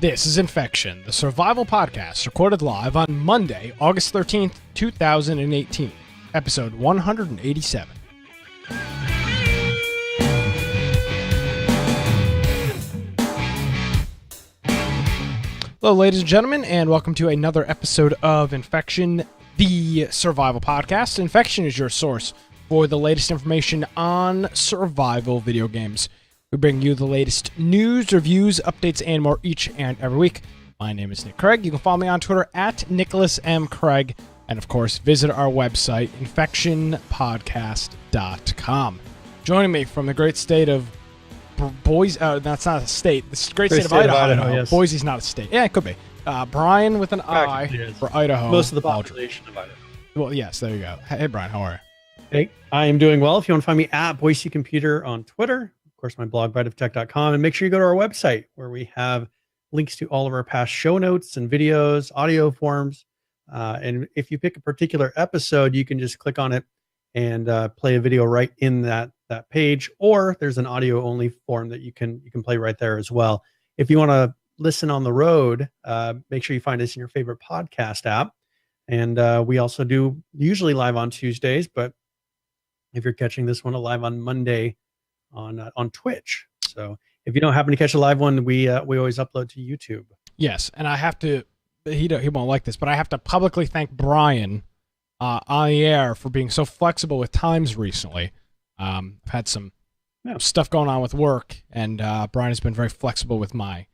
This is Infection, the survival podcast recorded live on Monday, August 13th, 2018, episode 187. Hello, ladies and gentlemen, and welcome to another episode of Infection, the survival podcast. Infection is your source for the latest information on survival video games. We bring you the latest news, reviews, updates, and more each and every week. My name is Nick Craig. You can follow me on Twitter at Nicholas M. Craig. And, of course, visit our website, infectionpodcast.com. Joining me from the great state of Boise, that's not a state. The great state of Idaho. Yes. Boise's not a state. Yeah, it could be. Brian with an I for Idaho. Most of the population of Idaho. Well, yes, there you go. Hey, Brian, how are you? Hey, I am doing well. If you want to find me at Boise Computer on Twitter, of course, my blog, biteoftech.com, and make sure you go to our website where we have links to all of our past show notes and videos, audio forms. And if you pick a particular episode, you can just click on it and play a video right in that page, or there's an audio only form that you can play right there as well. If you want to listen on the road, make sure you find us in your favorite podcast app. And we also do usually live on Tuesdays, but if you're catching this one live on Monday on Twitch. So if you don't happen to catch a live one, we always upload to YouTube. Yes, and I have to, he won't like this, but I have to publicly thank Brian on the air for being so flexible with times recently. I've had some stuff going on with work, and Brian has been very flexible with my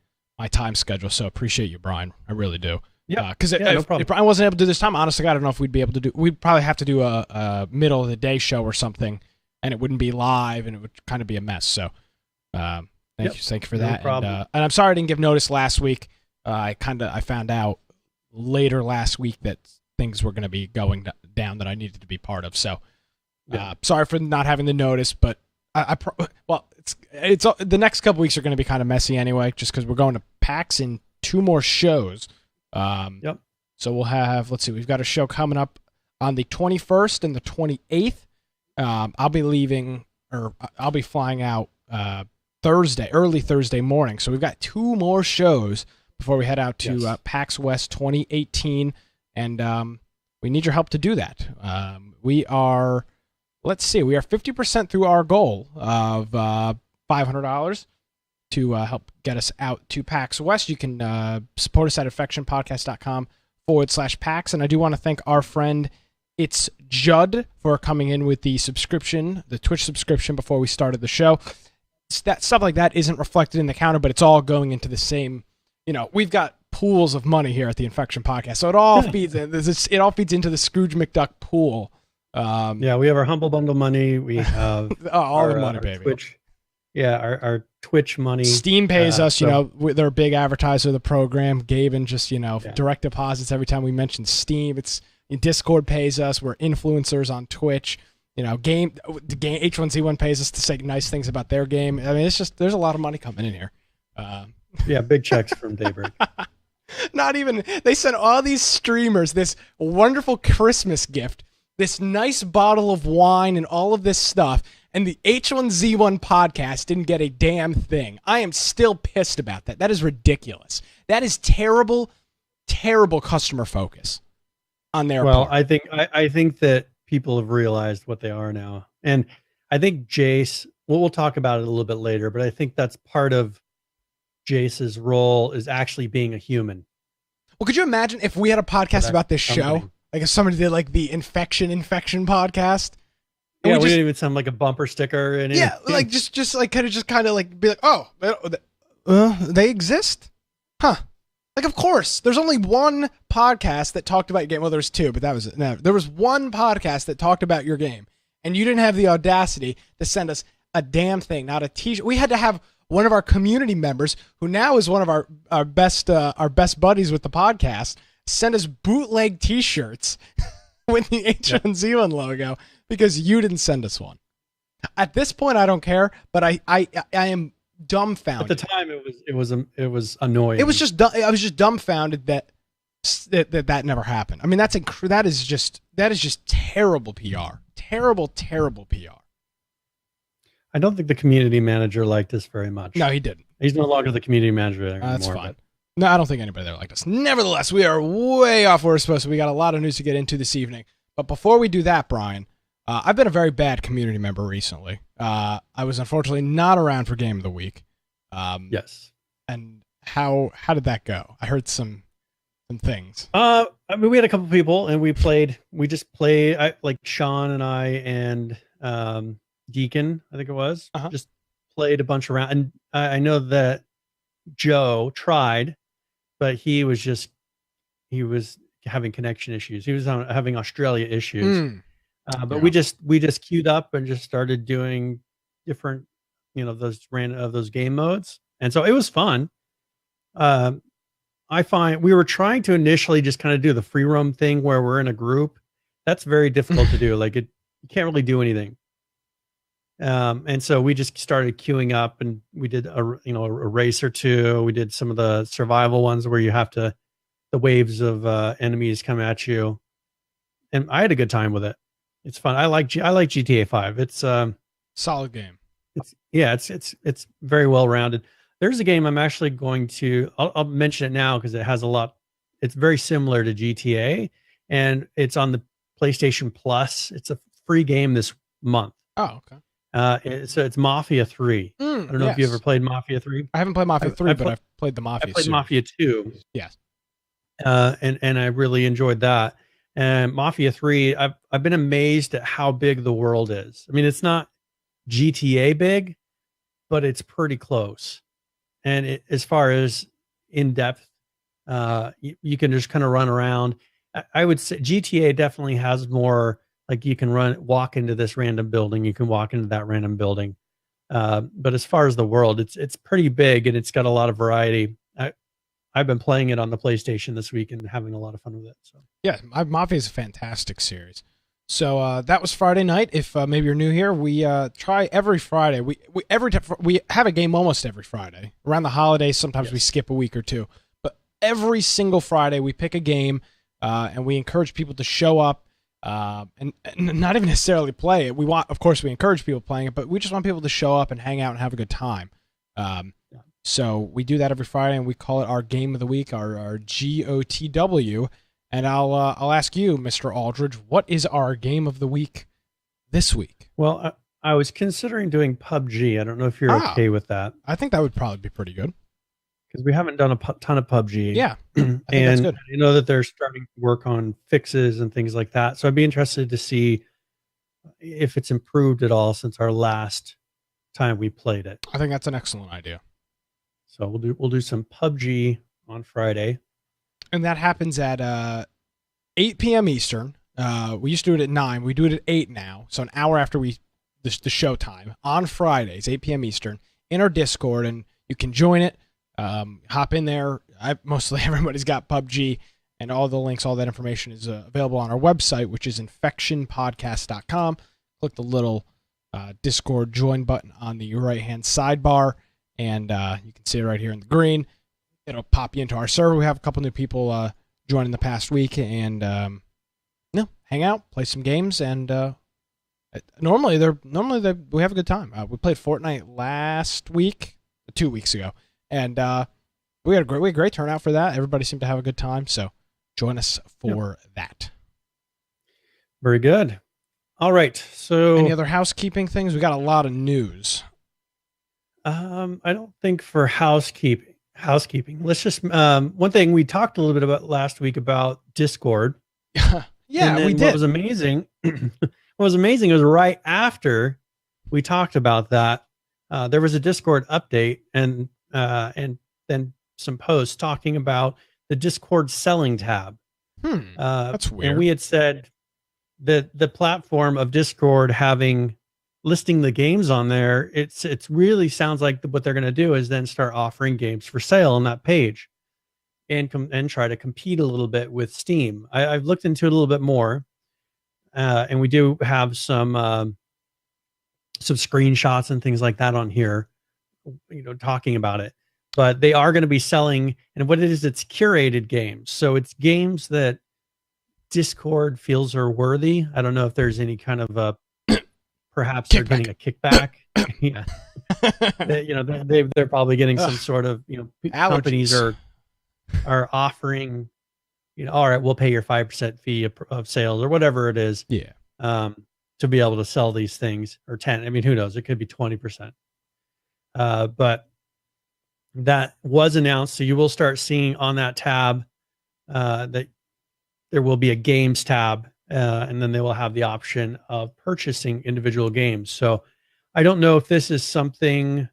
time schedule, so appreciate you, Brian. I really do. Yeah, because if Brian wasn't able to do this time, honestly, I don't know if we'd be able to do. We'd probably have to do a middle of the day show or something, and it wouldn't be live, and it would kind of be a mess. So, thank you for that. No and I'm sorry I didn't give notice last week. I found out later last week that things were going to be going down that I needed to be part of. So, sorry for not having the notice, but it's the next couple weeks are going to be kind of messy anyway, just because we're going to PAX in 2 more shows. So we'll have, we've got a show coming up on the 21st and the 28th. I'll be flying out early Thursday morning. So we've got 2 more shows before we head out to PAX West 2018, and we need your help to do that. We are 50% through our goal of $500 to help get us out to PAX West. You can support us at infectionpodcast.com/PAX. And I do want to thank our friend, It's Judd, for coming in with the subscription, the Twitch subscription before we started the show. That stuff like that isn't reflected in the counter, but it's all going into the same, we've got pools of money here at the Infection Podcast. So it all feeds into the Scrooge McDuck pool. We have our Humble Bundle money. We have all the money, baby. Twitch. Yeah, our Twitch money. Steam pays us, they're a big advertiser of the program. Gaben just, direct deposits every time we mention Steam. Discord pays us. We're influencers on Twitch. The game H1Z1 pays us to say nice things about their game. I mean, there's a lot of money coming in here. Big checks from Daybreak. Not even, they sent all these streamers this wonderful Christmas gift, this nice bottle of wine and all of this stuff, and the H1Z1 podcast didn't get a damn thing. I am still pissed about that. That is ridiculous. That is terrible, terrible customer focus on their part. I think that people have realized what they are now. And I think Jace, we'll talk about it a little bit later, but I think that's part of Jace's role is actually being a human. Well, could you imagine if we had a podcast about this show? Like if somebody did like the Infection podcast? Yeah, we didn't even sound like a bumper sticker. And yeah, like just like kind of like be like, oh, they exist? Huh. Like, of course, there's only one podcast that talked about your game. Well, there's 2, but that was it. No, there was one podcast that talked about your game, and you didn't have the audacity to send us a damn thing, not a t-shirt. We had to have one of our community members, who now is one of our best buddies with the podcast, send us bootleg t-shirts with the H1Z1 logo because you didn't send us one. At this point, I don't care, but I am dumbfounded. At the time, it was annoying. I was just dumbfounded that never happened. I mean, that is just terrible PR. Terrible PR. I don't think the community manager liked us very much. No, he didn't. He's no longer the community manager anymore. That's fine. No, I don't think anybody there liked us. Nevertheless, we are way off where we're supposed to. We got a lot of news to get into this evening. But before we do that, Brian, I've been a very bad community member recently. I was unfortunately not around for Game of the Week. Yes. And how did that go? I heard some things. I mean, we had a couple people, and we just played, like Sean and I and Deacon, I think it was, just played a bunch around. And I know that Joe tried, but he was having connection issues. He was having Australia issues. But we just queued up and just started doing different, those game modes. And so it was fun. I find we were trying to initially just kind of do the free roam thing where we're in a group. That's very difficult to do. Like you can't really do anything. And so we just started queuing up, and we did a race or two. We did some of the survival ones where you have the waves of enemies come at you. And I had a good time with it. It's fun. I like GTA 5. It's solid game. It's very well rounded. There's a game I'm actually going to, I'll mention it now because it has a lot. It's very similar to GTA, and it's on the PlayStation Plus. It's a free game this month. Oh, okay. It's Mafia 3. I don't know if you ever played Mafia 3. I haven't played Mafia 3, but I've played the Mafia. I played Mafia 2. Yes. And I really enjoyed that. And Mafia 3, I've been amazed at how big the world is. I mean, it's not GTA big, but it's pretty close. And as far as in depth, you can just kind of run around. I would say GTA definitely has more. Like you can walk into this random building, you can walk into that random building. But as far as the world, it's pretty big, and it's got a lot of variety. I've been playing it on the PlayStation this week and having a lot of fun with it. So yeah, Mafia is a fantastic series. So that was Friday night. If maybe you're new here, we try every Friday. We have a game almost every Friday. Around the holidays, sometimes we skip a week or two. But every single Friday, we pick a game, and we encourage people to show up. And not even necessarily play it. Of course, we encourage people playing it, but we just want people to show up and hang out and have a good time. So we do that every Friday, and we call it our game of the week, our GOTW. And I'll ask you, Mr. Aldridge, what is our game of the week this week? Well, I was considering doing PUBG. I don't know if you're okay with that. I think that would probably be pretty good. Because we haven't done a ton of PUBG. Yeah, I think that's good. I know that they're starting to work on fixes and things like that. So I'd be interested to see if it's improved at all since our last time we played it. I think that's an excellent idea. So we'll do some PUBG on Friday. And that happens at 8 p.m. Eastern. We used to do it at 9. We do it at 8 now. So an hour after the show time on Fridays, 8 p.m. Eastern, in our Discord, and you can join it. Hop in there. Mostly everybody's got PUBG, and all the links, all that information is available on our website, which is infectionpodcast.com. Click the little Discord join button on the right-hand sidebar, and you can see it right here in the green. It'll pop you into our server. We have a couple new people joining the past week, and hang out, play some games, and normally we have a good time. We played Fortnite last week, 2 weeks ago. And we had a great turnout for that. Everybody seemed to have a good time. So join us for that. Very good. All right. So any other housekeeping things? We got a lot of news. I don't think for housekeeping. Let's just one thing we talked a little bit about last week about Discord. Yeah, we did. What was amazing was right after we talked about that. There was a Discord update and then some posts talking about the Discord selling tab. That's weird. And we had said that the platform of Discord listing the games on there, it's really sounds like what they're going to do is then start offering games for sale on that page and try to compete a little bit with Steam. I've looked into it a little bit more, and we do have some screenshots and things like that on here, talking about it. But they are going to be selling, and what it is, it's curated games. So it's games that Discord feels are worthy. I don't know if there's any kind of perhaps they're getting a kickback. Yeah, they're probably getting some sort of companies are are offering, all right, we'll pay your 5% fee of sales or whatever it is. Yeah. To be able to sell these things, or 10. I mean, who knows? It could be 20%. But that was announced. So you will start seeing on that tab that there will be a games tab, and then they will have the option of purchasing individual games. So I don't know if this is something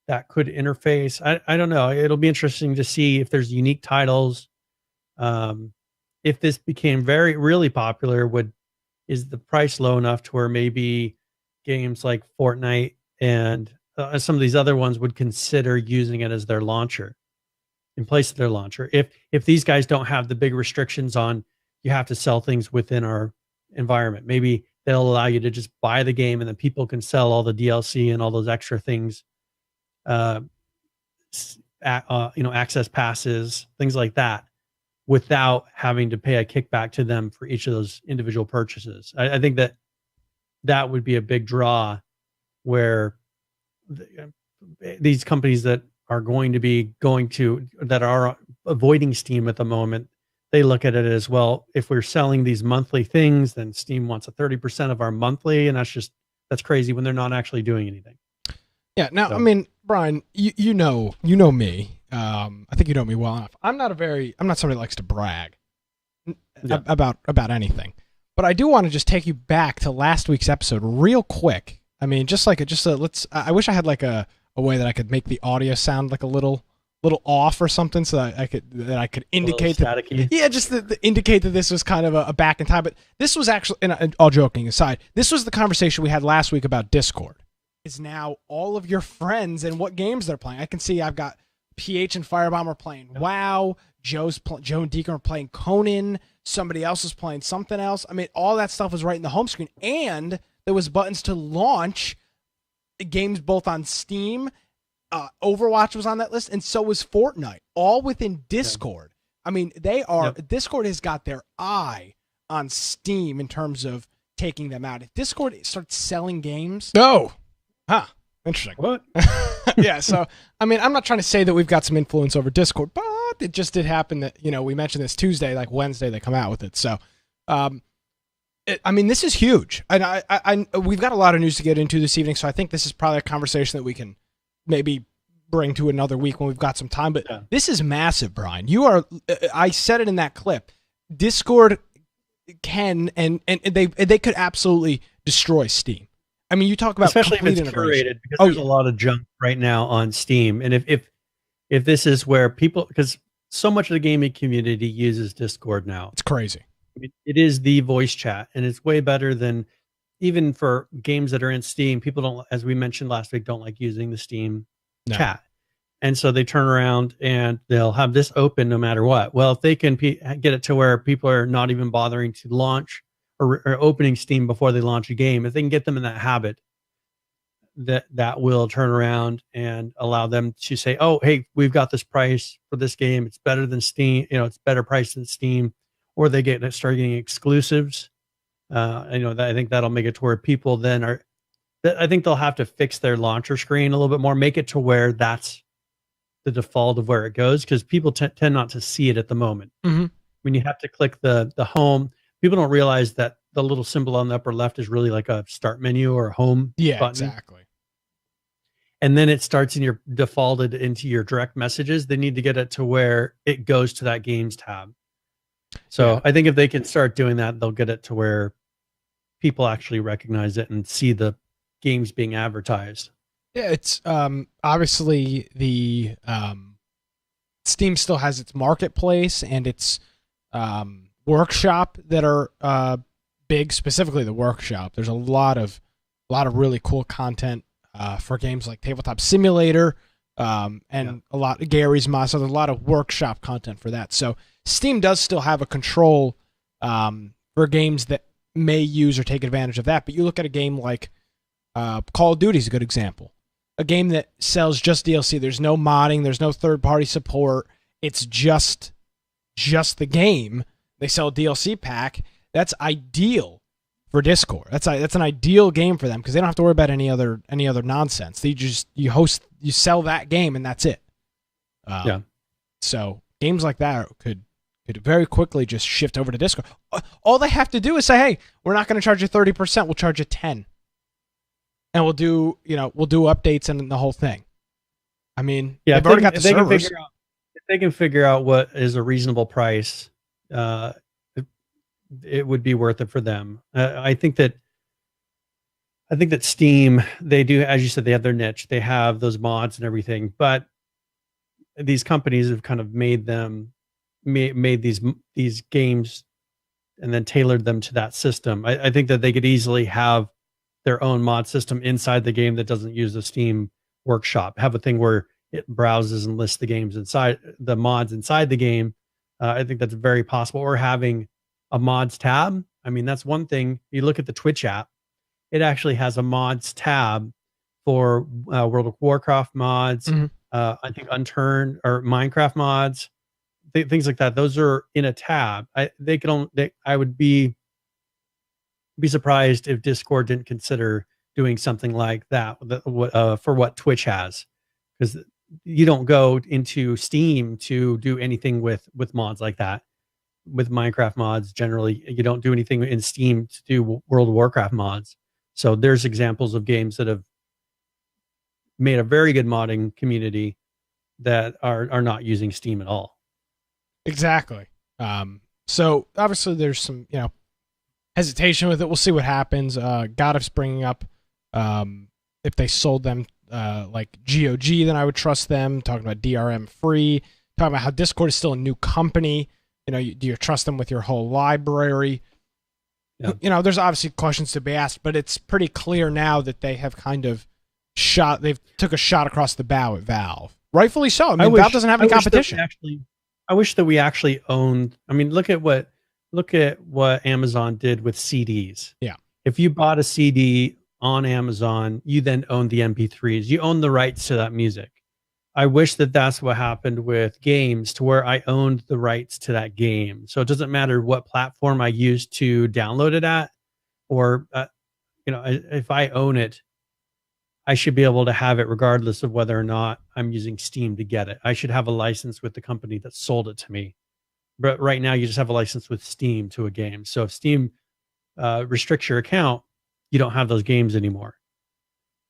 that could interface. I don't know. It'll be interesting to see if there's unique titles. If this became really popular, is the price low enough to where maybe games like Fortnite and some of these other ones would consider using it as their launcher in place of their launcher? If these guys don't have the big restrictions on, you have to sell things within our environment, maybe they'll allow you to just buy the game and then people can sell all the DLC and all those extra things, access passes, things like that, without having to pay a kickback to them for each of those individual purchases. I think that would be a big draw, where these companies that are that are avoiding Steam at the moment, they look at it as, well, if we're selling these monthly things, then Steam wants a 30% of our monthly, and that's crazy when they're not actually doing anything. Yeah. Now, I mean, Brian, you know me. I think you know me well enough. I'm not somebody that likes to brag about anything, but I do want to just take you back to last week's episode real quick. I mean, I wish I had like a way that I could make the audio sound like a little off or something, so that I could indicate that, just to indicate that this was kind of a back in time. But this was actually, and all joking aside, this was the conversation we had last week about Discord. Is now all of your friends and what games they're playing. I can see I've got PH and Firebomb are playing WoW. Joe and Deacon are playing Conan. Somebody else is playing something else. I mean, all that stuff was right in the home screen, and there was buttons to launch games both on Steam. Overwatch was on that list, and so was Fortnite, all within Discord. I mean, Discord has got their eye on Steam in terms of taking them out. If Discord starts selling games, interesting. What? Yeah, so I mean, I'm not trying to say that we've got some influence over Discord, but it just did happen that, we mentioned this Tuesday, like Wednesday they come out with it. So I mean, this is huge, and we've got a lot of news to get into this evening, so I think this is probably a conversation that we can maybe bring to another week when we've got some time. But This is massive, Brian. I said it in that clip. Discord can and they could absolutely destroy Steam. I mean, you talk about, especially if it's curated, because there's a lot of junk right now on Steam, and if this is where people, because so much of the gaming community uses Discord now, it's crazy. It is the voice chat, and it's way better than, even for games that are in Steam, people don't, as we mentioned last week, don't like using the Steam chat. And so they turn around and they'll have this open no matter what. Well, if they can get it to where people are not even bothering to launch or opening Steam before they launch a game, if they can get them in that habit, that will turn around and allow them to say, oh, hey, we've got this price for this game. It's better than Steam. It's better price than Steam. Or they start getting exclusives. I think that'll make it to where people then I think they'll have to fix their launcher screen a little bit more, make it to where that's the default of where it goes, because people tend not to see it at the moment. Mm-hmm. When you have to click the home, people don't realize that the little symbol on the upper left is really like a start menu or a home button. Exactly. And then it starts defaulted into your direct messages. They need to get it to where it goes to that games tab. So I think if they can start doing that, they'll get it to where people actually recognize it and see the games being advertised. Yeah, it's obviously the Steam still has its marketplace and its workshop that are big. Specifically, the workshop. There's a lot of really cool content for games like Tabletop Simulator and a lot of Gary's Mod. So there's a lot of workshop content for that. So Steam does still have a control for games that may use or take advantage of that. But you look at a game like Call of Duty is a good example. A game that sells just DLC. There's no modding. There's no third-party support. It's just the game. They sell a DLC pack. That's ideal for Discord. That's an ideal game for them because they don't have to worry about any other nonsense. You sell that game and that's it. So games like that could very quickly just shift over to Discord. All they have to do is say, "Hey, we're not going to charge you 30%. We'll charge you 10, and we'll do updates and the whole thing." I mean, yeah, they've already got the servers. If they can figure out what is a reasonable price, it would be worth it for them. I think that Steam, they do, as you said, they have their niche. They have those mods and everything, but these companies have kind of made these games and then tailored them to that system. I think that they could easily have their own mod system inside the game that doesn't use the Steam workshop. Have a thing where it browses and lists the games inside the mods inside the game. I think that's very possible. Or having a mods tab. I mean, that's one thing. You look at the Twitch app, it actually has a mods tab for World of Warcraft mods. Mm-hmm. I think Unturned or Minecraft mods, things like that. Those are in a tab. I would be surprised if Discord didn't consider doing something like that for what Twitch has, because you don't go into Steam to do anything with mods like that. With Minecraft mods, generally, you don't do anything in Steam to do World of Warcraft mods. So there's examples of games that have made a very good modding community that are not using Steam at all. Exactly. So obviously there's some, hesitation with it. We'll see what happens. GOTW's bringing up if they sold them like GOG, then I would trust them. Talking about DRM free. Talking about how Discord is still a new company. Do you trust them with your whole library? Yeah. There's obviously questions to be asked, but it's pretty clear now that they have kind of they've took a shot across the bow at Valve. Rightfully so. I mean, Valve doesn't have any competition. I wish that we actually owned. I mean, look at what Amazon did with CDs. Yeah. If you bought a CD on Amazon, you then own the MP3s. You own the rights to that music. I wish that that's what happened with games, to where I owned the rights to that game. So it doesn't matter what platform I use to download it at, or if I own it, I should be able to have it regardless of whether or not I'm using Steam to get it. I should have a license with the company that sold it to me. But right now, you just have a license with Steam to a game. So if Steam restricts your account, you don't have those games anymore.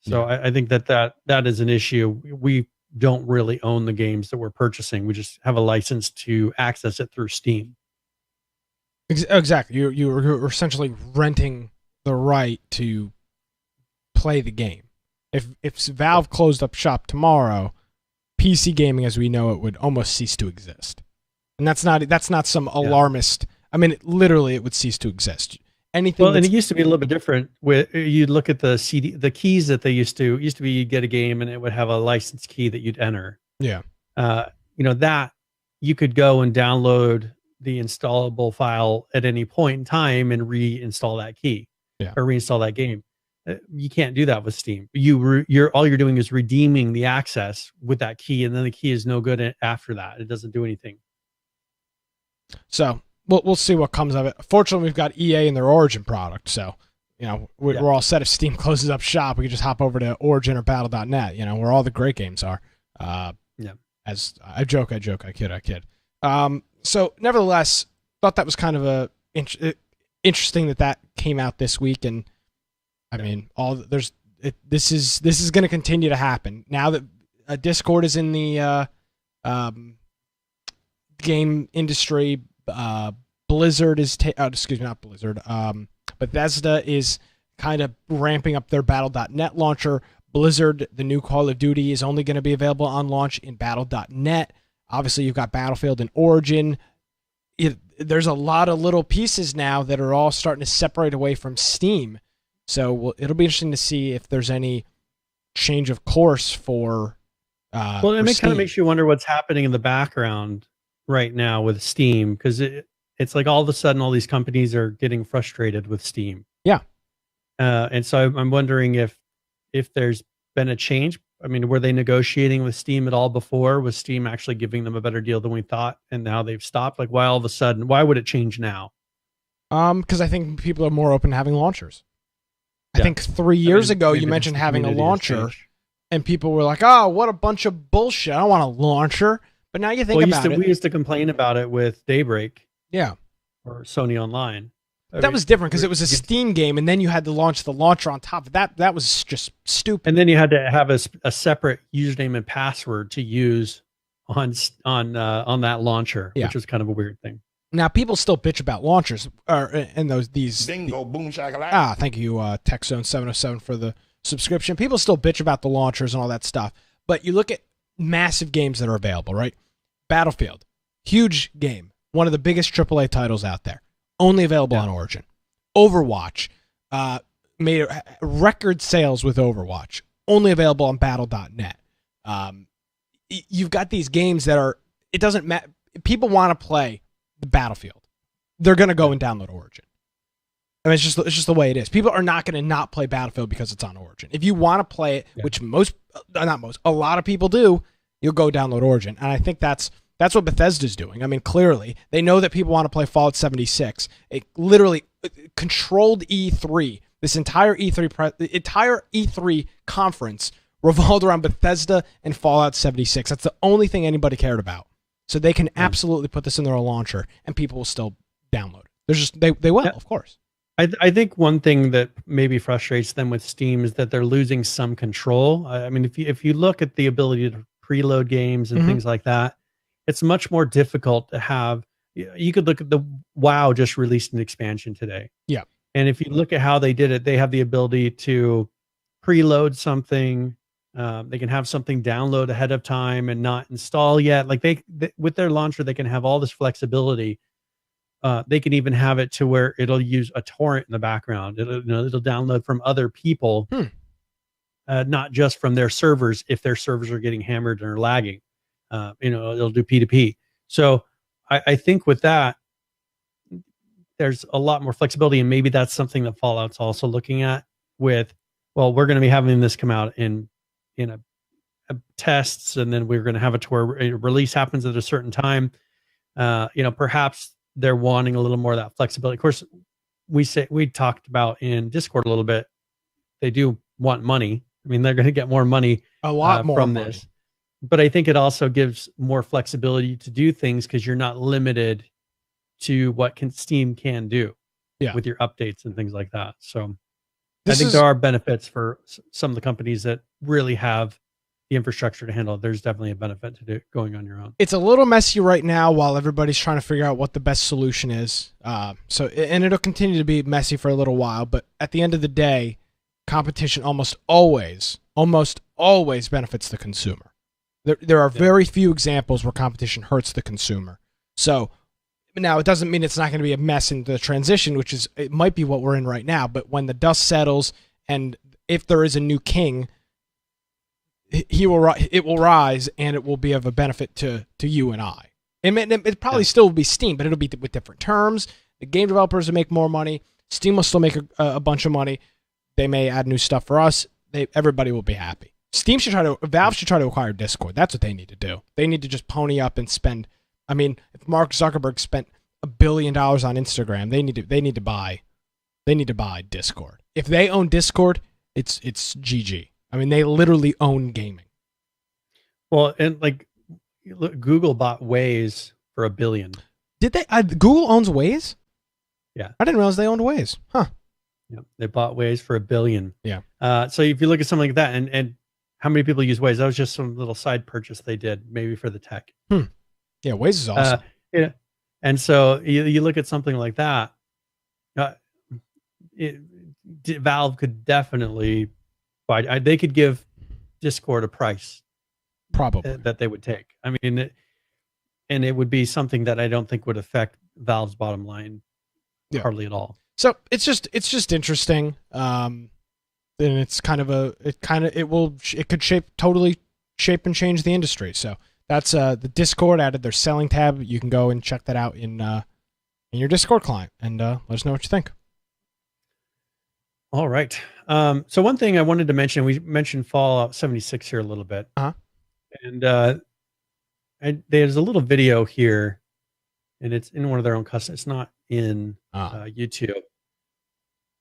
So yeah. I think that is an issue. We don't really own the games that we're purchasing. We just have a license to access it through Steam. Exactly. You're essentially renting the right to play the game. If Valve closed up shop tomorrow, PC gaming as we know it would almost cease to exist. And that's not some alarmist. I mean, literally, it would cease to exist. Anything. Well, and it used to be a little bit different. You'd look at the CD, the keys that they used to be. You'd get a game, and it would have a license key that you'd enter. Yeah. That you could go and download the installable file at any point in time and reinstall that key, or reinstall that game. You can't do that with Steam. All you're doing is redeeming the access with that key, and then the key is no good after that. It doesn't do anything. So we'll see what comes of it. Fortunately, we've got EA and their Origin product, so we're all set. If Steam closes up shop, we can just hop over to Origin or Battle.net. Where all the great games are. As I joke, I kid. So nevertheless, thought that was kind of interesting that came out this week, and I mean, this is going to continue to happen now that Discord is in the game industry. Blizzard is not Blizzard. Bethesda is kind of ramping up their Battle.net launcher. Blizzard, the new Call of Duty, is only going to be available on launch in Battle.net. Obviously, you've got Battlefield and Origin. There's a lot of little pieces now that are all starting to separate away from Steam. So it'll be interesting to see if there's any change of course for. Well, it kind of makes you wonder what's happening in the background right now with Steam, because it's like all of a sudden all these companies are getting frustrated with Steam. Yeah. And so I'm wondering if there's been a change. I mean, were they negotiating with Steam at all before? Was Steam actually giving them a better deal than we thought, and now they've stopped? Like, why all of a sudden? Why would it change now? Because I think people are more open to having launchers. I think 3 years ago you mentioned having a launcher, and people were like, "Oh, what a bunch of bullshit! I don't want a launcher." But now you think about it. We used to complain about it with Daybreak. Yeah. Or Sony Online. That was different because it was a Steam game, and then you had to launch the launcher on top of that. That was just stupid. And then you had to have a separate username and password to use on that launcher, which was kind of a weird thing. Now people still bitch about launchers, and these. Bingo, boom, shakalaka. Thank you, TechZone707 for the subscription. People still bitch about the launchers and all that stuff, but you look at massive games that are available, right? Battlefield, huge game, one of the biggest AAA titles out there, only available on Origin. Overwatch, made record sales with Overwatch, only available on Battle.net. You've got these games that are, it doesn't matter. People want to play the Battlefield. They're going to go and download Origin. I mean, it's just the way it is. People are not going to not play Battlefield because it's on Origin. If you want to play it, which a lot of people do, you'll go download Origin. And I think that's what Bethesda's doing. I mean, clearly, they know that people want to play Fallout 76. It literally controlled E3. This entire E3 conference revolved around Bethesda and Fallout 76. That's the only thing anybody cared about. So they can absolutely put this in their launcher, and people will still download it. They will, of course. I think one thing that maybe frustrates them with Steam is that they're losing some control. I mean, if you look at the ability to preload games and things like that, it's much more difficult to have. You could look at the WoW just released an expansion today. Yeah. And if you look at how they did it, they have the ability to preload something. They can have something download ahead of time and not install yet. Like they with their launcher, they can have all this flexibility. They can even have it to where it'll use a torrent in the background. It'll download from other people, not just from their servers. If their servers are getting hammered and are lagging, it'll do P2P. So I think with that, there's a lot more flexibility, and maybe that's something that Fallout's also looking at. With, well, we're going to be having this come out in a tests, and then we're going to have it to where a release happens at a certain time. Perhaps they're wanting a little more of that flexibility. Of course, we talked about in Discord a little bit. They do want money. I mean, they're going to get more money, a lot more from money. this. But I think it also gives more flexibility to do things because you're not limited to what Steam can do with your updates and things like that. So I think there are benefits for some of the companies that really have the infrastructure to handle it. There's definitely a benefit to going on your own. It's a little messy right now while everybody's trying to figure out what the best solution is. And it'll continue to be messy for a little while, but at the end of the day, competition almost always benefits the consumer. There are very few examples where competition hurts the consumer. So now it doesn't mean it's not going to be a mess in the transition, it might be what we're in right now. But when the dust settles, and if there is a new king, it will rise, and it will be of a benefit to you and I. It probably still will be Steam, but it'll be with different terms. The game developers will make more money. Steam will still make a bunch of money. They may add new stuff for us. Everybody will be happy. Valve should try to acquire Discord. That's what they need to do. They need to just pony up and spend. I mean, if Mark Zuckerberg spent $1 billion on Instagram, they need to buy Discord. If they own Discord, it's GG. I mean, they literally own gaming. Well, and look, Google bought Waze for $1 billion. Did they? Google owns Waze? Yeah, I didn't realize they owned Waze. Huh? Yeah, they bought Waze for $1 billion. Yeah. So if you look at something like that, and how many people use Waze? That was just some little side purchase they did, maybe for the tech. Yeah, Waze is awesome. And so you look at something like that. Valve could definitely buy. They could give Discord a price, probably, that they would take. I mean, and it would be something that I don't think would affect Valve's bottom line hardly at all. So it's just interesting. And it's it could totally shape and change the industry. So that's the Discord added their selling tab. You can go and check that out in your Discord client, and let us know what you think. All right. So one thing I wanted to mention, we mentioned Fallout 76 here a little bit. And there's a little video here, and it's in one of their own custom. It's not in YouTube,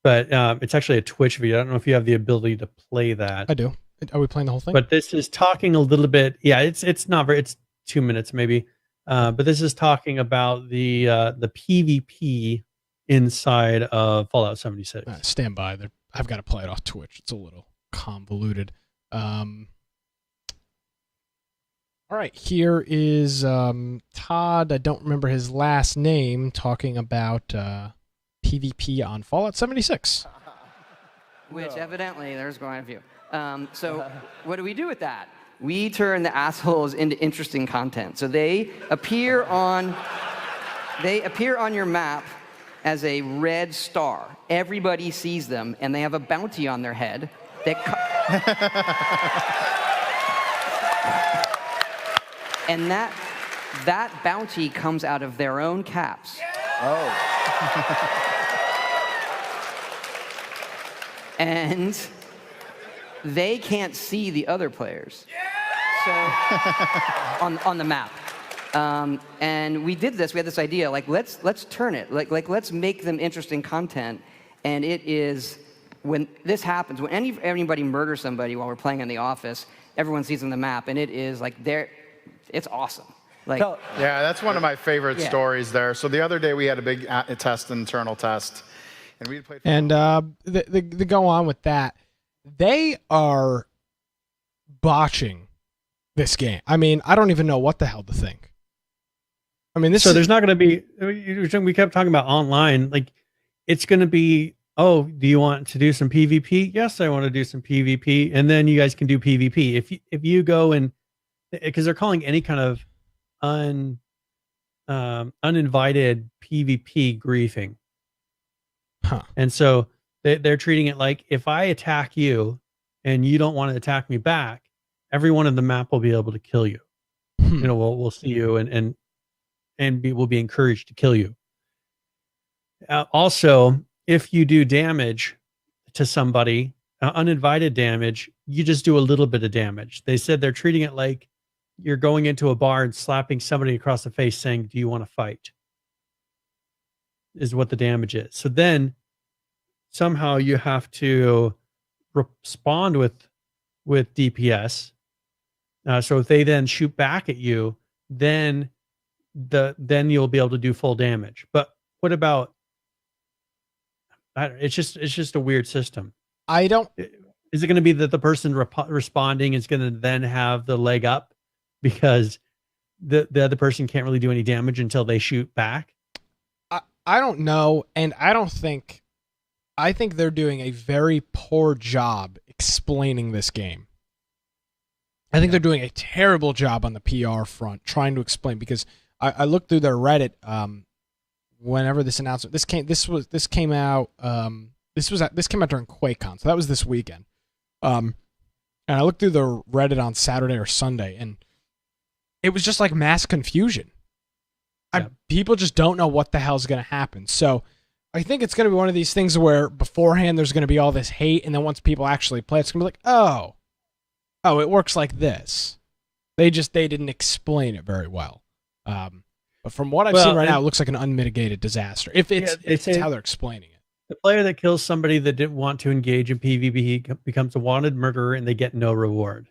but it's actually a Twitch video. I don't know if you have the ability to play that. I do. Are we playing the whole thing? But this is talking a little bit. Yeah, it's not very. It's 2 minutes maybe. But this is talking about the PvP inside of Fallout 76. Stand by. I've got to play it off Twitch. It's a little convoluted. All right, here is Todd. I don't remember his last name, talking about PvP on Fallout 76. Which evidently there's quite a few. So what do we do with that? We turn the assholes into interesting content. So they appear on your map as a red star. Everybody sees them, and they have a bounty on their head. And that bounty comes out of their own caps. Oh. And they can't see the other players. So on the map. And we did this. We had this idea. Like, let's turn it. Like let's make them interesting content. And it is when this happens, when anybody murders somebody while we're playing in the office, everyone sees on the map, and it is like it's awesome. Like, yeah, that's one of my favorite stories there. So the other day we had a big internal test. And we played. And the go on with that, they are botching this game. I mean, I don't even know what the hell to think. I mean, there's not going to be. We kept talking about online. Like, it's going to be. Oh, do you want to do some PvP? Yes, I want to do some PvP, and then you guys can do PvP. If you go and because they're calling any kind of uninvited PvP griefing. Huh. And so they're treating it like, if I attack you and you don't want to attack me back, everyone in the map will be able to kill you. You know, we'll see you and we'll be encouraged to kill you. Also, if you do damage to somebody, uninvited damage, you just do a little bit of damage. They said they're treating it like you're going into a bar and slapping somebody across the face saying, "Do you want to fight?" Is what the damage is. So then somehow you have to respond with DPS. So if they then shoot back at you, then you'll be able to do full damage. But what about? It's just a weird system. I don't. Is it going to be that the person responding is going to then have the leg up because the other person can't really do any damage until they shoot back? I don't know, and I think they're doing a very poor job explaining this game. I think they're doing a terrible job on the PR front trying to explain, because I looked through their Reddit whenever this announcement this came out during QuakeCon, so that was this weekend. And I looked through the Reddit on Saturday or Sunday, and it was just like mass confusion. People just don't know what the hell's going to happen. So I think it's going to be one of these things where beforehand there's going to be all this hate, and then once people actually play, it's going to be like, oh, it works like this. They didn't explain it very well. But from what I've seen right now, it looks like an unmitigated disaster. If it's how they're explaining it. The player that kills somebody that didn't want to engage in PvP becomes a wanted murderer, and they get no reward.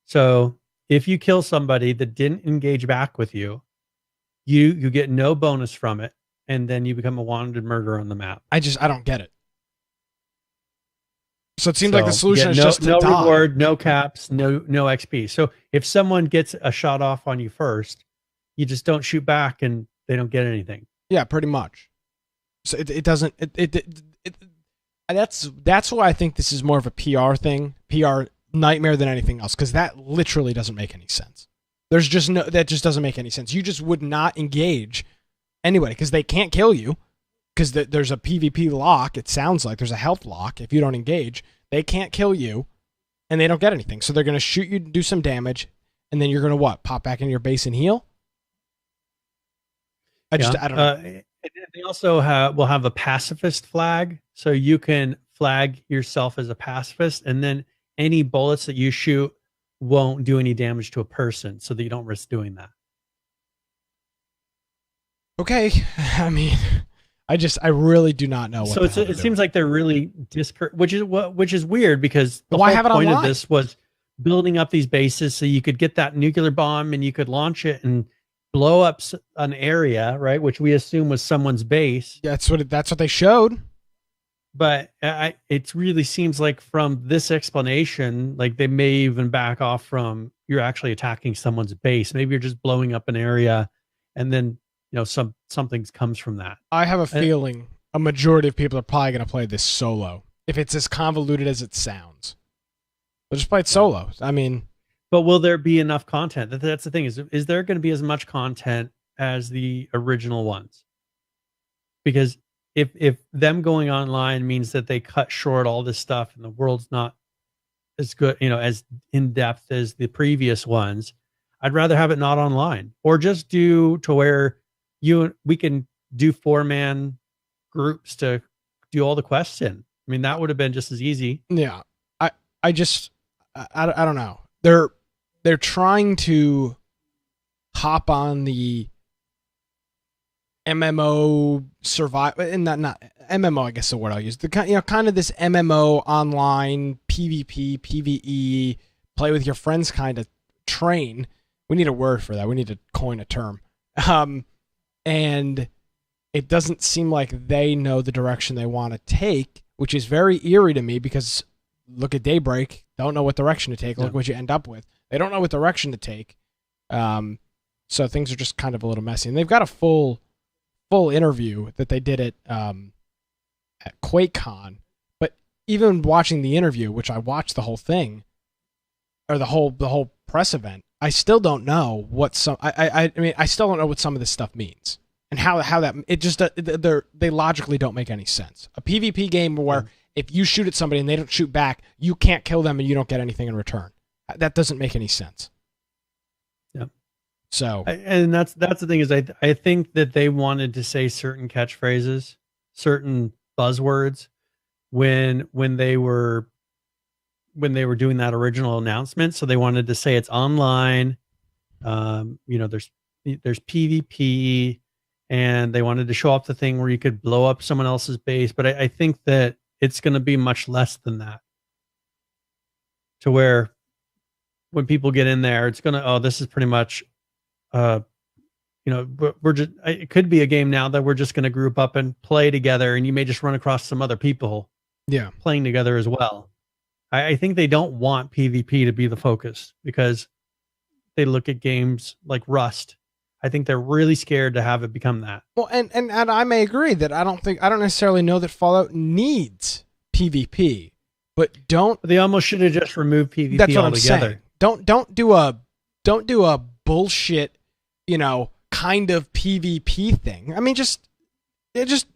So if you kill somebody that didn't engage back with you, you get no bonus from it, and then you become a wanted murderer on the map. I don't get it. So it seems like the solution is just to no die. Reward, no caps, no XP. So if someone gets a shot off on you first, you just don't shoot back, and they don't get anything. Yeah, pretty much. So it doesn't. That's why I think this is more of a PR thing, PR nightmare than anything else, because that literally doesn't make any sense. That just doesn't make any sense. You just would not engage anybody because they can't kill you, because there's a PvP lock. It sounds like there's a health lock. If you don't engage, they can't kill you, and they don't get anything. So they're going to shoot you, do some damage, and then you're going to what? Pop back into your base and heal? I don't know. They also will have a pacifist flag, so you can flag yourself as a pacifist, and then any bullets that you shoot won't do any damage to a person, so that you don't risk doing that. Okay, I mean, I really do not know. It seems like they're really which is weird, because the why whole have it point online? of this was building up these bases so you could get that nuclear bomb and you could launch it and blow up an area, right? Which we assume was someone's base. That's what they showed. But it really seems like from this explanation, like they may even back off from you're actually attacking someone's base. Maybe you're just blowing up an area, and then something comes from that. I have a feeling a majority of people are probably going to play this solo. If it's as convoluted as it sounds, they'll just play it solo. I mean, but will there be enough content? That's the thing. Is there going to be as much content as the original ones? Because if them going online means that they cut short all this stuff and the world's not as good, as in depth as the previous ones, I'd rather have it not online, or just do to where we can do 4-man groups to do all the quests in. I mean, that would have been just as easy. Yeah. I don't know. They're trying to hop on the MMO survive, and not MMO, I guess the word I'll use. The kind of this MMO online PvP, PvE, play with your friends kind of train. We need a word for that. We need to coin a term. And it doesn't seem like they know the direction they want to take, which is very eerie to me because look at Daybreak, don't know what direction to take. Look what you end up with. They don't know what direction to take. So things are just kind of a little messy. And they've got a full interview that they did at QuakeCon. But even watching the interview, which I watched the whole thing, or the whole press event, I still don't know what I mean, I still don't know what some of this stuff means. And how that it just they logically don't make any sense. A PvP game where if you shoot at somebody and they don't shoot back, you can't kill them and you don't get anything in return. That doesn't make any sense. Yeah. So and that's the thing is I think that they wanted to say certain catchphrases, certain buzzwords when they were doing that original announcement. So they wanted to say it's online. There's PvP. And they wanted to show off the thing where you could blow up someone else's base. But I think that it's going to be much less than that. To where when people get in there, it's going to, this is pretty much, we're just, it could be a game now that we're just going to group up and play together. And you may just run across some other people playing together as well. I think they don't want PvP to be the focus because they look at games like Rust. I think they're really scared to have it become that. Well, and I may agree that I don't necessarily know that Fallout needs PvP, but they almost should have just removed PvP that's what altogether. I'm saying. Don't do a bullshit, kind of PvP thing. I mean, just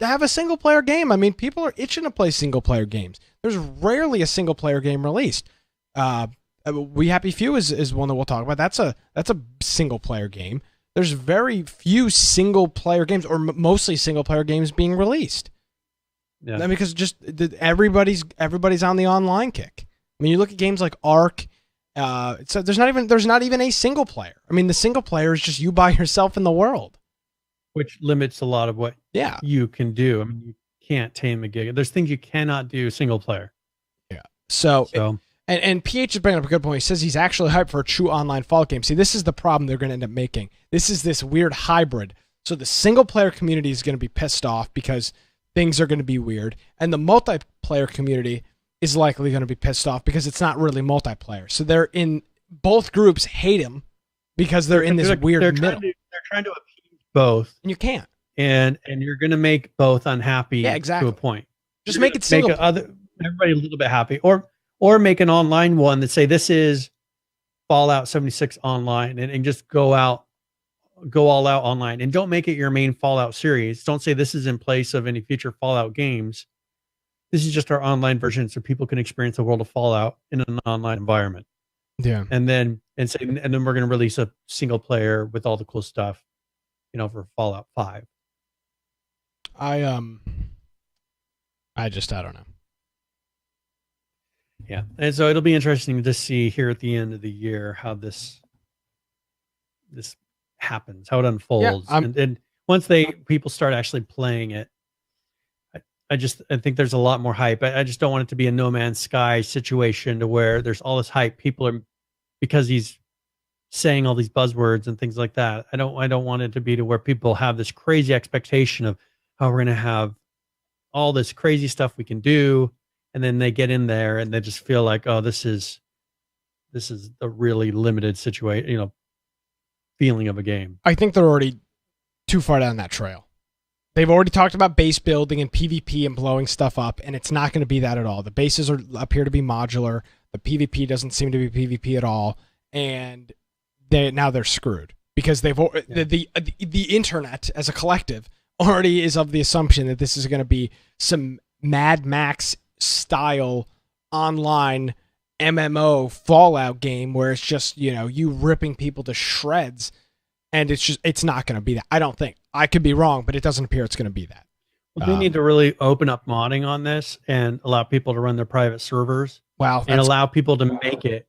have a single player game. I mean, people are itching to play single player games. There's rarely a single player game released. We Happy Few is one that we'll talk about. That's a single player game. There's very few single-player games, or mostly single-player games, being released. Yeah, because just everybody's on the online kick. I mean, you look at games like Ark. So there's not even a single player. I mean, the single player is just you by yourself in the world, which limits a lot of what you can do. I mean, you can't tame a gig. There's things you cannot do single player. Yeah. So And PH is bringing up a good point. He says he's actually hyped for a true online Fallout game. See, this is the problem they're going to end up making. This is this weird hybrid. So the single-player community is going to be pissed off because things are going to be weird. And the multiplayer community is likely going to be pissed off because it's not really multiplayer. So both groups hate him because they're in this weird middle. They're trying to appease both. And you can't. And you're going to make both unhappy to a point. Just make it single. Everybody a little bit happy. Or make an online one that say this is Fallout 76 online and just go all out online, and don't make it your main Fallout series. Don't say this is in place of any future Fallout games. This is just our online version so people can experience the world of Fallout in an online environment. Yeah. And then we're going to release a single player with all the cool stuff, for Fallout 5. I don't know. Yeah. And so it'll be interesting to see here at the end of the year how this happens, how it unfolds. Yeah, and once people start actually playing it, I think there's a lot more hype. I just don't want it to be a No Man's Sky situation to where there's all this hype. People are, because he's saying all these buzzwords and things like that. I don't want it to be to where people have this crazy expectation of how we're going to have all this crazy stuff we can do, and then they get in there and they just feel like, oh, this is a really limited situation, feeling of a game. I think they're already too far down that trail. They've already talked about base building and PvP and blowing stuff up, and it's not going to be that at all. The bases appear to be modular. The PvP doesn't seem to be PvP at all, and now they're screwed because the internet as a collective already is of the assumption that this is going to be some Mad Max style online MMO Fallout game where it's just, you ripping people to shreds, and it's not going to be that. I don't think. I could be wrong, but it doesn't appear it's going to be that. Well, they need to really open up modding on this and allow people to run their private servers. Wow, and allow people to make it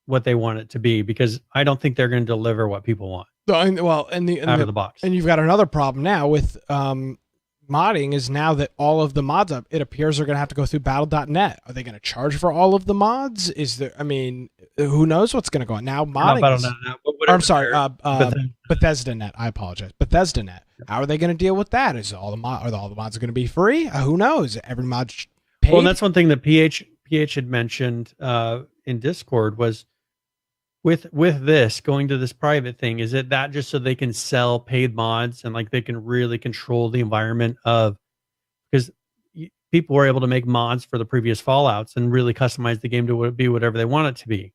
what they want it to be, because I don't think they're going to deliver what people want. Out of the box. And you've got another problem now with modding is now that all of the mods up, it appears they're going to have to go through battle.net. Are they going to charge for all of the mods? Who knows what's going to go on now? Modding I'm sorry, Bethesda.net. I apologize. Bethesda.net. How are they going to deal with that? Are all the mods going to be free? Who knows? Every mod paid. Well, that's one thing that PH had mentioned in Discord was with this going to this private thing. Is it that just so they can sell paid mods and like they can really control the environment of, because people were able to make mods for the previous Fallouts and really customize the game to be whatever they want it to be.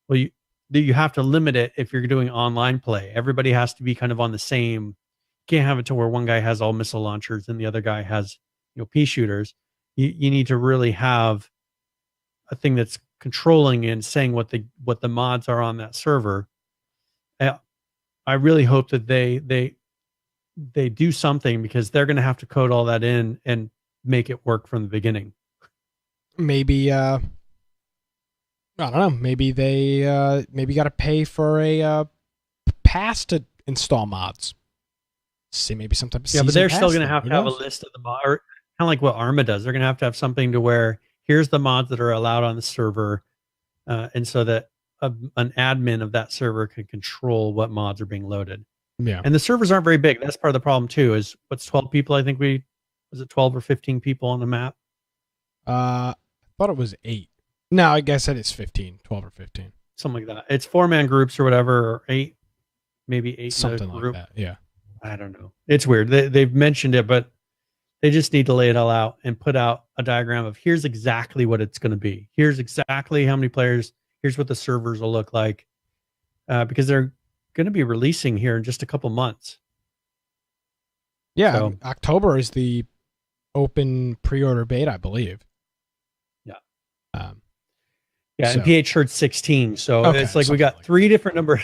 Well, you have to limit it if you're doing online play. Everybody has to be kind of on the same. You can't have it to where one guy has all missile launchers and the other guy has pea shooters. You need to really have a thing that's controlling and saying what the mods are on that server. I really hope that they do something, because they're going to have to code all that in and make it work from the beginning. Maybe I don't know. Maybe they got to pay for a pass to install mods. See, maybe some type of but they're still going to have a list of the mods, kind of like what Arma does. They're going to have something to where here's the mods that are allowed on the server, and so that an admin of that server can control what mods are being loaded. Yeah, and the servers aren't very big. That's part of the problem too. Is what's 12 people? I think was it 12 or 15 people on the map? I thought it was 8. No, I guess it is 15, 12 or 15. Something like that. It's 4-man groups or whatever, or 8, maybe 8. Something like that, yeah. I don't know. It's weird. They've mentioned it, but they just need to lay it all out and put out a diagram of here's exactly what it's going to be. Here's exactly how many players. Here's what the servers will look like, because they're going to be releasing here in just a couple months. Yeah, so, October is the open pre-order beta, I believe. Yeah. And PH heard 16, so okay, it's like we got 3 different numbers,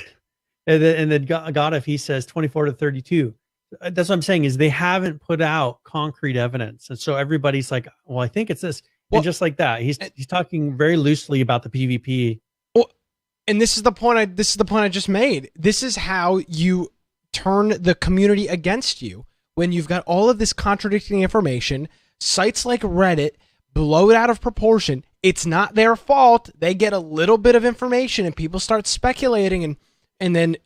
and then GOTW, he says 24 to 32. That's what I'm saying, is they haven't put out concrete evidence, and so everybody's like, well, I think it's this. Well, and just like that, he's talking very loosely about the PvP. Well, and this is the point I just made. This is how you turn the community against you when you've got all of this contradicting information. Sites like Reddit blow it out of proportion. It's not their fault. They get a little bit of information and people start speculating, and then,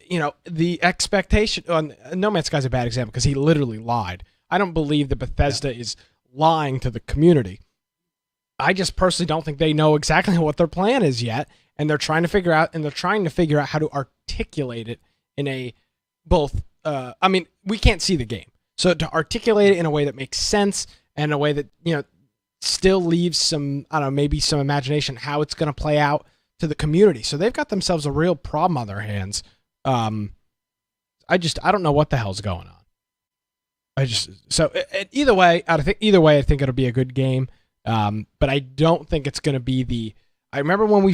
the expectation on No Man's Sky's a bad example because he literally lied. I don't believe that Bethesda is lying to the community. I just personally don't think they know exactly what their plan is yet, and they're trying to figure out how to articulate it in a both. We can't see the game, so to articulate it in a way that makes sense and a way that still leaves some, I don't know, maybe some imagination how it's going to play out to the community. So they've got themselves a real problem on their hands. I don't know what the hell's going on. Either way, I think it'll be a good game. But I don't think it's going to be I remember when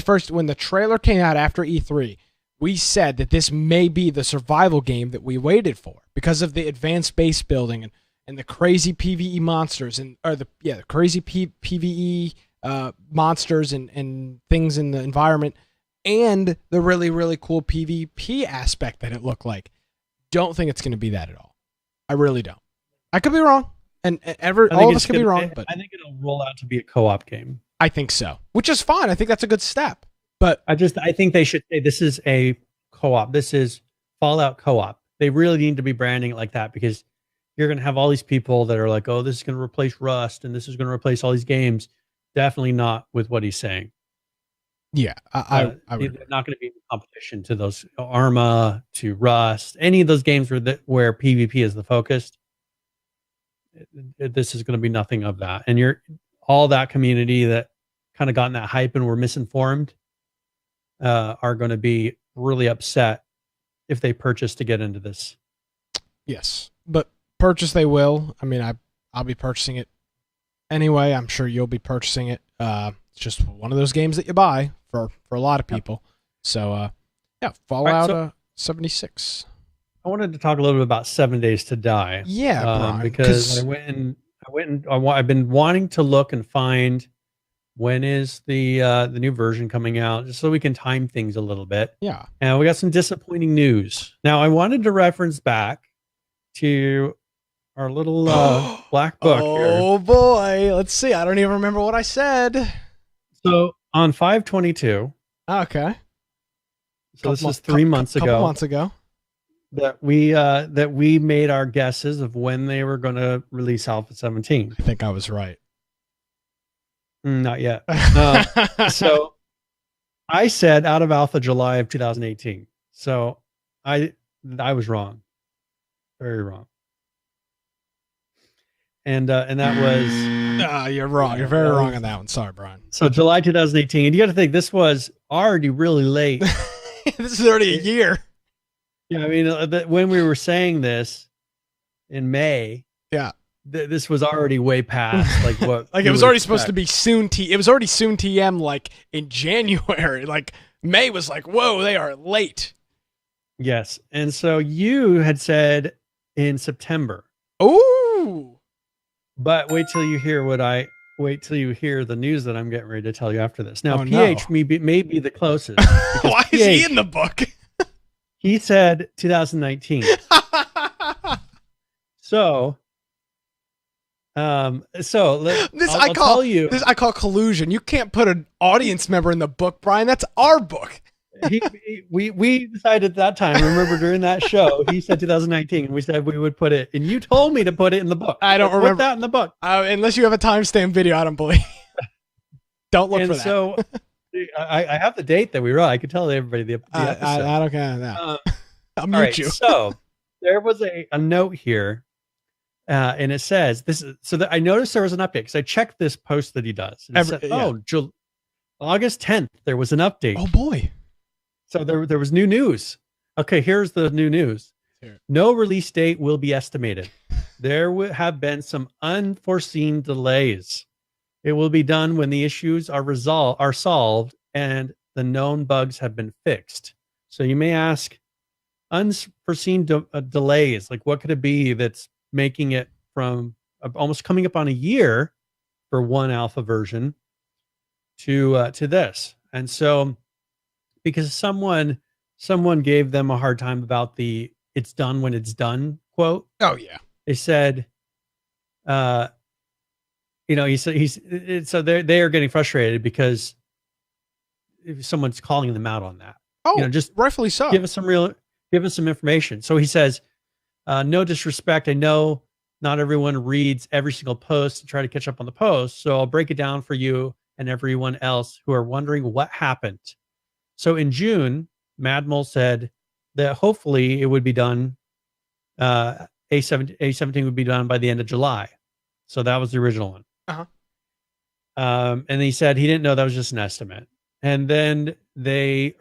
the trailer came out after E3, we said that this may be the survival game that we waited for because of the advanced base building and the crazy PvE monsters the crazy PvE monsters and things in the environment, and the really, really cool PvP aspect that it looked like. Don't think it's going to be that at all. I really don't. I could be wrong. And all of us could be wrong, but I think it'll roll out to be a co-op game. I think so, which is fine. I think that's a good step. But I think they should say this is a co-op. This is Fallout co-op. They really need to be branding it like that, because you're going to have all these people that are like, oh, this is going to replace Rust and this is going to replace all these games. Definitely not with what he's saying. Yeah, I would. They're not going to be in competition to those Arma, to Rust, any of those games where PvP is the focus. This is going to be nothing of that. And all that community that kind of gotten that hype and were misinformed are going to be really upset if they purchase to get into this. Yes, but purchase they will. I mean, I'll be purchasing it anyway. I'm sure you'll be purchasing it. It's just one of those games that you buy for a lot of people. Yep. So, yeah, Fallout right, 76. I wanted to talk a little bit about 7 Days to Die. Yeah, Brian, because I've been wanting to look and find when is the new version coming out, just so we can time things a little bit. Yeah. And we got some disappointing news. Now, I wanted to reference back to our little black book here. Oh boy, let's see. I don't even remember what I said. So on 5/22. Okay. So this is 3 months ago. Couple months ago. That we made our guesses of when they were going to release Alpha 17. I think I was right. Not yet. So I said out of Alpha July of 2018. So I was wrong. Very wrong. And that was you're wrong. You're very wrong on that one. Sorry, Brian. So July 2018. And you got to think this was already really late. This is already a year. Yeah, I mean, when we were saying this in May, yeah, this was already way past like what. Like it was already supposed to be soon. It was already soon TM like in January. Like May was like, whoa, they are late. Yes, and so you had said in September. Ooh. But wait till you hear the news that I'm getting ready to tell you after this. Now, PH may be the closest. Why is he in the book? He said 2019. So I call collusion. You can't put an audience member in the book, Brian. That's our book. We decided at that time. Remember during that show, he said 2019, and we said we would put it. And you told me to put it in the book. I don't remember put that in the book unless you have a timestamp video. I don't believe. Don't look for that. So I have the date that we wrote. I could tell everybody the episode. I don't care now. I'll mute you. So there was a note here, and it says this is I noticed there was an update because I checked this post that he does. And it said, August 10th there was an update. Oh boy. So there was new news. Okay, here's the new news. Here. No release date will be estimated. There have been some unforeseen delays. It will be done when the issues are solved and the known bugs have been fixed. So you may ask, unforeseen delays, like what could it be that's making it from almost coming up on a year for one alpha version to this? And so because someone gave them a hard time about the "it's done when it's done" quote. Oh yeah. They said, he said so they are getting frustrated because if someone's calling them out on that. Oh, just rightfully so. Give us some information. So he says, no disrespect. I know not everyone reads every single post to try to catch up on the post. So I'll break it down for you and everyone else who are wondering what happened. So in June, Madmol said that hopefully it would be done. A17 would be done by the end of July. So that was the original one. Uh-huh. And he said he didn't know that was just an estimate. And then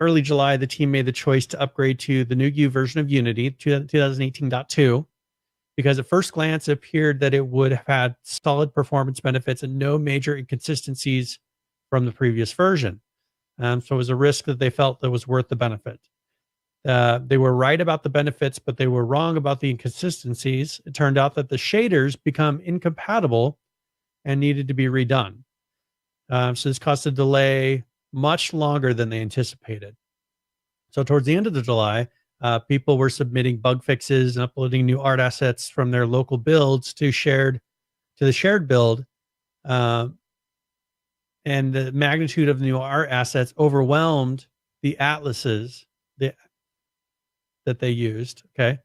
early July, the team made the choice to upgrade to the new U version of Unity, 2018.2, because at first glance, it appeared that it would have had solid performance benefits and no major inconsistencies from the previous version. So it was a risk that they felt that was worth the benefit. They were right about the benefits, but they were wrong about the inconsistencies. It turned out that the shaders become incompatible and needed to be redone. So this caused a delay much longer than they anticipated. So towards the end of July, people were submitting bug fixes and uploading new art assets from their local builds to shared to the shared build, and the magnitude of the new art assets overwhelmed the atlases that they used. Okay,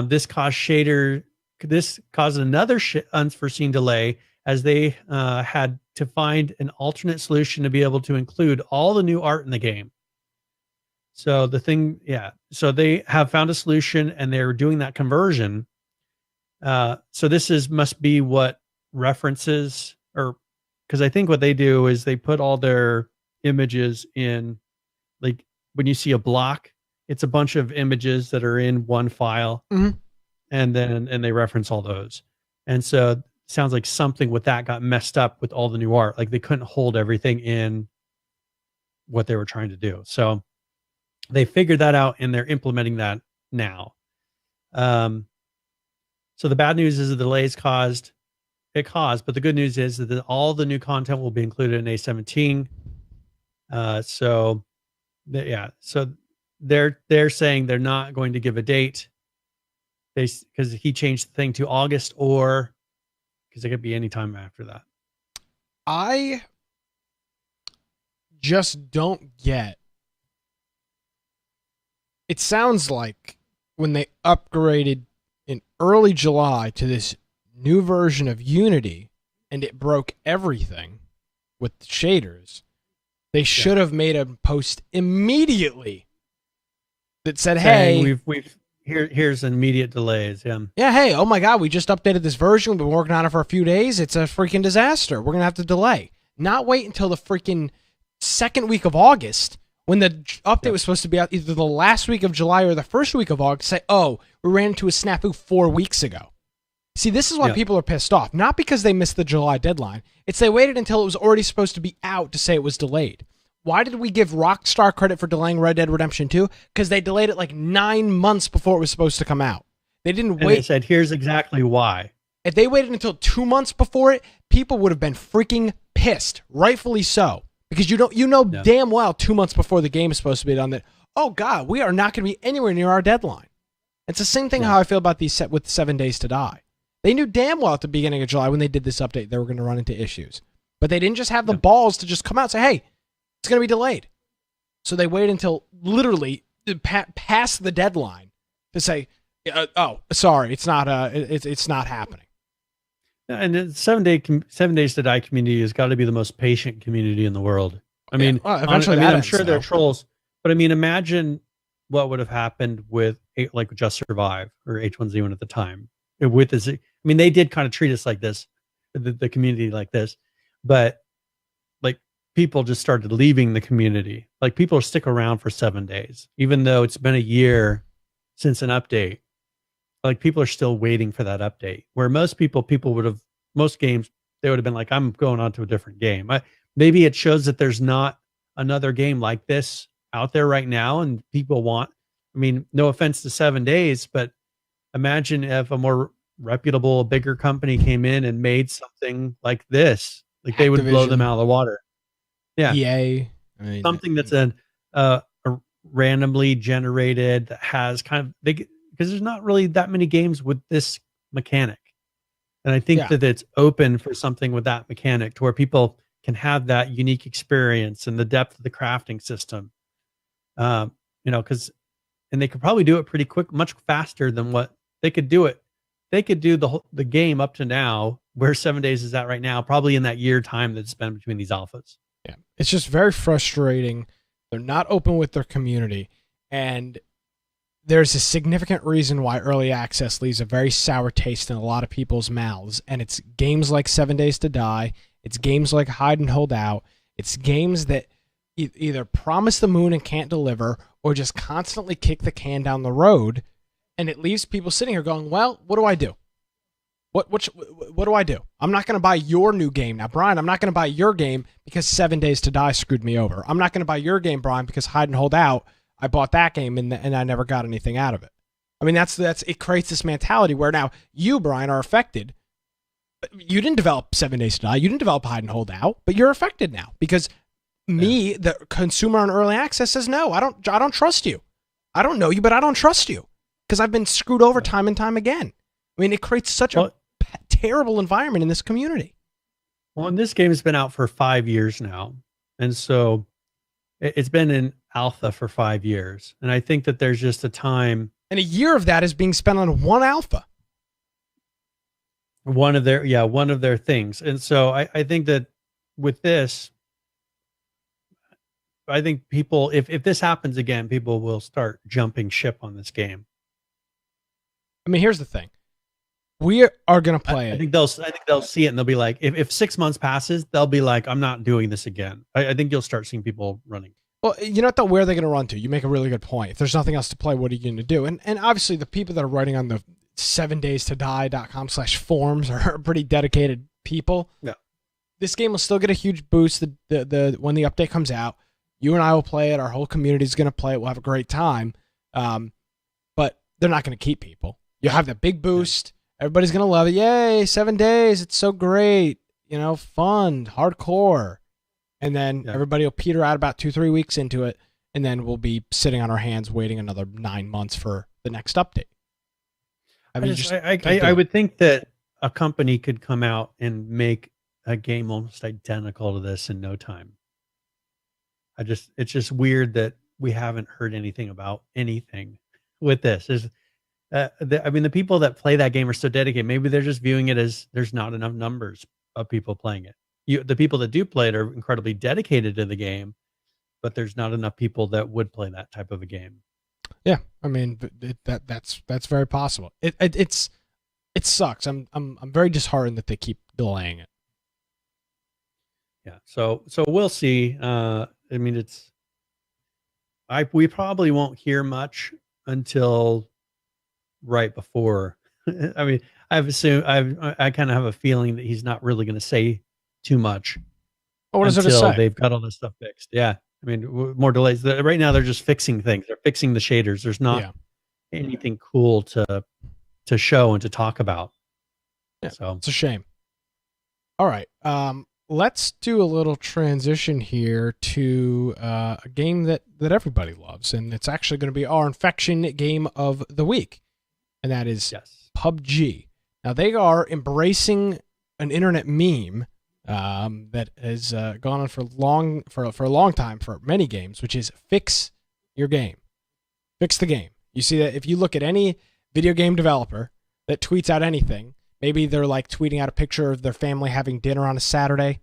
this caused another unforeseen delay, as they had to find an alternate solution to be able to include all the new art in the game. So so they have found a solution, and they're doing that conversion. So this must be what references, or because I think what they do is they put all their images in, like when you see a block, it's a bunch of images that are in one file, and they reference all those. And so it sounds like something with that got messed up with all the new art. Like they couldn't hold everything in what they were trying to do. So they figured that out, and they're implementing that now. So the bad news is the delays caused, but the good news is that all the new content will be included in A17. So they're saying they're not going to give a date, because he changed the thing to August, or because it could be any time after that. I just don't get. It sounds like when they upgraded in early July to this new version of Unity, and it broke everything with the shaders, they should have made a post immediately that said, saying, "Hey, here's immediate delays." Yeah. Hey, oh my God, we just updated this version. We've been working on it for a few days. It's a freaking disaster. We're gonna have to delay. Not wait until the freaking second week of August, when the update was supposed to be out either the last week of July or the first week of August. Say, oh, we ran into a snafu 4 weeks ago. See, this is why people are pissed off. Not because they missed the July deadline. It's they waited until it was already supposed to be out to say it was delayed. Why did we give Rockstar credit for delaying Red Dead Redemption 2? Because they delayed it like 9 months before it was supposed to come out. They didn't wait. They said, here's exactly why. If they waited until 2 months before it, people would have been freaking pissed. Rightfully so. Because you know damn well 2 months before the game is supposed to be done that, oh God, we are not going to be anywhere near our deadline. It's the same thing how I feel about these with 7 Days to Die. They knew damn well at the beginning of July when they did this update they were going to run into issues. But they didn't just have the balls to just come out and say, hey, it's going to be delayed. So they waited until literally past the deadline to say, oh, sorry, it's not happening. And the 7 Days to Die community has got to be the most patient community in the world. I mean, eventually I'm sure there are trolls, but I mean, imagine what would have happened with Just Survive or H1Z1 at the time. With this, I mean, they did kind of treat us like this, the community like this, but like people just started leaving the community. Like people stick around for 7 days, even though it's been a year since an update. Like people are still waiting for that update, where most games, they would have been like, I'm going on to a different game. Maybe it shows that there's not another game like this out there right now. And people I mean, no offense to 7 Days, but imagine if a more reputable, bigger company came in and made something like this, like Activision. They would blow them out of the water. Yeah. EA. Something that's a randomly generated, that has kind of big, because there's not really that many games with this mechanic. And I think that it's open for something with that mechanic to where people can have that unique experience and the depth of the crafting system. And they could probably do it pretty quick, much faster than what they could do it. They could do the game up to now, where 7 Days is at right now, probably in that year time that's spent between these alphas. Yeah. It's just very frustrating. They're not open with their community. And there's a significant reason why early access leaves a very sour taste in a lot of people's mouths. And it's games like 7 Days to Die. It's games like Hide and Hold Out. It's games that either promise the moon and can't deliver, or just constantly kick the can down the road. And it leaves people sitting here going, well, what do I do? What do I do? I'm not going to buy your new game. Now, Brian, I'm not going to buy your game because 7 Days to Die screwed me over. I'm not going to buy your game, Brian, because Hide and Hold Out, I bought that game and I never got anything out of it. I mean, that's it creates this mentality where now you, Brian, are affected. You didn't develop 7 Days to Die. You didn't develop Hide and Hold Out, but you're affected now because me, the consumer on early access, says, no, I don't trust you. I don't know you, but I don't trust you because I've been screwed over time and time again. I mean, it creates such a terrible environment in this community. Well, and this game has been out for 5 years now. And so it's been in alpha for 5 years. And I think that there's just a time. And a year of that is being spent on one alpha. One of their things. And so I think that with this, I think people, if this happens again, people will start jumping ship on this game. I mean, here's the thing. We are going to play it. I think they'll see it and they'll be like, if 6 months passes, they'll be like, I'm not doing this again. I think you'll start seeing people running. Well, you know what, though? Where are they going to run to? You make a really good point. If there's nothing else to play, what are you going to do? And obviously, the people that are writing on the 7daystoDie.com/forums are pretty dedicated people. Yeah. This game will still get a huge boost the when the update comes out. You and I will play it. Our whole community is going to play it. We'll have a great time. But they're not going to keep people. You'll have that big boost. Everybody's going to love it. Yay, 7 days. It's so great. You know, fun, hardcore. And then everybody will peter out about 2-3 weeks into it. And then we'll be sitting on our hands waiting another 9 months for the next update. I mean, I would think that a company could come out and make a game almost identical to this in no time. It's just weird that we haven't heard anything about anything with this. The people that play that game are so dedicated. Maybe they're just viewing it as there's not enough numbers of people playing it. The people that do play it are incredibly dedicated to the game, but there's not enough people that would play that type of a game. Yeah, I mean that's very possible. It sucks. I'm very disheartened that they keep delaying it. Yeah, so we'll see. I mean, we probably won't hear much until right before. I mean, I kind of have a feeling that he's not really going to say too much. What does it say? Until they've got all this stuff fixed. Yeah. I mean, more delays. Right now, they're just fixing things. They're fixing the shaders. There's not anything cool to show and to talk about. Yeah, so it's a shame. All right. Let's do a little transition here to a game that everybody loves, and it's actually going to be our infection game of the week, and that is PUBG. Now, they are embracing an internet meme that has gone on for a long time for many games, which is fix your game. Fix the game. You see that if you look at any video game developer that tweets out anything, maybe they're like tweeting out a picture of their family having dinner on a Saturday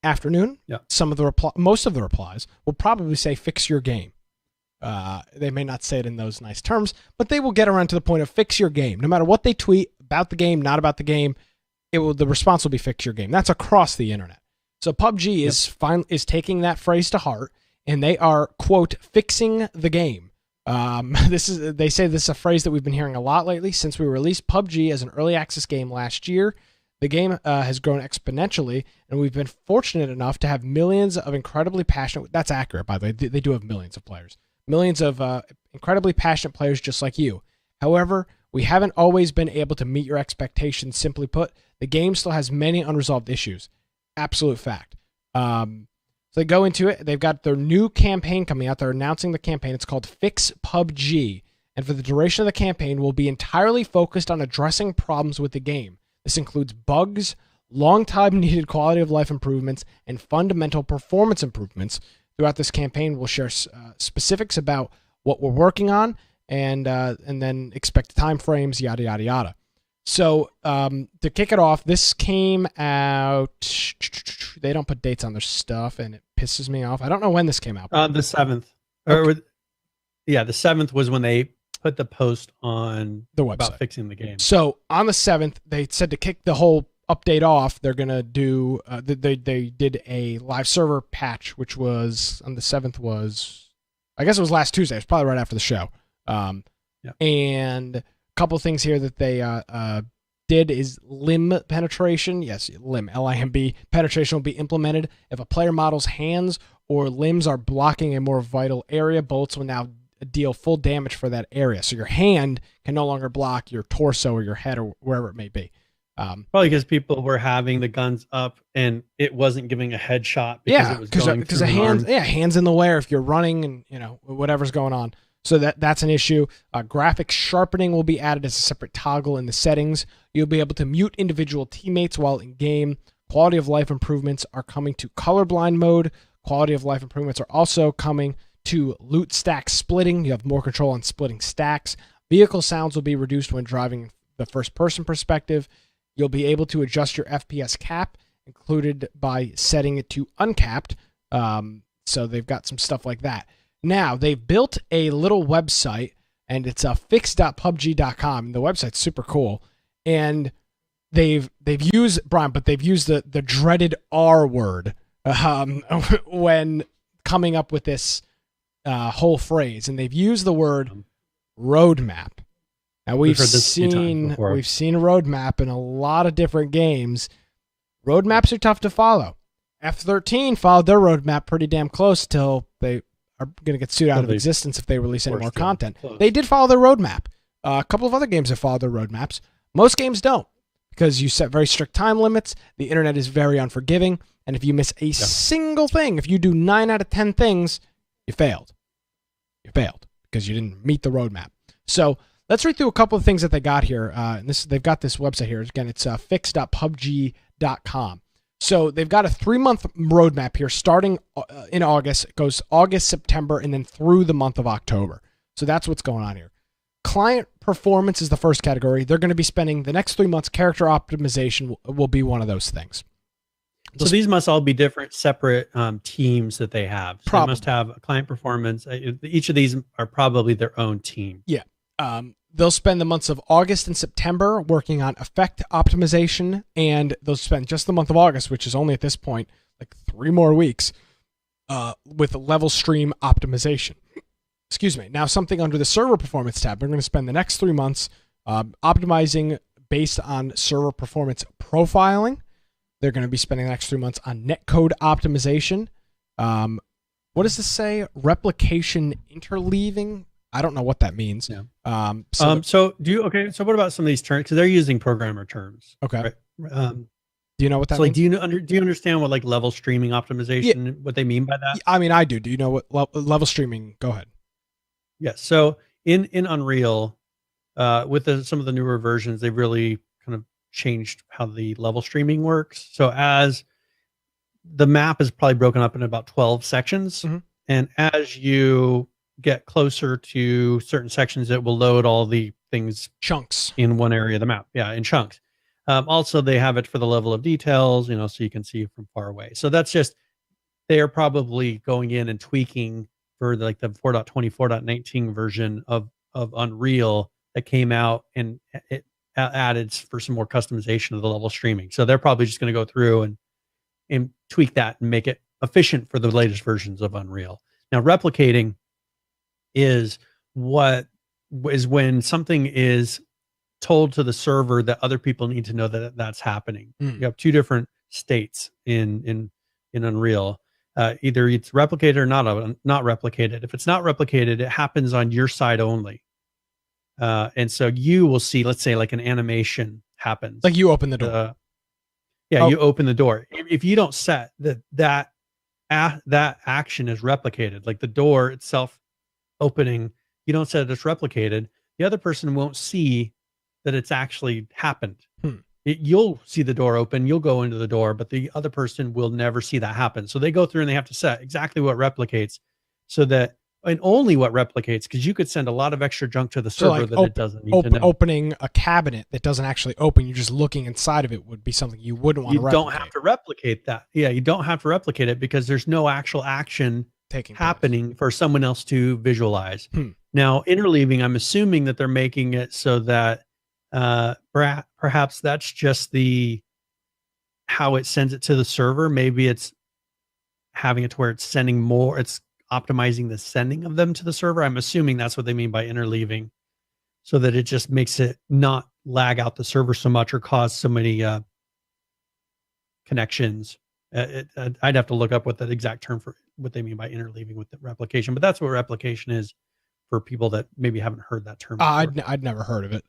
afternoon. Yeah. Most of the replies will probably say fix your game. They may not say it in those nice terms, but they will get around to the point of fix your game. No matter what they tweet about the game, not about the game, the response will be fix your game. That's across the internet. So PUBG is taking that phrase to heart, and they are, quote, fixing the game. They say this is a phrase that we've been hearing a lot lately. Since we released PUBG as an early access game last year, the game has grown exponentially, and we've been fortunate enough to have millions of incredibly passionate. That's accurate, by the way. They do have millions of players. Millions of incredibly passionate players just like you. However, we haven't always been able to meet your expectations. Simply put, the game still has many unresolved issues. Absolute fact. So they go into it. They've got their new campaign coming out. They're announcing the campaign. It's called Fix PUBG. And for the duration of the campaign, we'll be entirely focused on addressing problems with the game. This includes bugs, long-time needed quality of life improvements, and fundamental performance improvements. Throughout this campaign, we'll share specifics about what we're working on, and then expect time frames, yada, yada, yada. So to kick it off, this came out. They don't put dates on their stuff, and it pisses me off. I don't know when this came out. The 7th. Okay. The 7th was when they put the post on the website about fixing the game. So on the 7th, they said to kick the whole update off, they're going to do, they did a live server patch, which was on the 7th I guess it was last Tuesday. It's probably right after the show. And a couple of things here that they did is limb penetration. Yes, limb, L-I-M-B. Penetration will be implemented. If a player model's hands or limbs are blocking a more vital area, bullets will now deal full damage for that area. So your hand can no longer block your torso or your head or wherever it may be. Probably because people were having the guns up and it wasn't giving a headshot because it was going through hands in the way, or if you're running and whatever's going on. So that's an issue. Graphics sharpening will be added as a separate toggle in the settings. You'll be able to mute individual teammates while in game. Quality of life improvements are coming to colorblind mode. Quality of life improvements are also coming to loot stack splitting. You have more control on splitting stacks. Vehicle sounds will be reduced when driving the first person perspective. You'll be able to adjust your FPS cap, included by setting it to uncapped. So they've got some stuff like that. Now, they've built a little website, and it's fix.pubg.com. The website's super cool. And they've used, Brian, but they've used the dreaded R word when coming up with this whole phrase. And they've used the word roadmap. Now, we've seen a roadmap in a lot of different games. Roadmaps are tough to follow. F-13 followed their roadmap pretty damn close till they are going to get sued out of existence if they release any more content. They did follow their roadmap. A couple of other games have followed their roadmaps. Most games don't, because you set very strict time limits. The internet is very unforgiving. And if you miss a single thing, if you do 9 out of 10 things, you failed. You failed because you didn't meet the roadmap. So let's read through a couple of things that they got here. They've got this website here. Again, it's fix.pubg.com. So they've got a 3-month roadmap here starting in August. It goes August, September, and then through the month of October. So that's what's going on here. Client performance is the first category. They're going to be spending the next 3 months. Character optimization will be one of those things. So these must all be different, separate teams that they have. So they must have a client performance. Each of these are probably their own team. Yeah. They'll spend the months of August and September working on effect optimization, and they'll spend just the month of August, which is only at this point like 3 more weeks, with level stream optimization. Excuse me. Now, something under the server performance tab, they're going to spend the next 3 months optimizing based on server performance profiling. They're going to be spending the next 3 months on netcode optimization. What does this say? Replication interleaving? I don't know what that means. Yeah. So what about some of these terms? Because they're using programmer terms. Okay. Right? Do you know what that means? Do you understand what like level streaming optimization, what they mean by that? I mean, I do. Do you know what level streaming? Go ahead. Yes. So in Unreal, with some of the newer versions, they've really kind of changed how the level streaming works. So as the map is probably broken up in about 12 sections, and as you get closer to certain sections, it will load all the things chunks in one area of the map. Yeah, in chunks. Also, they have it for the level of details, so you can see from far away. So that's just, they are probably going in and tweaking for the 4.20, 4.19 version of Unreal that came out, and it added for some more customization of the level streaming. So they're probably just going to go through and tweak that and make it efficient for the latest versions of Unreal. Now, replicating is when something is told to the server that other people need to know that that's happening. You have 2 different states in Unreal. Either it's replicated or not replicated. If it's not replicated, it happens on your side only. And so you will see, let's say, like an animation happens. Like you open the door. You open the door. If you don't set that action is replicated, like the door itself opening, you don't set it as replicated, the other person won't see that it's actually happened. You'll see the door open, you'll go into the door, but the other person will never see that happen. So they go through and they have to set exactly what replicates, so that, and only what replicates, because you could send a lot of extra junk to the server that it doesn't need to know. Opening a cabinet that doesn't actually open, you're just looking inside of it, would be something you wouldn't want to replicate. You don't have to replicate that. Yeah, you don't have to replicate it because there's no actual action happening for someone else to visualize. Now, interleaving, I'm assuming that they're making it so that perhaps that's just how it sends it to the server. Maybe it's having it to where it's sending more, it's optimizing the sending of them to the server. I'm assuming that's what they mean by interleaving, so that it just makes it not lag out the server so much or cause so many connections. I'd have to look up what that exact term for what they mean by interleaving with the replication, but that's what replication is for people that maybe haven't heard that term before. I'd never heard of it.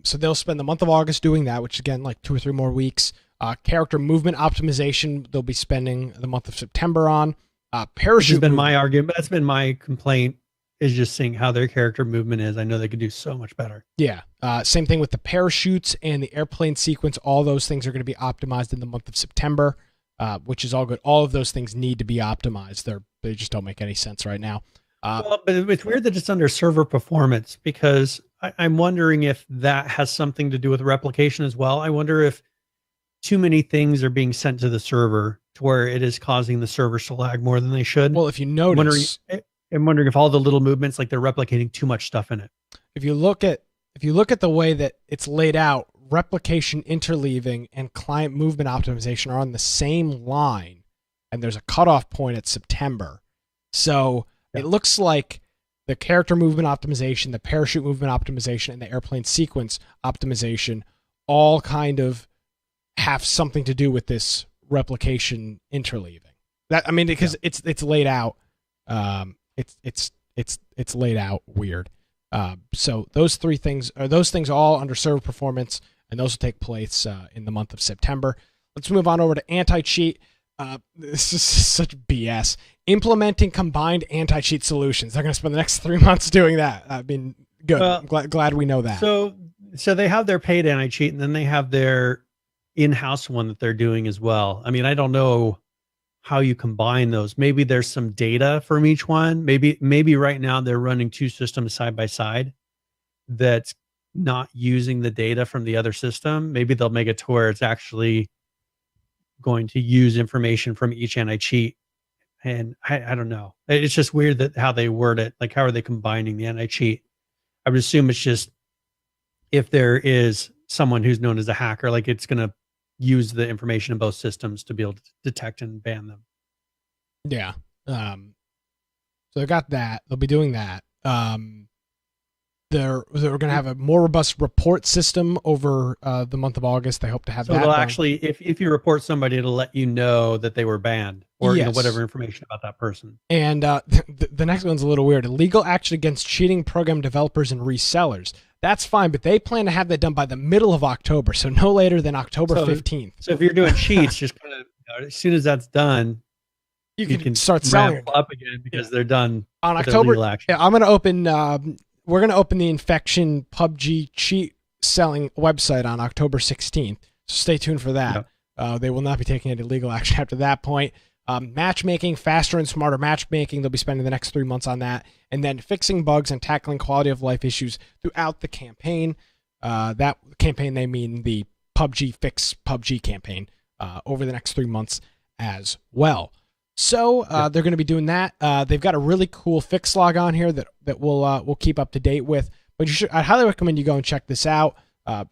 So they'll spend the month of August doing that, which again, like 2 or 3 more weeks. Character movement optimization, they'll be spending the month of September on. Parachute has been my argument. That's been my complaint, is just seeing how their character movement is. I know they could do so much better. Yeah. Same thing with the parachutes and the airplane sequence. All those things are going to be optimized in the month of September, which is all good. All of those things need to be optimized. They just don't make any sense right now. Well, but it's weird that it's under server performance, because I'm wondering if that has something to do with replication as well. I wonder if too many things are being sent to the server to where it is causing the servers to lag more than they should. Well, if you notice, I'm wondering if all the little movements, like they're replicating too much stuff in it. If you look at the way that it's laid out, replication, interleaving, and client movement optimization are on the same line, and there's a cutoff point at September. So it looks like the character movement optimization, the parachute movement optimization, and the airplane sequence optimization all kind of have something to do with this replication interleaving. Because it's laid out. It's laid out weird. So those things all under server performance, and those will take place in the month of September. Let's move on over to anti-cheat. This is such BS. Implementing combined anti-cheat solutions. They're going to spend the next 3 months doing that. I mean, good. I'm glad we know that. So they have their paid anti-cheat, and then they have their in-house one that they're doing as well. I mean, I don't know how you combine those. Maybe there's some data from each one. Maybe right now they're running two systems side by side that's not using the data from the other system. Maybe they'll make it to where it's actually going to use information from each anti-cheat. And I don't know. It's just weird that how they word it. Like, how are they combining the anti-cheat? I would assume it's just if there is someone who's known as a hacker, like it's going to use the information in both systems to be able to detect and ban them. Yeah. So they got that. They'll be doing that. They're going to have a more robust report system over the month of August. They hope to have that. So they'll actually, if you report somebody, it'll let you know that they were banned, or whatever information about that person. And the next one's a little weird. Legal action against cheating program developers and resellers. That's fine, but they plan to have that done by the middle of October, so no later than October 15th. So if you're doing cheats, just kind of, as soon as that's done, you can start selling up again, because they're done on October. Yeah, I'm going to open. We're going to open the Infection PUBG cheat selling website on October 16th. So stay tuned for that. Yep. They will not be taking any legal action after that point. Matchmaking, faster and smarter matchmaking. They'll be spending the next 3 months on that. And then fixing bugs and tackling quality of life issues throughout the campaign. That campaign, they mean the PUBG Fix PUBG campaign over the next 3 months as well. So they're going to be doing that. They've got a really cool fix log on here that we'll keep up to date with. But I highly recommend you go and check this out.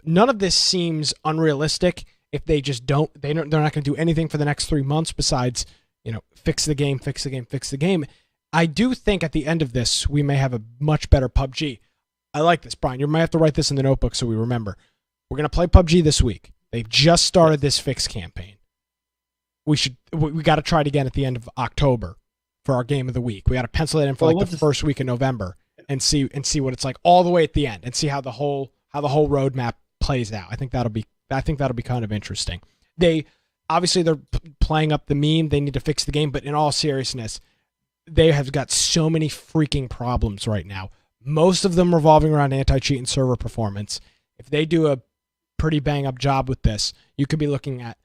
None of this seems unrealistic. If they just they're not going to do anything for the next 3 months besides, fix the game. I do think at the end of this, we may have a much better PUBG. I like this, Brian. You might have to write this in the notebook so we remember. We're going to play PUBG this week. They've just started this fix campaign. We got to try it again at the end of October for our game of the week. We got to pencil it in for the first week of November and see what it's like all the way at the end, and see how the whole roadmap plays out. I think that'll be kind of interesting. They're playing up the meme. They need to fix the game, but in all seriousness, they have got so many freaking problems right now. Most of them revolving around anti-cheat and server performance. If they do a pretty bang-up job with this, you could be looking at,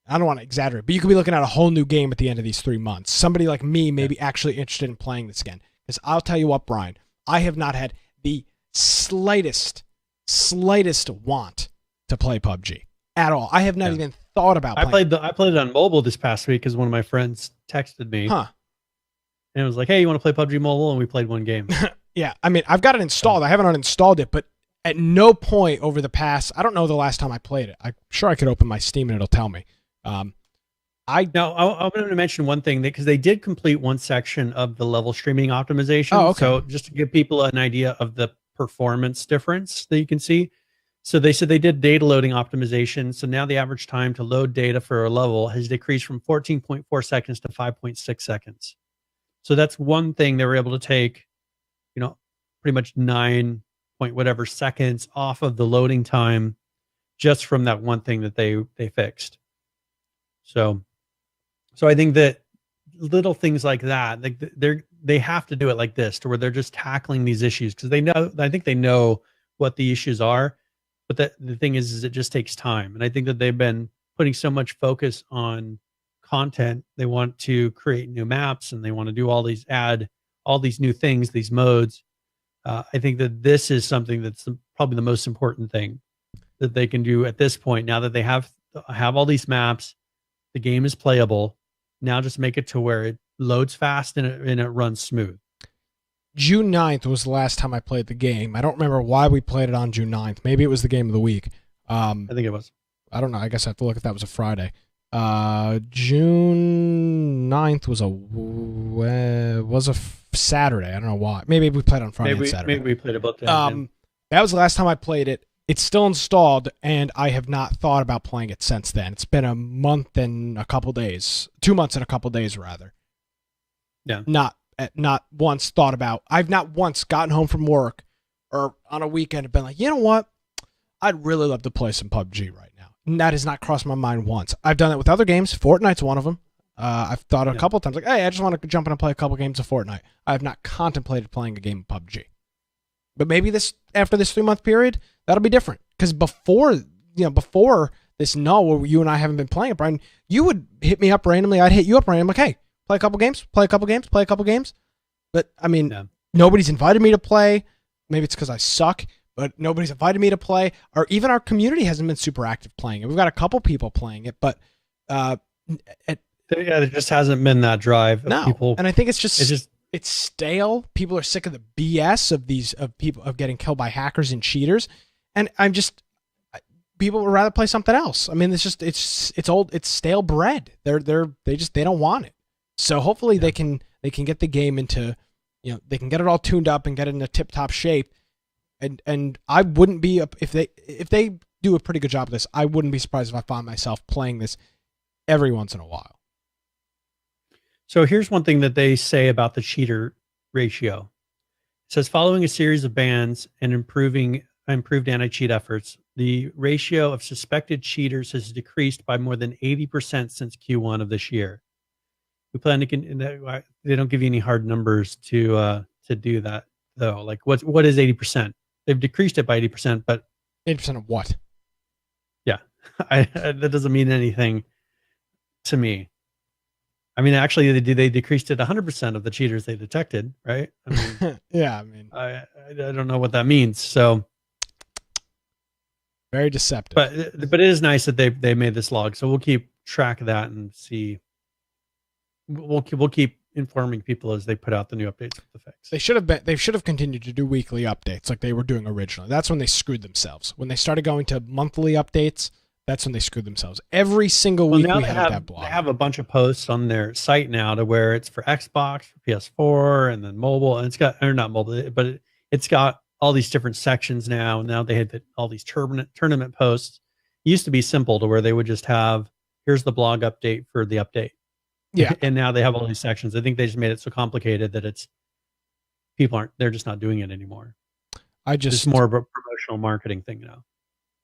I don't want to exaggerate, but you could be looking at a whole new game at the end of these 3 months. Somebody like me may be actually interested in playing this again. Because I'll tell you what, Brian, I have not had the slightest want to play PUBG at all. I have not even thought about playing. I played it on mobile this past week because one of my friends texted me. And it was like, hey, you want to play PUBG Mobile? And we played one game. Yeah, I mean, I've got it installed. I haven't uninstalled it, but at no point over the past, I don't know the last time I played it. I'm sure I could open my Steam and it'll tell me. I'm going to mention one thing, because they did complete one section of the level streaming optimization. Oh, okay. So just to give people an idea of the performance difference that you can see. So they said they did data loading optimization. So now the average time to load data for a level has decreased from 14.4 seconds to 5.6 seconds. So that's one thing they were able to take, pretty much 9 point whatever seconds off of the loading time just from that one thing that they fixed. So I think that little things like that, like they have to do it like this, to where they're just tackling these issues, because I think they know what the issues are, but the thing is it just takes time. And I think that they've been putting so much focus on content. They want to create new maps, and they want to do add all these new things, these modes. I think that this is something that's probably the most important thing that they can do at this point. Now that they have all these maps, the game is playable. Now just make it to where it loads fast and it runs smooth. June 9th was the last time I played the game. I don't remember why we played it on June 9th. Maybe it was the game of the week. I think it was. I don't know. I guess I have to look if that was a Friday. June 9th was a Saturday. I don't know why. Maybe we played on Friday and Saturday. Maybe we played it both days. That was the last time I played it. It's still installed, and I have not thought about playing it since then. It's been a month and a couple days. 2 months and a couple days, rather. Yeah. Not once thought about. I've not once gotten home from work or on a weekend and been like, you know what? I'd really love to play some PUBG right now. And that has not crossed my mind once. I've done it with other games. Fortnite's one of them. I've thought a couple of times, like, hey, I just want to jump in and play a couple games of Fortnite. I have not contemplated playing a game of PUBG. But maybe after this 3-month period, that'll be different. Because before this null where you and I haven't been playing it, Brian, you would hit me up randomly. I'd hit you up randomly. Like, hey, play a couple games. But, I mean, Nobody's invited me to play. Maybe it's because I suck, but nobody's invited me to play. Or even our community hasn't been super active playing it. We've got a couple people playing it, but there just hasn't been that drive of people. And I think it's stale. People are sick of the BS of people getting killed by hackers and cheaters. And people would rather play something else. I mean, it's old, it's stale bread. They don't want it. So hopefully they can get the game into, they can get it all tuned up and get it in a tip top shape. And I wouldn't be, if they do a pretty good job of this, I wouldn't be surprised if I found myself playing this every once in a while. So here's one thing that they say about the cheater ratio. It says, following a series of bans and improved anti-cheat efforts, the ratio of suspected cheaters has decreased by more than 80% since Q1 of this year. We plan to, they don't give you any hard numbers to do that though. Like what is 80%? They've decreased it by 80%, but 80% of what? Yeah, that doesn't mean anything to me. I mean, actually, they decreased it 100% of the cheaters they detected, right? I mean, yeah, I mean, I don't know what that means. So very deceptive. But it is nice that they made this log. So we'll keep track of that and see. We'll keep informing people as they put out the new updates with the fix. They should have continued to do weekly updates like they were doing originally. That's when they screwed themselves. When they started going to monthly updates, that's when they screwed themselves. Every single week we have that blog. They have a bunch of posts on their site now to where it's for Xbox, for PS4, and then mobile. And it's got, or not mobile, but it's got all these different sections now. Now they had all these tournament posts. It used to be simple to where they would just have, here's the blog update for the update. Yeah. And now they have all these sections. I think they just made it so complicated that they're just not doing it anymore. It's more of a promotional marketing thing now.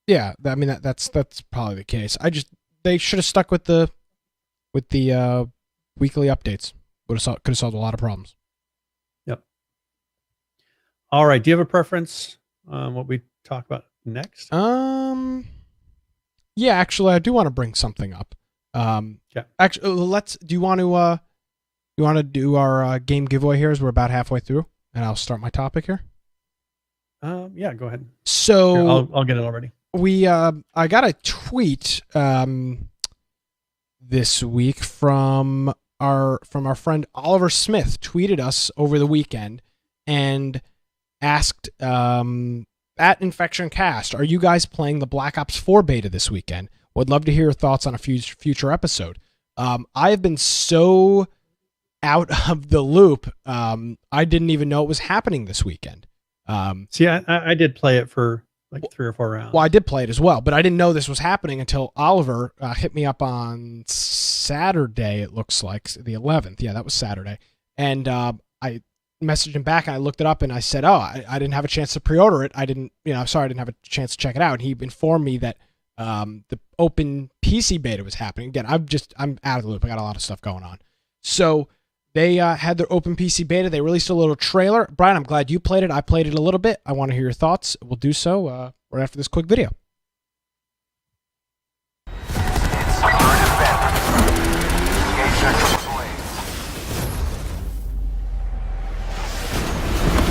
Yeah, I mean that's probably the case. They should have stuck with the weekly updates. Could have solved a lot of problems. Yep. All right. Do you have a preference on what we talk about next? Yeah, actually, I do want to bring something up. Yeah. Actually, do you want to do our game giveaway here as we're about halfway through, and I'll start my topic here. Yeah, go ahead. So here, I'll get it already. I got a tweet this week from our friend Oliver Smith. Tweeted us over the weekend and asked at Infection Cast, are you guys playing the Black Ops 4 beta this weekend? Would love to hear your thoughts on a future episode. I have been so out of the loop. I didn't even know it was happening this weekend. See, I did play it for like 3 or 4 rounds. Well, I did play it as well, but I didn't know this was happening until Oliver hit me up on Saturday, it looks like, the 11th. Yeah, that was Saturday. And I messaged him back, and I looked it up, and I said, I didn't have a chance to pre-order it. Sorry, I didn't have a chance to check it out. And he informed me that the open PC beta was happening. Again, I'm out of the loop. I got a lot of stuff going on. So they had their open PC beta. They released a little trailer. Brian, I'm glad you played it. I played it a little bit. I want to hear your thoughts. We'll do so right after this quick video.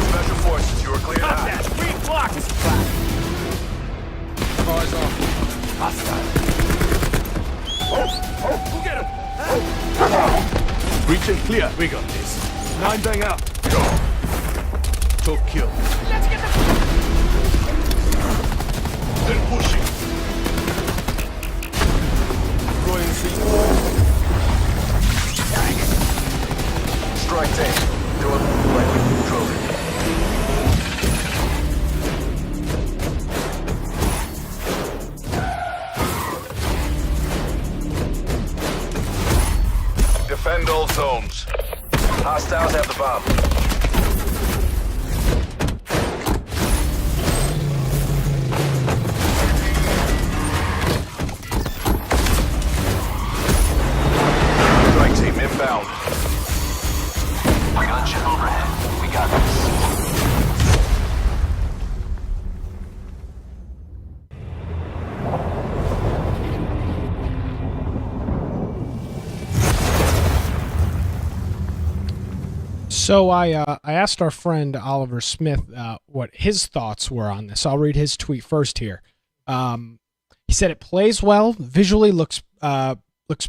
Special forces, you are cleared out. Green block is flat. Cars off. Hostile. Who get him? Breach and clear. We got this. 9 bang out. Go. Top kill. Let's get the... They're pushing. Deploying C. Strike tank. Do it like we control it. Defend all zones. Hostiles have the bomb. Strike team inbound. Gunship overhead. We got this. So I asked our friend Oliver Smith what his thoughts were on this. I'll read his tweet first here. He said it plays well, visually looks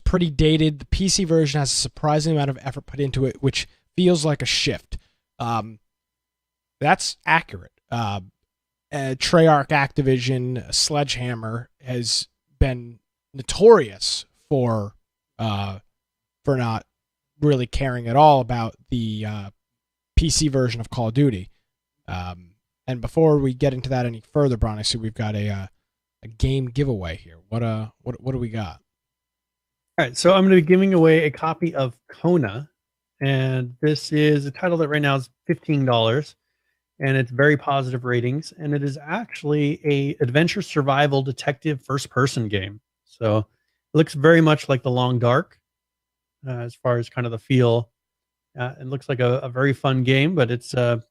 pretty dated. The PC version has a surprising amount of effort put into it, which feels like a shift. That's accurate. Treyarch Activision, Sledgehammer has been notorious for not really caring at all about the PC version of Call of Duty. And before we get into that any further, Brian, I see we've got a game giveaway here. What do we got? All right, so I'm going to be giving away a copy of Kona, and this is the title that right now is $15, and it's very positive ratings, and it is actually a adventure survival detective first-person game. So it looks very much like The Long Dark as far as kind of the feel. It looks like a very fun game, but it's a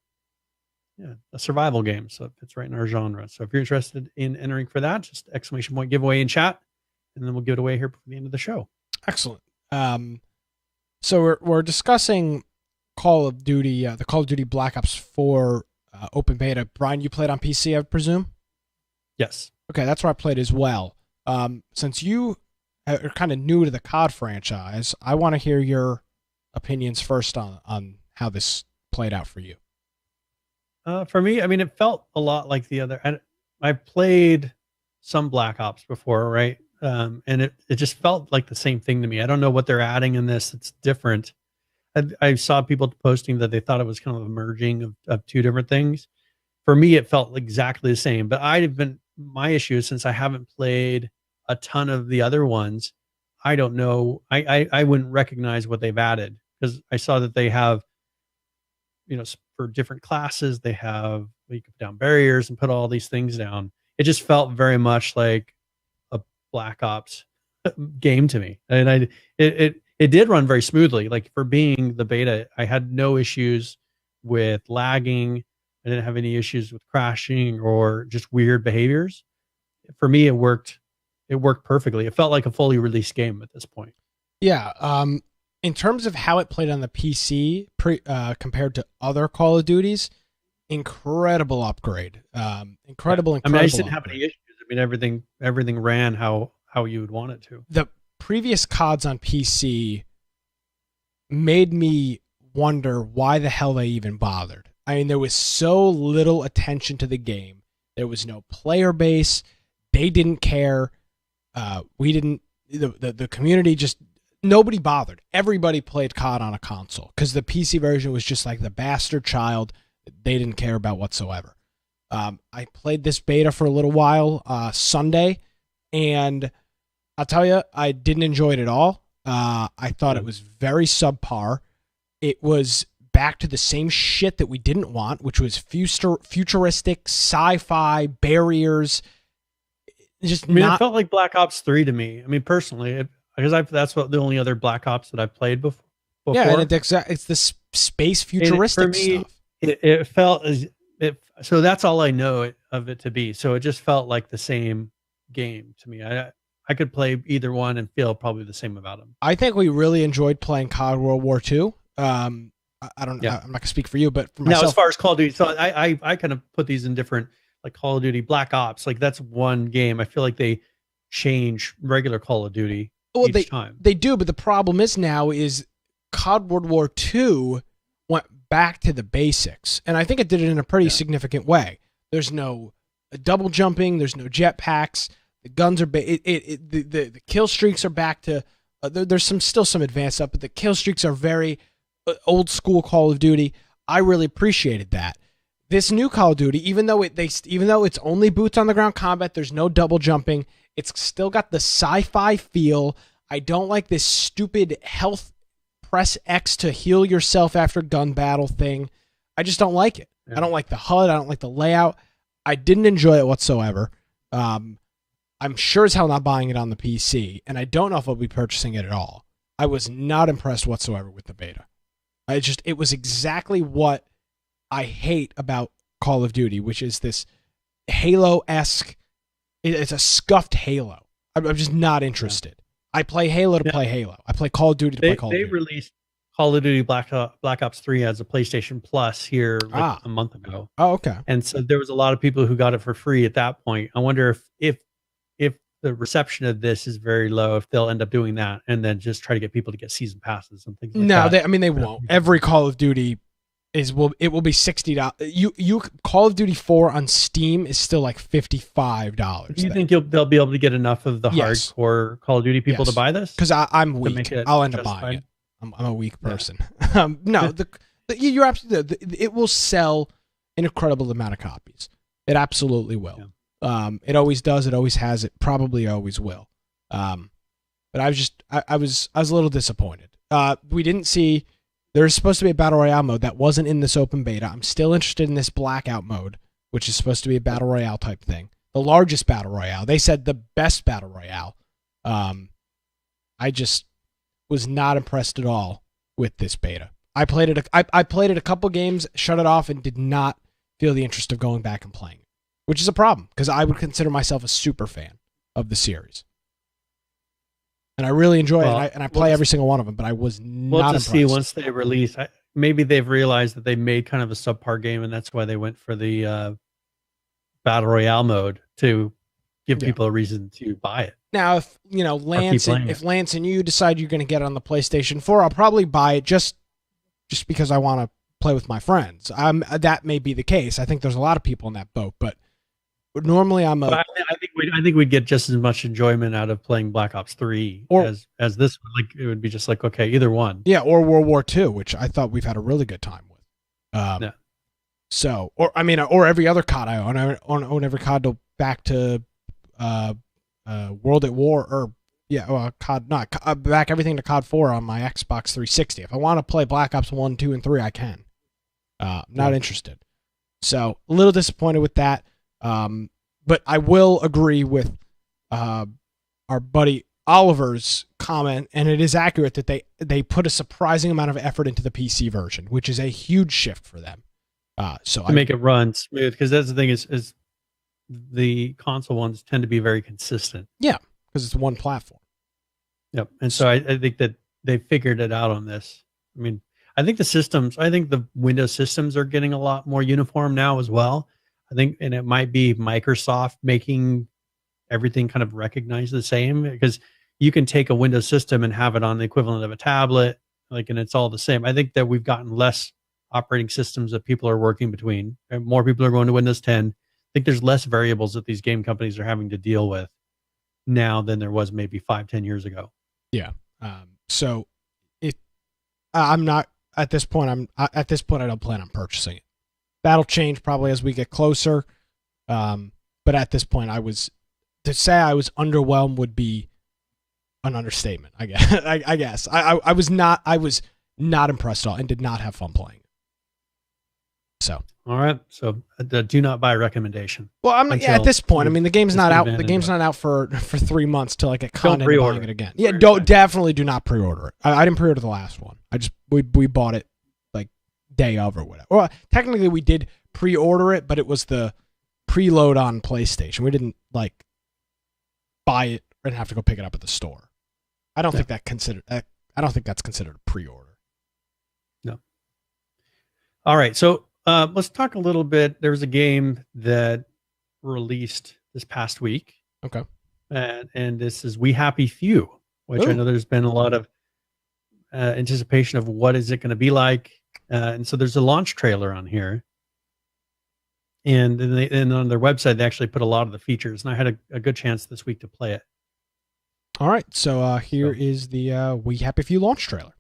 survival game, so it fits right in our genre. So if you're interested in entering for that, just ! giveaway in chat, and then we'll give it away here before the end of the show. Excellent. So we're discussing Call of Duty, the Call of Duty Black Ops 4 open beta. Brian, you played on PC, I presume? Yes. Okay, that's where I played as well. Since you are kind of new to the COD franchise, I want to hear your opinions first on how this played out for you. For me, I mean, it felt a lot like the other. I played some Black Ops before, right? And it just felt like the same thing to me. I don't know what they're adding in this. It's different. I saw people posting that they thought it was kind of a merging of two different things. For me, it felt exactly the same. But my issue is, since I haven't played a ton of the other ones, I don't know. I wouldn't recognize what they've added, because I saw that they have, for different classes, they have, you can put down barriers and put all these things down. It just felt very much like a Black Ops game to me. And it did run very smoothly. Like, for being the beta, I had no issues with lagging. I didn't have any issues with crashing or just weird behaviors. For me, it worked perfectly. It felt like a fully released game at this point. Yeah. In terms of how it played on the PC compared to other Call of Duties, incredible upgrade. Incredible. I mean, I just didn't have any issues. I mean, everything ran how you would want it to. The previous CODs on PC made me wonder why the hell they even bothered. I mean, there was so little attention to the game. There was no player base. They didn't care. We didn't. The community just, nobody bothered. Everybody played COD on a console because the PC version was just like the bastard child. They didn't care about whatsoever. I played this beta for a little while Sunday, and I'll tell you, I didn't enjoy it at all. I thought it was very subpar. It was back to the same shit that we didn't want, which was futuristic, sci-fi, barriers. Just it felt like Black Ops 3 to me. I mean, personally, because that's the only other Black Ops that I've played before. before. Yeah, and it's the space futuristic stuff. It felt as if, so that's all I know of it to be. So it just felt like the same game to me. I could play either one and feel probably the same about them. I think we really enjoyed playing COD World War II. I don't know. Yeah. I'm not gonna speak for you, but for myself, now as far as Call of Duty, so I kind of put these in different, like Call of Duty, Black Ops. Like that's one game. I feel like they change regular Call of Duty each time. They do, but the problem is now is COD World War II went back to the basics, and I think it did it in a pretty significant way. There's no double jumping. There's no jetpacks. The guns are the kill streaks are back to. There's still some advanced stuff, but the kill streaks are very old school Call of Duty. I really appreciated that. This new Call of Duty, even though it's only boots on the ground combat, there's no double jumping. It's still got the sci-fi feel. I don't like this stupid health press X to heal yourself after gun battle thing. I just don't like it. Yeah. I don't like the HUD. I don't like the layout. I didn't enjoy it whatsoever. I'm sure as hell not buying it on the PC, and I don't know if I'll be purchasing it at all. I was not impressed whatsoever with the beta. It was exactly what I hate about Call of Duty, which is this Halo-esque. It's a scuffed Halo. I'm just not interested. Yeah. I play Halo to play Halo. I play Call of Duty to play Call of Duty. They released Call of Duty Black Ops 3 as a PlayStation Plus here a month ago. Oh, okay. And so there was a lot of people who got it for free at that point. I wonder if the reception of this is very low, if they'll end up doing that and then just try to get people to get season passes and things like that. No, they won't. Every Call of Duty will be $60. You Call of Duty 4 on Steam is still like $55. Do you think they'll be able to get enough of the hardcore Call of Duty people to buy this? Because I'm weak. I'll end up buying it. I'm a weak person. No, you're absolutely. It will sell an incredible amount of copies. It absolutely will. Yeah. It always does. It always has. It probably always will. But I was a little disappointed. We didn't see. There's supposed to be a battle royale mode that wasn't in this open beta. I'm still interested in this blackout mode, which is supposed to be a battle royale type thing. The largest battle royale. They said the best battle royale. I just was not impressed at all with this beta. I played it. I played it a couple games, shut it off, and did not feel the interest of going back and playing it, which is a problem because I would consider myself a super fan of the series. And I really enjoy it, and I play every single one of them, but I was not impressed. See once they release. Maybe they've realized that they made kind of a subpar game, and that's why they went for the battle royale mode to give people a reason to buy it. Now, if Lance and you decide you're going to get it on the PlayStation 4, I'll probably buy it just because I want to play with my friends. That may be the case. I think there's a lot of people in that boat, but normally I think we'd get just as much enjoyment out of playing Black Ops 3 as this one. Like it would be just like, okay, either one. Yeah, or World War II, which I thought we've had a really good time with. So, or every other COD I own. I own every COD back to World at War, or back everything to COD 4 on my Xbox 360. If I want to play Black Ops 1, 2, and 3, I can. Not interested. So a little disappointed with that. But I will agree with our buddy Oliver's comment, and it is accurate that they put a surprising amount of effort into the PC version, which is a huge shift for them. To make it run smooth, because that's the thing is the console ones tend to be very consistent. Yeah, because it's one platform. Yep, and so I think that they figured it out on this. I mean, I think the Windows systems are getting a lot more uniform now as well. I think, and it might be Microsoft making everything kind of recognize the same, because you can take a Windows system and have it on the equivalent of a tablet, and it's all the same. I think that we've gotten less operating systems that people are working between. More people are going to Windows 10. I think there's less variables that these game companies are having to deal with now than there was maybe 5-10 years ago. Yeah. So I'm not at this point. I don't plan on purchasing it. That'll change probably as we get closer. But at this point, to say I was underwhelmed would be an understatement. I guess. I was not impressed at all and did not have fun playing. So. All right. So the do not buy recommendation. Well, I'm at this point. I mean, the game's not out. The game's not out for 3 months till I get conned into buying it again. Yeah, definitely do not pre-order it. I didn't pre-order the last one. We bought it like day of or whatever. Well, technically we did pre-order it, but it was the preload on PlayStation. We didn't like buy it and have to go pick it up at the store. I don't think that's considered a pre-order. No. All right. So let's talk a little bit. There was a game that released this past week. Okay. And this is We Happy Few, which I know there's been a lot of anticipation of what is it going to be like. And so there's a launch trailer on here. And on their website, they actually put a lot of the features. And I had a good chance this week to play it. All right. So here is the We Happy Few launch trailer.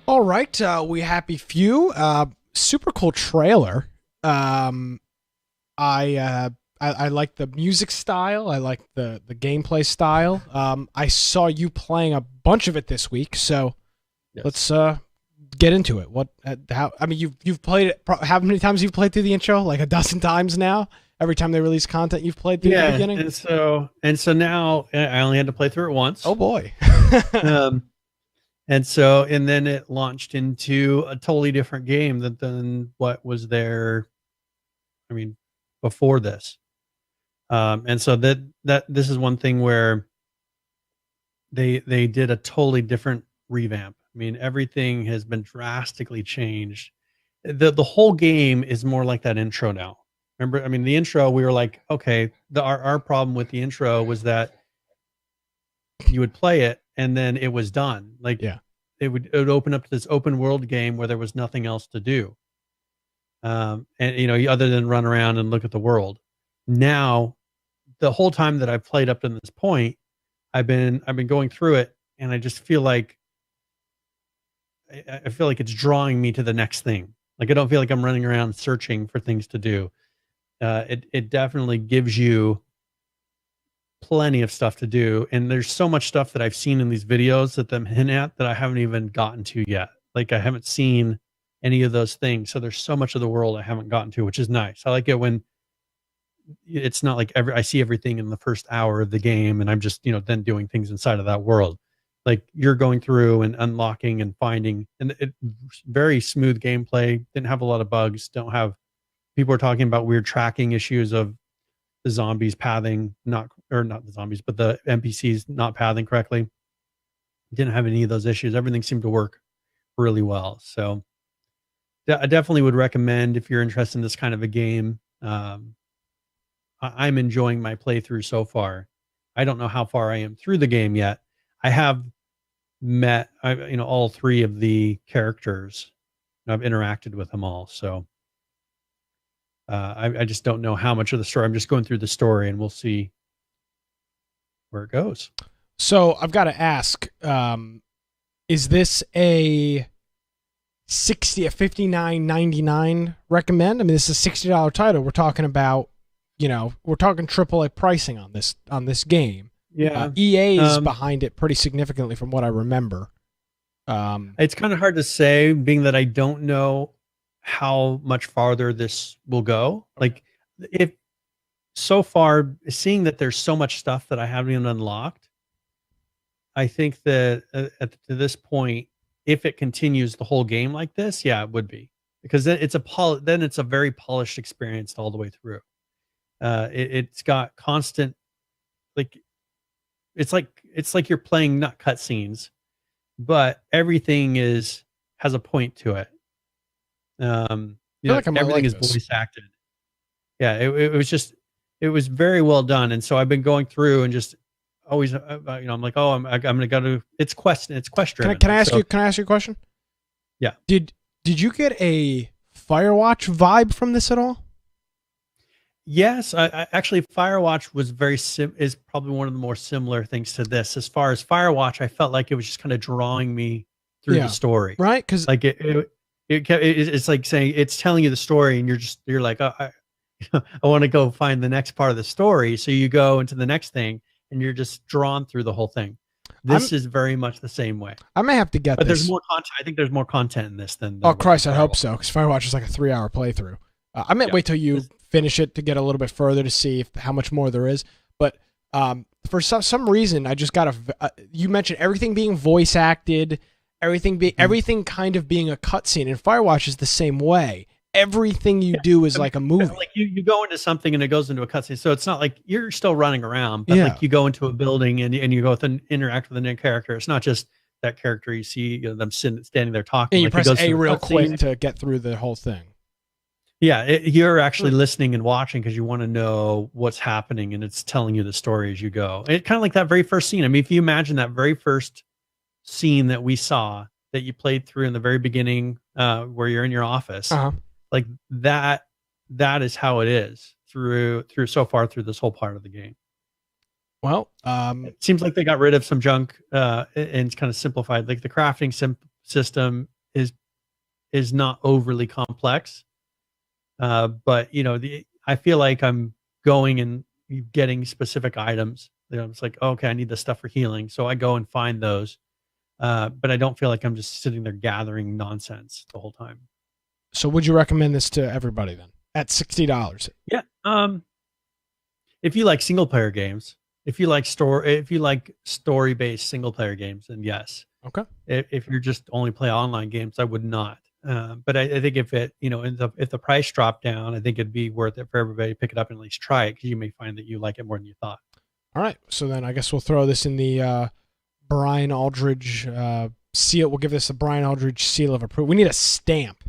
All right, We Happy Few, super cool trailer. I like the music style. I like the gameplay style. I saw you playing a bunch of it this week, so let's get into it. You've played it. How many times you've played through the intro? Like a dozen times now. Every time they release content, you've played through the beginning. And so now I only had to play through it once. Oh boy. And then it launched into a totally different game than what was there. I mean, before this. And so that this is one thing where they did a totally different revamp. I mean, everything has been drastically changed. The whole game is more like that intro now. Remember, I mean, the intro, we were like, okay, our problem with the intro was that you would play it and then it was done. Like, it would open up to this open world game where there was nothing else to do. And other than run around and look at the world. Now, the whole time that I've played up to this point, I've been going through it, and I just feel like it's drawing me to the next thing. Like, I don't feel like I'm running around searching for things to do. It definitely gives you plenty of stuff to do, and there's so much stuff that I've seen in these videos that them hint at that I haven't even gotten to yet. Like, I haven't seen any of those things, so there's so much of the world I haven't gotten to, which is nice. I like it when it's not like I see everything in the first hour of the game and I'm just then doing things inside of that world. Like, you're going through and unlocking and finding, and it very smooth gameplay. Didn't have a lot of bugs. People are talking about weird tracking issues of the zombies pathing, not or not the zombies, but the NPCs not pathing correctly. Didn't have any of those issues. Everything seemed to work really well. So I definitely would recommend if you're interested in this kind of a game. I'm enjoying my playthrough so far. I don't know how far I am through the game yet. I have met, all three of the characters. I've interacted with them all. So I just don't know how much of the story. I'm just going through the story, and we'll see where it goes. So I've got to ask, is this a $59.99 recommend? I mean, this is a $60 title. We're talking about, we're talking AAA pricing on this game. Yeah. EA's behind it pretty significantly from what I remember. It's kind of hard to say, being that I don't know how much farther this will go. Like, if so far, seeing that there's so much stuff that I haven't even unlocked, I think that to this point, if it continues the whole game like this, yeah, it would be, because then it's a very polished experience all the way through. It's got constant, like, it's like you're playing not cutscenes, but everything has a point to it. Everything is voice acted. Yeah, it was very well done, and so I've been going through and just always, I'm like, I'm gonna go to quest driven. Can I ask you a question? Yeah. Did you get a Firewatch vibe from this at all? Yes, I actually, Firewatch was is probably one of the more similar things to this. As far as Firewatch, I felt like it was just kind of drawing me through the story, right? Because like it's like saying, it's telling you the story, and you're like, I want to go find the next part of the story. So you go into the next thing, and you're just drawn through the whole thing. This is very much the same way. I may have to get but this. There's more content. I think there's more content in this than oh Christ, I hope so, because Firewatch is like a 3-hour playthrough. I might wait till you finish it to get a little bit further to see how much more there is. But for some reason, I just got you mentioned everything being voice acted, everything kind of being a cutscene, and Firewatch is the same way. Everything you do is like a movie. Like you go into something and it goes into a cutscene, so it's not like you're still running around, but like you go into a building and you go interact with a new character. It's not just that character you see, them standing there talking. And you like press A real quick to get through the whole thing. Yeah, you're actually listening and watching because you want to know what's happening, and it's telling you the story as you go. It kind of like that very first scene. I mean, if you imagine that very first scene that we saw that you played through in the very beginning, where you're in your office, like that is how it is through so far through this whole part of the game. Well, it seems like they got rid of some junk and it's kind of simplified. Like the crafting system is not overly complex. But I feel like I'm going and getting specific items. It's like, okay, I need this stuff for healing, so I go and find those. But I don't feel like I'm just sitting there gathering nonsense the whole time. So would you recommend this to everybody then at $60? Yeah. If you like single player games, if you like story based single player games, then yes. Okay. If you're just only play online games, I would not. But I think if it, if the price dropped down, I think it'd be worth it for everybody to pick it up and at least try it, because you may find that you like it more than you thought. All right. So then I guess we'll throw this in the Brian Aldridge seal. We'll give this a Brian Aldridge seal of approval. We need a stamp.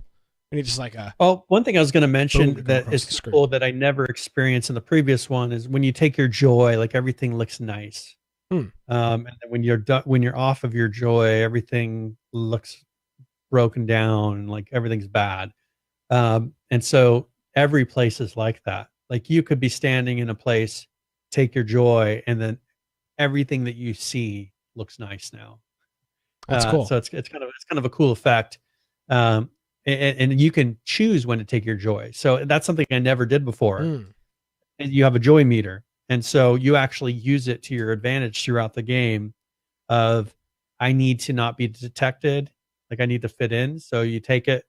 We need just like a... Oh, one thing I was going to mention that is cool that I never experienced in the previous one is when you take your joy, like everything looks nice. And then when you're off of your joy, everything looks broken down and like everything's bad. And so every place is like that. Like you could be standing in a place, take your joy, and then everything that you see looks nice now. That's cool. So it's kind of a cool effect. And you can choose when to take your joy. So that's something I never did before. And you have a joy meter. And so you actually use it to your advantage throughout the game of, I need to not be detected. Like I need to fit in. So you take it.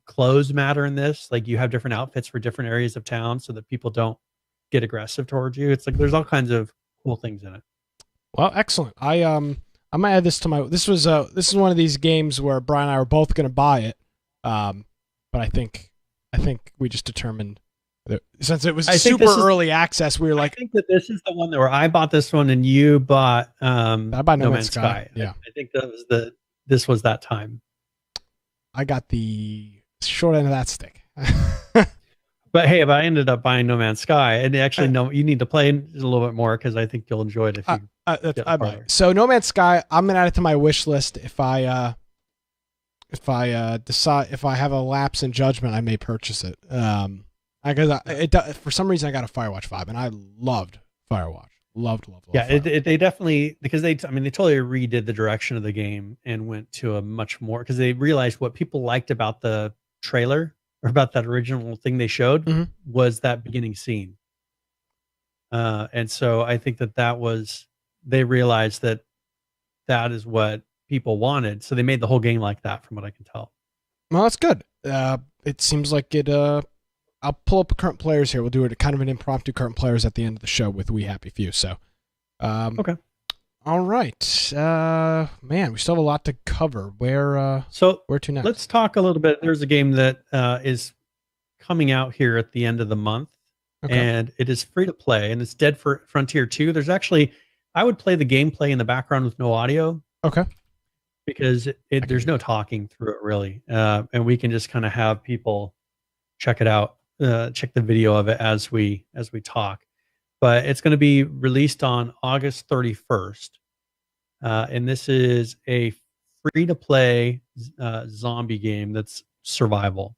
Clothes matter in this. Like you have different outfits for different areas of town so that people don't get aggressive towards you. It's like, there's all kinds of cool things in it. Well, excellent. I might add this to my. This is one of these games where Brian and I were both going to buy it, but I think we just determined Since it was super early access, we were like, I think that this is the one where I bought this one and you bought I bought No Man's Sky. Yeah, I think this was that time. I got the short end of that stick. But hey, if I ended up buying No Man's Sky, and actually, no, you need to play a little bit more because I think you'll enjoy it if you. I might. So No Man's Sky, I'm gonna add it to my wish list. If I decide, if I have a lapse in judgment, I may purchase it. For some reason I got a Firewatch 5 and I loved Firewatch. Loved yeah, Firewatch. They definitely, because they totally redid the direction of the game and went to a much more, because they realized what people liked about the trailer or about that original thing they showed was that beginning scene. And so I think that was, they realized that is what people wanted. So they made the whole game like that, from what I can tell. Well, that's good. It seems like it, I'll pull up current players here. We'll do it kind of an impromptu current players at the end of the show with We Happy Few. So, okay. All right. Man, we still have a lot to cover. Where to next? Let's talk a little bit. There's a game that is coming out here at the end of the month, and it is free to play, and it's Dead Frontier 2. There's actually, I would play the gameplay in the background with no audio. Okay. Because there's no talking through it really. And we can just kind of have people check it out. Check the video of it as we talk, but it's going to be released on August 31st, and this is a free-to-play zombie game that's survival.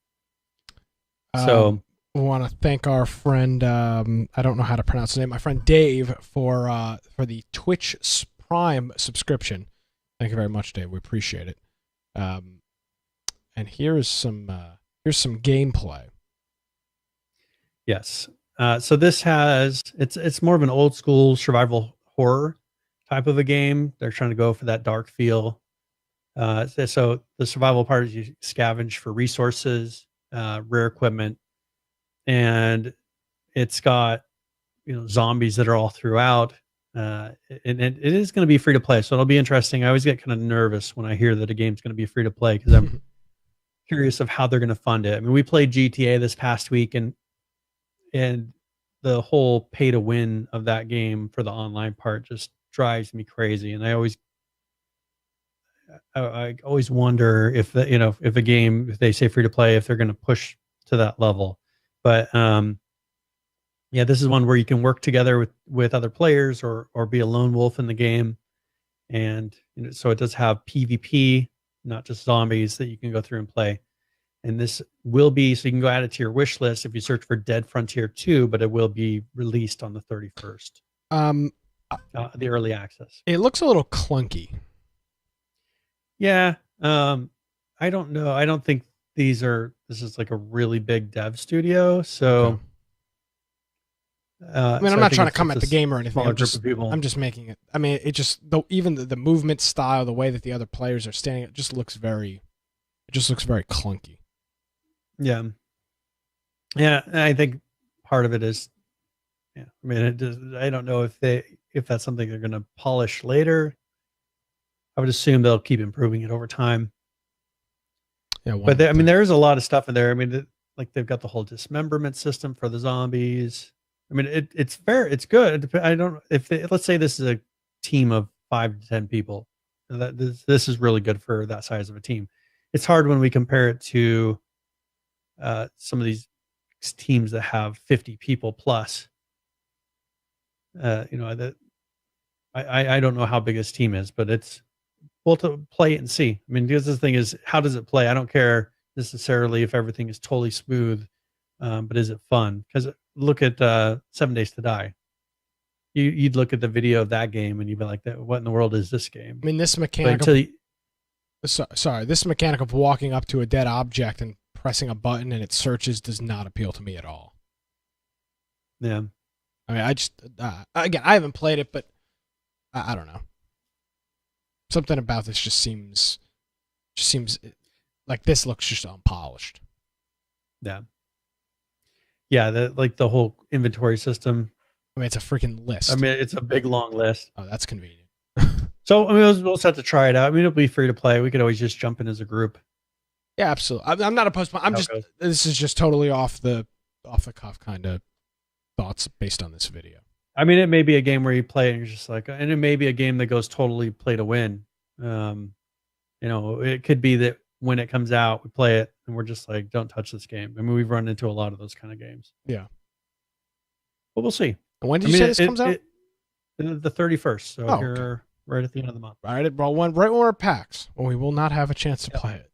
So we want to thank our friend, I don't know how to pronounce his name, my friend Dave, for the Twitch Prime subscription. Thank you very much, Dave. We appreciate it. And here's some gameplay. Yes. So this it's more of an old school survival horror type of a game. They're trying to go for that dark feel. So the survival part is you scavenge for resources, rare equipment, and it's got, zombies that are all throughout. And it is going to be free to play, so it'll be interesting. I always get kind of nervous when I hear that a game's going to be free to play because I'm curious of how they're going to fund it. I mean, we played GTA this past week, and the whole pay to win of that game for the online part just drives me crazy. And I always wonder if if a game, if they say free to play, if they're going to push to that level. But yeah, this is one where you can work together with other players or be a lone wolf in the game. And so it does have PvP, not just zombies that you can go through and play. And this will be, so you can go add it to your wish list if you search for Dead Frontier 2, but it will be released on the 31st. The early access. It looks a little clunky. Yeah. I don't know. I don't think this is like a really big dev studio. So, I mean, I'm not trying to come at the game or anything. I'm just making it. I mean, it just, even the movement style, the way that the other players are standing, it just looks very clunky. Yeah. Yeah. I think part of it is, I mean, I don't know if that's something they're going to polish later. I would assume they'll keep improving it over time. Yeah. But there is a lot of stuff in there. I mean, they've got the whole dismemberment system for the zombies. I mean, it's fair. It's good. I don't, let's say this is a team of 5 to 10 people, this is really good for that size of a team. It's hard when we compare it to some of these teams that have 50 people plus. I don't know how big this team is, but we'll to play it and see. I mean, because the thing is, how does it play? I don't care necessarily if everything is totally smooth, but is it fun? Because look at 7 Days to Die. You'd look at the video of that game and you'd be like, what in the world is this game? I mean, this mechanic this mechanic of walking up to a dead object and pressing a button and it searches does not appeal to me at all. Yeah. I mean, I just, again, I haven't played it, but I don't know. Something about this just seems like this looks just unpolished. Yeah. Yeah. The whole inventory system. I mean, it's a freaking list. I mean, it's a big, long list. Oh, that's convenient. So, I mean, we'll just have to try it out. I mean, it'll be free to play. We could always just jump in as a group. Yeah, absolutely. I'm not opposed to. This is just totally off the off the cuff kind of thoughts based on this video. I mean, it may be a game where you play and you're just like, and it may be a game that goes totally play to win. It could be that when it comes out, we play it and we're just like, don't touch this game. I mean, we've run into a lot of those kind of games. Yeah. But we'll see. And when did you say this comes out? The 31st. So okay. Right at the end of the month. Right when we're at PAX. Well, we will not have a chance to play it.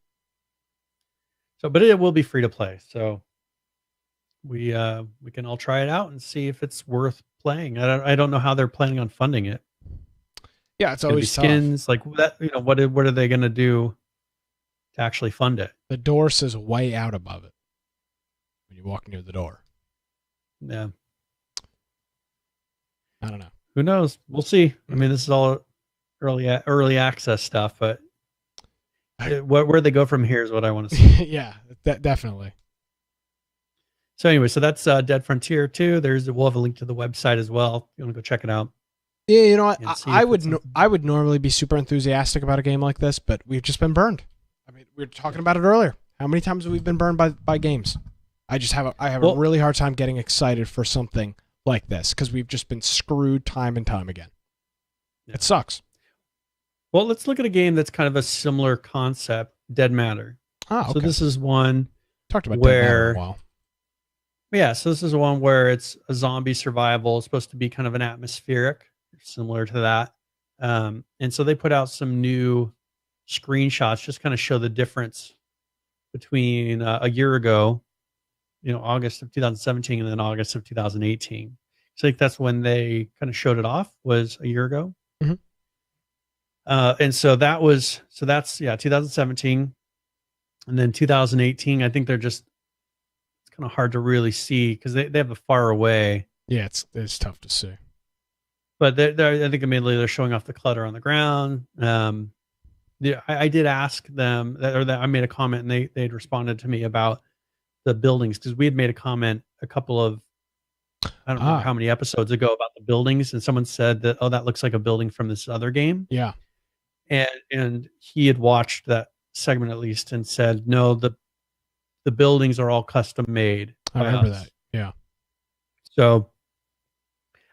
So, but it will be free to play. So we can all try it out and see if it's worth playing. I don't know how they're planning on funding it. Yeah, it's always skins tough. like that. What are they going to do to actually fund it? The door says way out above it when you walk near the door. Yeah, I don't know. Who knows? We'll see. I mean, this is all early access stuff, but where they go from here is what I want to see. Yeah, definitely. So anyway, so that's Dead Frontier 2. We'll have a link to the website as well. If you want to go check it out. Yeah, you know what? I would normally be super enthusiastic about a game like this, but we've just been burned. I mean, we were talking about it earlier. How many times have we been burned by games? I have a really hard time getting excited for something like this because we've just been screwed time and time again. Yeah. It sucks. Well, let's look at a game that's kind of a similar concept, Dead Matter. Oh, okay. So this is one talked about Dead Matter a while. Yeah, so this is one where it's a zombie survival. It's supposed to be kind of an atmospheric, similar to that. And so they put out some new screenshots, just kind of show the difference between a year ago, August of 2017 and then August of 2018. So I think that's when they kind of showed it off, was a year ago. Mm-hmm. And so that's 2017. And then 2018, I think it's kind of hard to really see because they have a far away. Yeah, it's tough to see. But I think immediately they're showing off the clutter on the ground. I did ask them, I made a comment, and they'd responded to me about the buildings because we had made a comment a couple of, I don't remember how many episodes ago about the buildings, and someone said that, that looks like a building from this other game. Yeah, and he had watched that segment at least and said, no, the buildings are all custom made. I remember that. Yeah. So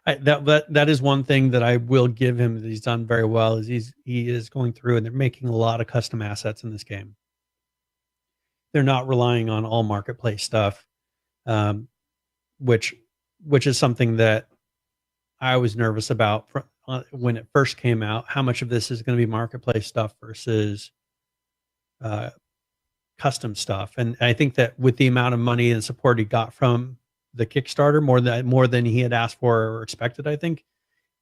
that is one thing that I will give him that he's done very well is he is going through and they're making a lot of custom assets in this game. They're not relying on all marketplace stuff, which is something that I was nervous about when it first came out. How much of this is going to be marketplace stuff versus custom stuff? And I think that with the amount of money and support he got from the Kickstarter, more than he had asked for or expected, I think,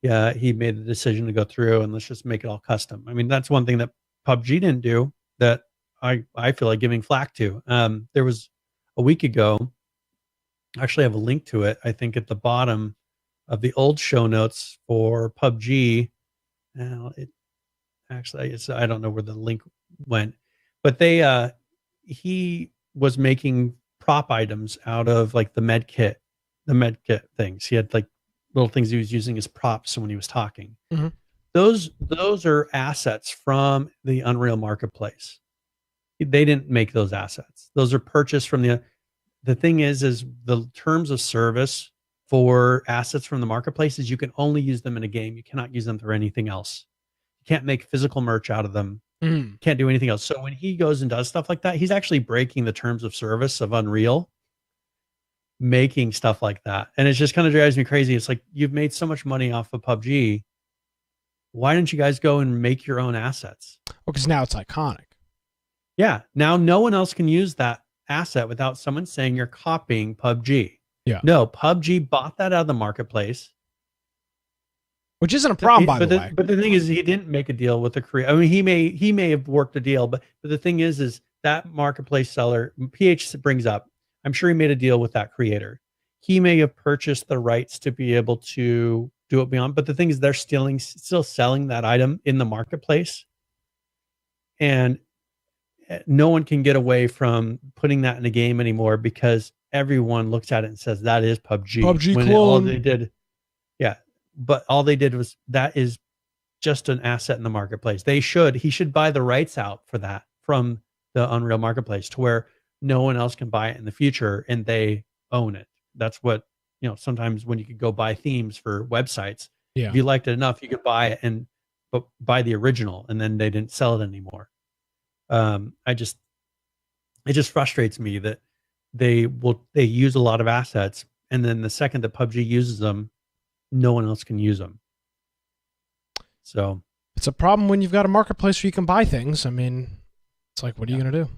he made the decision to go through and let's just make it all custom. I mean, that's one thing that PUBG didn't do that I feel like giving flack to. There was a week ago, I actually have a link to it, I think at the bottom of the old show notes for PUBG. Now I don't know where the link went, but he was making prop items out of like the med kit things. He had like little things he was using as props when he was talking. Mm-hmm. Those are assets from the Unreal Marketplace. They didn't make those assets. Those are purchased from the thing is the terms of service for assets from the marketplace is you can only use them in a game. You cannot use them for anything else. You can't make physical merch out of them. Mm. Can't do anything else. So when he goes and does stuff like that, he's actually breaking the terms of service of Unreal, making stuff like that. And it just kind of drives me crazy. It's like, you've made so much money off of PUBG. Why didn't you guys go and make your own assets? Well, because now it's iconic. Yeah. Now no one else can use that asset without someone saying you're copying PUBG. Yeah. No, PUBG bought that out of the marketplace. Which isn't a problem, by the way. But the thing is, he didn't make a deal with the creator. I mean, he may have worked a deal, but the thing is that marketplace seller, PH brings up, I'm sure he made a deal with that creator. He may have purchased the rights to be able to do it beyond. But the thing is, they're still selling that item in the marketplace, and no one can get away from putting that in a game anymore because everyone looks at it and says that is PUBG. PUBG when clone. All they did, yeah. But all they did was that is just an asset in the marketplace. He should buy the rights out for that from the Unreal Marketplace to where no one else can buy it in the future, and they own it. That's what, sometimes when you could go buy themes for websites, Yeah. if you liked it enough, you could buy it and buy the original, and then they didn't sell it anymore. It just frustrates me that they use a lot of assets, and then the second that PUBG uses them, no one else can use them. So it's a problem when you've got a marketplace where you can buy things. I mean, it's like, what are you going to do?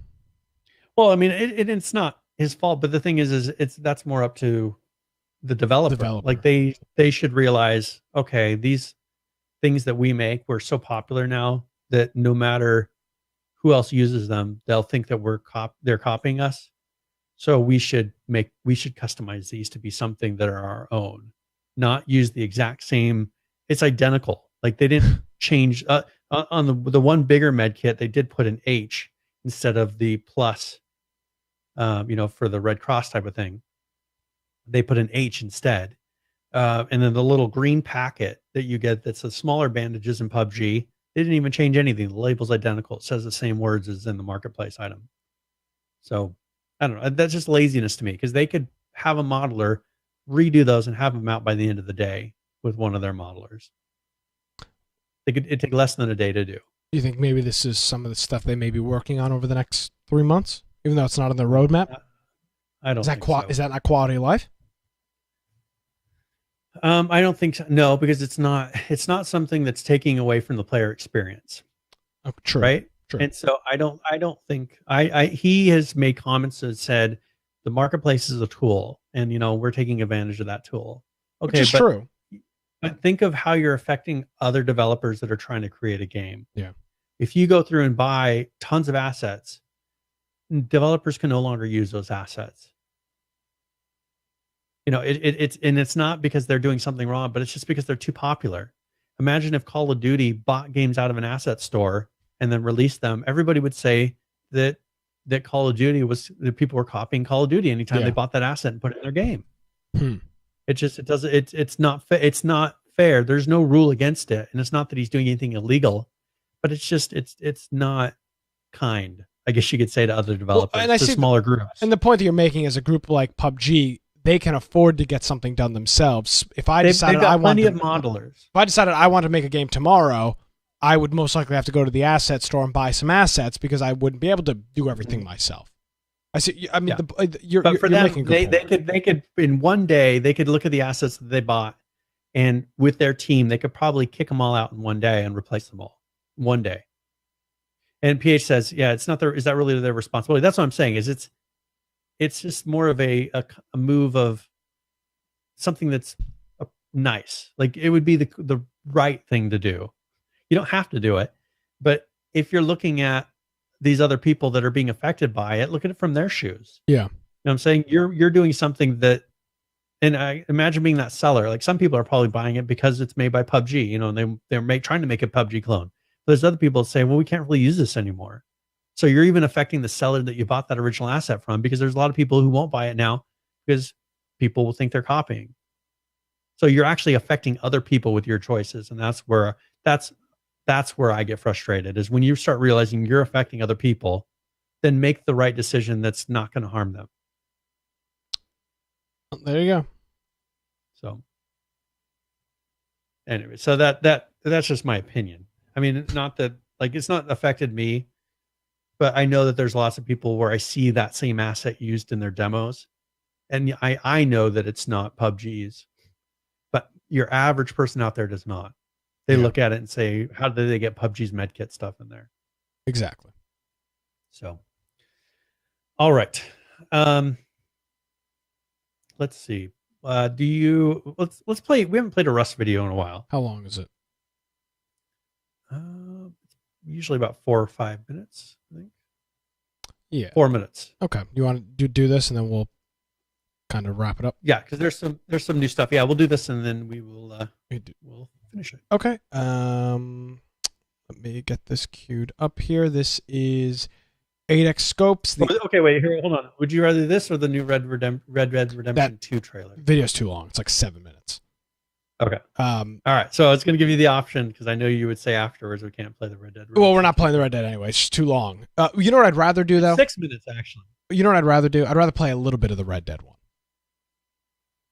Well, I mean, it's not his fault, but the thing is that's more up to the developer. Like they should realize, okay, these things that we make, we're so popular now that no matter who else uses them, they'll think that they're copying us. So we should customize these to be something that are our own, not use the exact same. It's identical. Like they didn't change on the one bigger med kit. They did put an H instead of the plus, for the Red Cross type of thing. They put an H instead. And then the little green packet that you get, that's the smaller bandages in PUBG, they didn't even change anything. The label's identical. It says the same words as in the marketplace item. So I don't know. That's just laziness to me, because they could have a modeler redo those and have them out by the end of the day with one of their modelers. It'd take less than a day to do. Do you think maybe this is some of the stuff they may be working on over the next 3 months, even though it's not on their roadmap? I don't think so. Is that not quality of life? I don't think so. No, because it's not something that's taking away from the player experience. Oh, true. Right. True. And so I don't think he has made comments that said the marketplace is a tool, and we're taking advantage of that tool. Okay, which is true. But think of how you're affecting other developers that are trying to create a game. Yeah. If you go through and buy tons of assets, developers can no longer use those assets. It's not because they're doing something wrong, but it's just because they're too popular. Imagine if Call of Duty bought games out of an asset store and then released them. Everybody would say that Call of Duty that people were copying Call of Duty anytime they bought that asset and put it in their game. It's not fair. There's no rule against it. And it's not that he's doing anything illegal, but it's not kind, I guess you could say, to other developers, to smaller groups. And the point that you're making is a group like PUBG, they can afford to get something done themselves. If I decided I want modelers. If I decided I want to make a game tomorrow, I would most likely have to go to the asset store and buy some assets, because I wouldn't be able to do everything myself. You're making a good point. They could in one day, they could look at the assets that they bought, and with their team, they could probably kick them all out in one day and replace them all one day. And PH says, yeah, it's not is that really their responsibility? That's what I'm saying, is it's just more of a move of something that's nice. Like it would be the right thing to do. You don't have to do it, but if you're looking at these other people that are being affected by it, look at it from their shoes. Yeah. You know what I'm saying? You're doing something that, and I imagine being that seller, like some people are probably buying it because it's made by PUBG, and they're trying to make a PUBG clone. But there's other people that say, well, we can't really use this anymore. So you're even affecting the seller that you bought that original asset from, because there's a lot of people who won't buy it now because people will think they're copying. So you're actually affecting other people with your choices. And that's where I get frustrated, is when you start realizing you're affecting other people, then make the right decision that's not going to harm them. There you go. So anyway, so that's just my opinion. I mean, not that, like, it's not affected me, but I know that there's lots of people where I see that same asset used in their demos, and I know that it's not PUBG's, but your average person out there does not. They look at it and say, how did they get PUBG's medkit stuff in there? Exactly. So, all right. Let's see. Let's play. We haven't played a Rust video in a while. How long is it? Usually about 4 or 5 minutes, I think. Yeah. 4 minutes. Okay. You want to do this and then we'll kind of wrap it up? Yeah, because there's some new stuff. Yeah, we'll do this and then we will we'll finish it. Okay. Let me get this queued up here. This is 8X Scopes. Okay, wait, here, hold on. Would you rather this or the new Red Dead Redemption 2 trailer? Video's too long. It's like 7 minutes. Okay. All right. So I was going to give you the option because I know you would say afterwards we can't play the Red Dead Redemption. Well, we're not playing the Red Dead anyway. It's just too long. You know what I'd rather do, though? 6 minutes, actually. You know what I'd rather do? I'd rather play a little bit of the Red Dead one.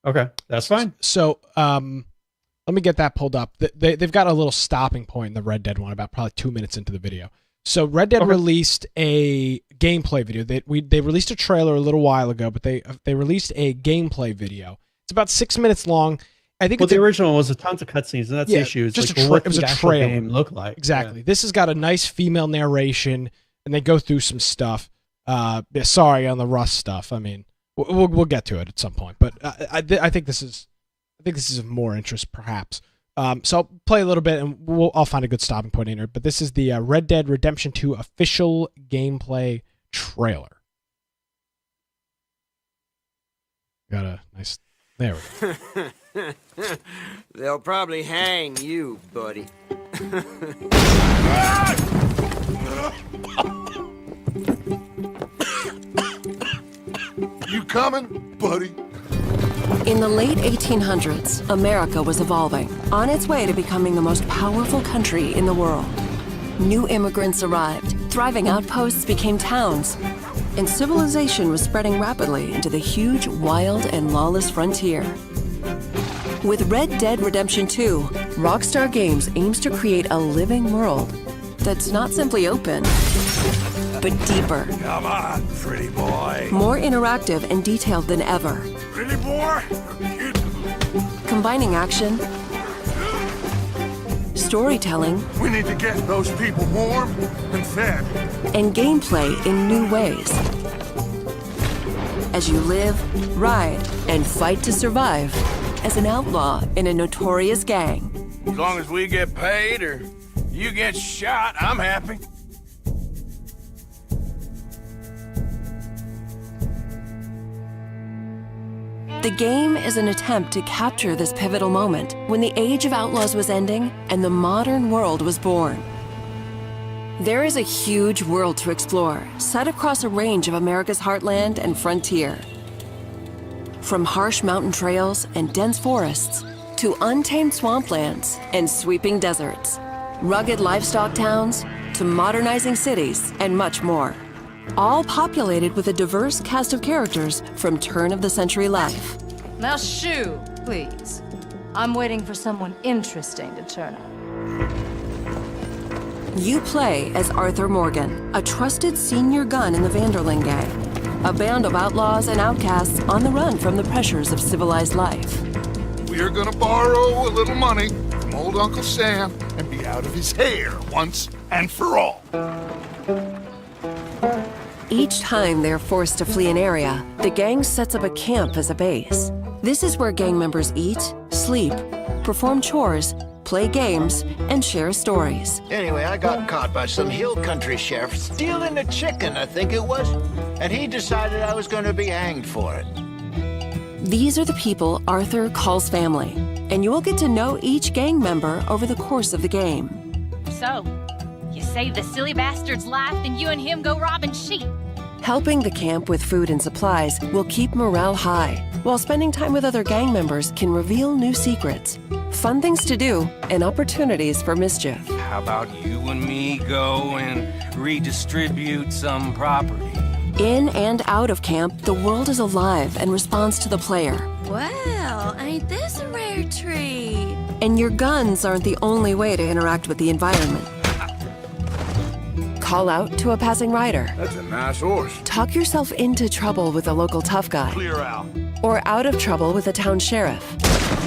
Okay, that's fine. So, let me get that pulled up. They've got a little stopping point in the Red Dead one, about probably 2 minutes into the video. So Red Dead released a gameplay video. They released a trailer a little while ago, but they released a gameplay video. It's about 6 minutes long. I think the original was a tons of cutscenes, and that's the issue. It's just like, it was a trailer. Game look like Exactly. This has got a nice female narration, and they go through some stuff. Sorry on the Rust stuff. I mean, we'll get to it at some point, but I think this is of more interest, perhaps. So I'll play a little bit, and I'll find a good stopping point in here. But this is the Red Dead Redemption 2 official gameplay trailer. Got a nice. There we go. They'll probably hang you, buddy. You coming, buddy? In the late 1800s, America was evolving, on its way to becoming the most powerful country in the world. New immigrants arrived, thriving outposts became towns, and civilization was spreading rapidly into the huge, wild, and lawless frontier. With Red Dead Redemption 2, Rockstar Games aims to create a living world that's not simply open, but deeper. Come on, pretty boy. More interactive and detailed than ever. Pretty boy? Combining action, storytelling, We need to get those people warm and fed. and gameplay in new ways. As you live, ride, and fight to survive as an outlaw in a notorious gang. As long as we get paid or you get shot, I'm happy. The game is an attempt to capture this pivotal moment when the age of outlaws was ending and the modern world was born. There is a huge world to explore, set across a range of America's heartland and frontier. From harsh mountain trails and dense forests to untamed swamplands and sweeping deserts, rugged livestock towns to modernizing cities and much more. All populated with a diverse cast of characters from turn-of-the-century life. Now shoo, please. I'm waiting for someone interesting to turn up. You play as Arthur Morgan, a trusted senior gun in the Vanderling gang, a band of outlaws and outcasts on the run from the pressures of civilized life. We're gonna borrow a little money from old Uncle Sam and be out of his hair once and for all. Each time they're forced to flee an area, the gang sets up a camp as a base. This is where gang members eat, sleep, perform chores, play games, and share stories. Anyway, I got caught by some hill country sheriff stealing a chicken, I think it was, and he decided I was going to be hanged for it. These are the people Arthur calls family, and you will get to know each gang member over the course of the game. So, you save the silly bastard's life, then you and him go robbing sheep. Helping the camp with food and supplies will keep morale high, while spending time with other gang members can reveal new secrets, fun things to do, and opportunities for mischief. How about you and me go and redistribute some property? In and out of camp, the world is alive and responds to the player. Well, ain't this a rare treat? And your guns aren't the only way to interact with the environment. Call out to a passing rider. That's a nice horse. Talk yourself into trouble with a local tough guy. Clear out. Or out of trouble with a town sheriff.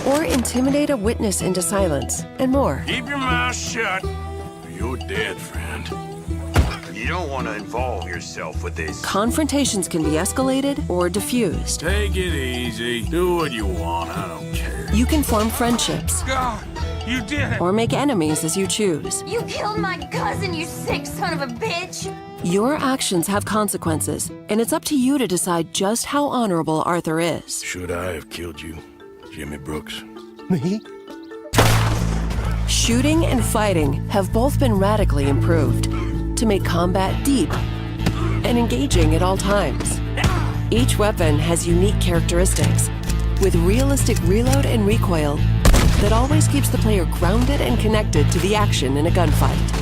Or intimidate a witness into silence, and more. Keep your mouth shut, or you're dead, friend. You don't want to involve yourself with this. Confrontations can be escalated or diffused. Take it easy. Do what you want. I don't care. You can form friendships. God, you did it. Or make enemies as you choose. You killed my cousin, you sick son of a bitch! Your actions have consequences, and it's up to you to decide just how honorable Arthur is. Should I have killed you, Jimmy Brooks? Me? Shooting and fighting have both been radically improved to make combat deep and engaging at all times. Each weapon has unique characteristics, with realistic reload and recoil that always keeps the player grounded and connected to the action in a gunfight.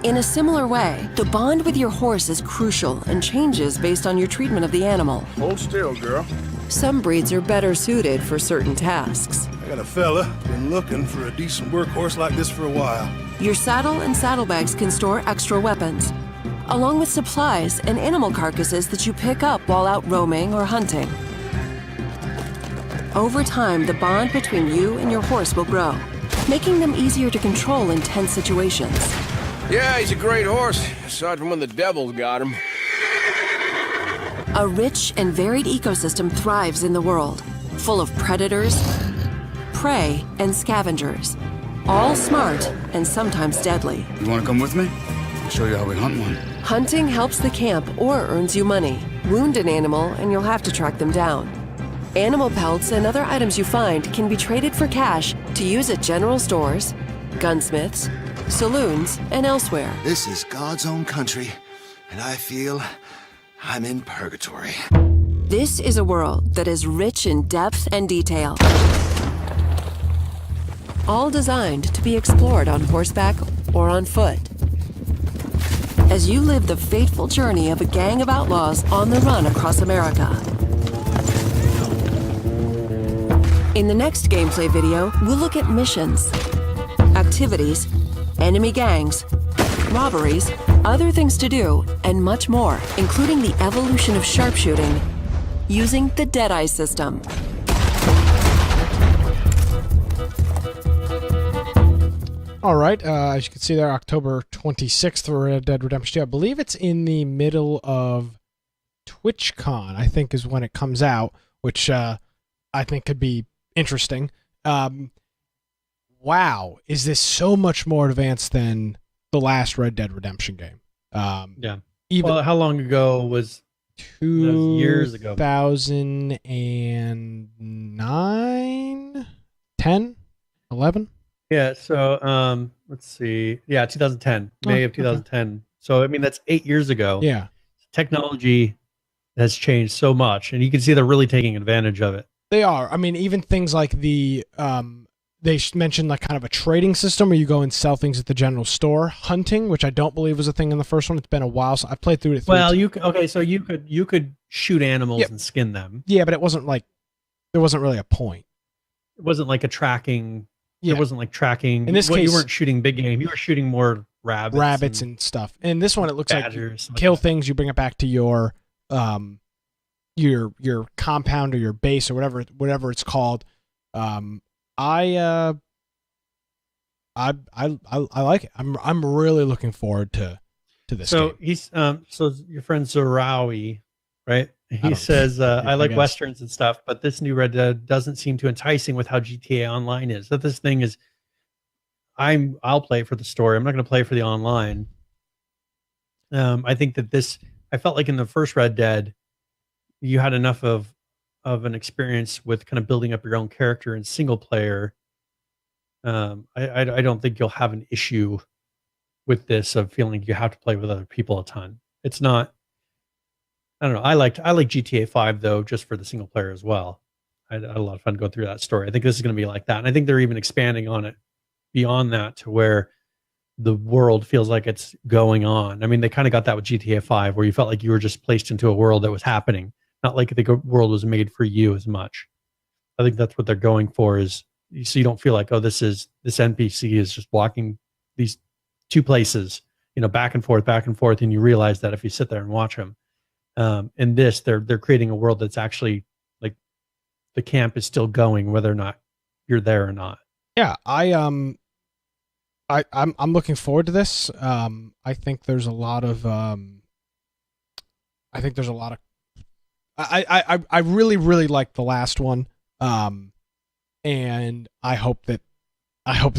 In a similar way, the bond with your horse is crucial and changes based on your treatment of the animal. Hold still, girl. Some breeds are better suited for certain tasks. I got a fella been looking for a decent workhorse like this for a while. Your saddle and saddlebags can store extra weapons, along with supplies and animal carcasses that you pick up while out roaming or hunting. Over time, the bond between you and your horse will grow, making them easier to control in tense situations. Yeah, he's a great horse, aside from when the devil got him. A rich and varied ecosystem thrives in the world, full of predators, prey, and scavengers, all smart and sometimes deadly. You want to come with me? I'll show you how we hunt one. Hunting helps the camp or earns you money. Wound an animal and you'll have to track them down. Animal pelts and other items you find can be traded for cash to use at general stores, gunsmiths, saloons, and elsewhere. This is God's own country, and I feel I'm in purgatory. This is a world that is rich in depth and detail, all designed to be explored on horseback or on foot. As you live the fateful journey of a gang of outlaws on the run across America. In the next gameplay video, we'll look at missions, activities, enemy gangs, robberies, other things to do, and much more, including the evolution of sharpshooting using the Deadeye system. All right, as you can see there, October 26th for Red Dead Redemption 2. I believe it's in the middle of TwitchCon, I think is when it comes out, which I think could be interesting. Wow, is this so much more advanced than the last Red Dead Redemption game? Yeah. Well, how long ago was 2 years ago? 2009? 10? 11? Yeah, so let's see. Yeah, 2010, May of 2010. Okay. So, I mean, that's 8 years ago. Yeah. Technology has changed so much, and you can see they're really taking advantage of it. They are. I mean, even things like the, they mentioned like kind of a trading system where you go and sell things at the general store. Hunting, which I don't believe was a thing in the first one. It's been a while, so I played through it. Well, so you could shoot animals and skin them. Yeah, but it wasn't like, there wasn't really a point. It wasn't like a tracking. Yeah. It wasn't like tracking. In this case, you weren't shooting big game. You were shooting more rabbits and stuff. And in this one, it looks badgers, like kill things, you bring it back to your compound or your base or whatever it's called. I like it. I'm really looking forward to this. So game. he's so your friend Zarawi, right? He says I like westerns and stuff, but this new Red Dead doesn't seem too enticing with how GTA Online is. That this thing is, I'll play for the story. I'm not going to play for the online. I think that I felt like in the first Red Dead, you had enough of an experience with kind of building up your own character in single player. I don't think you'll have an issue with this of feeling you have to play with other people a ton. It's not. I don't know. I like GTA 5 though, just for the single player as well. I had a lot of fun going through that story. I think this is going to be like that, and I think they're even expanding on it beyond that to where the world feels like it's going on. I mean, they kind of got that with GTA 5, where you felt like you were just placed into a world that was happening, not like the world was made for you as much. I think that's what they're going for, is so you don't feel like, oh, this NPC is just walking these two places, back and forth, and you realize that if you sit there and watch them. In this, they're creating a world that's actually like the camp is still going, whether or not you're there or not. Yeah, I'm looking forward to this. I think there's a lot of I really, really like the last one. And I hope that I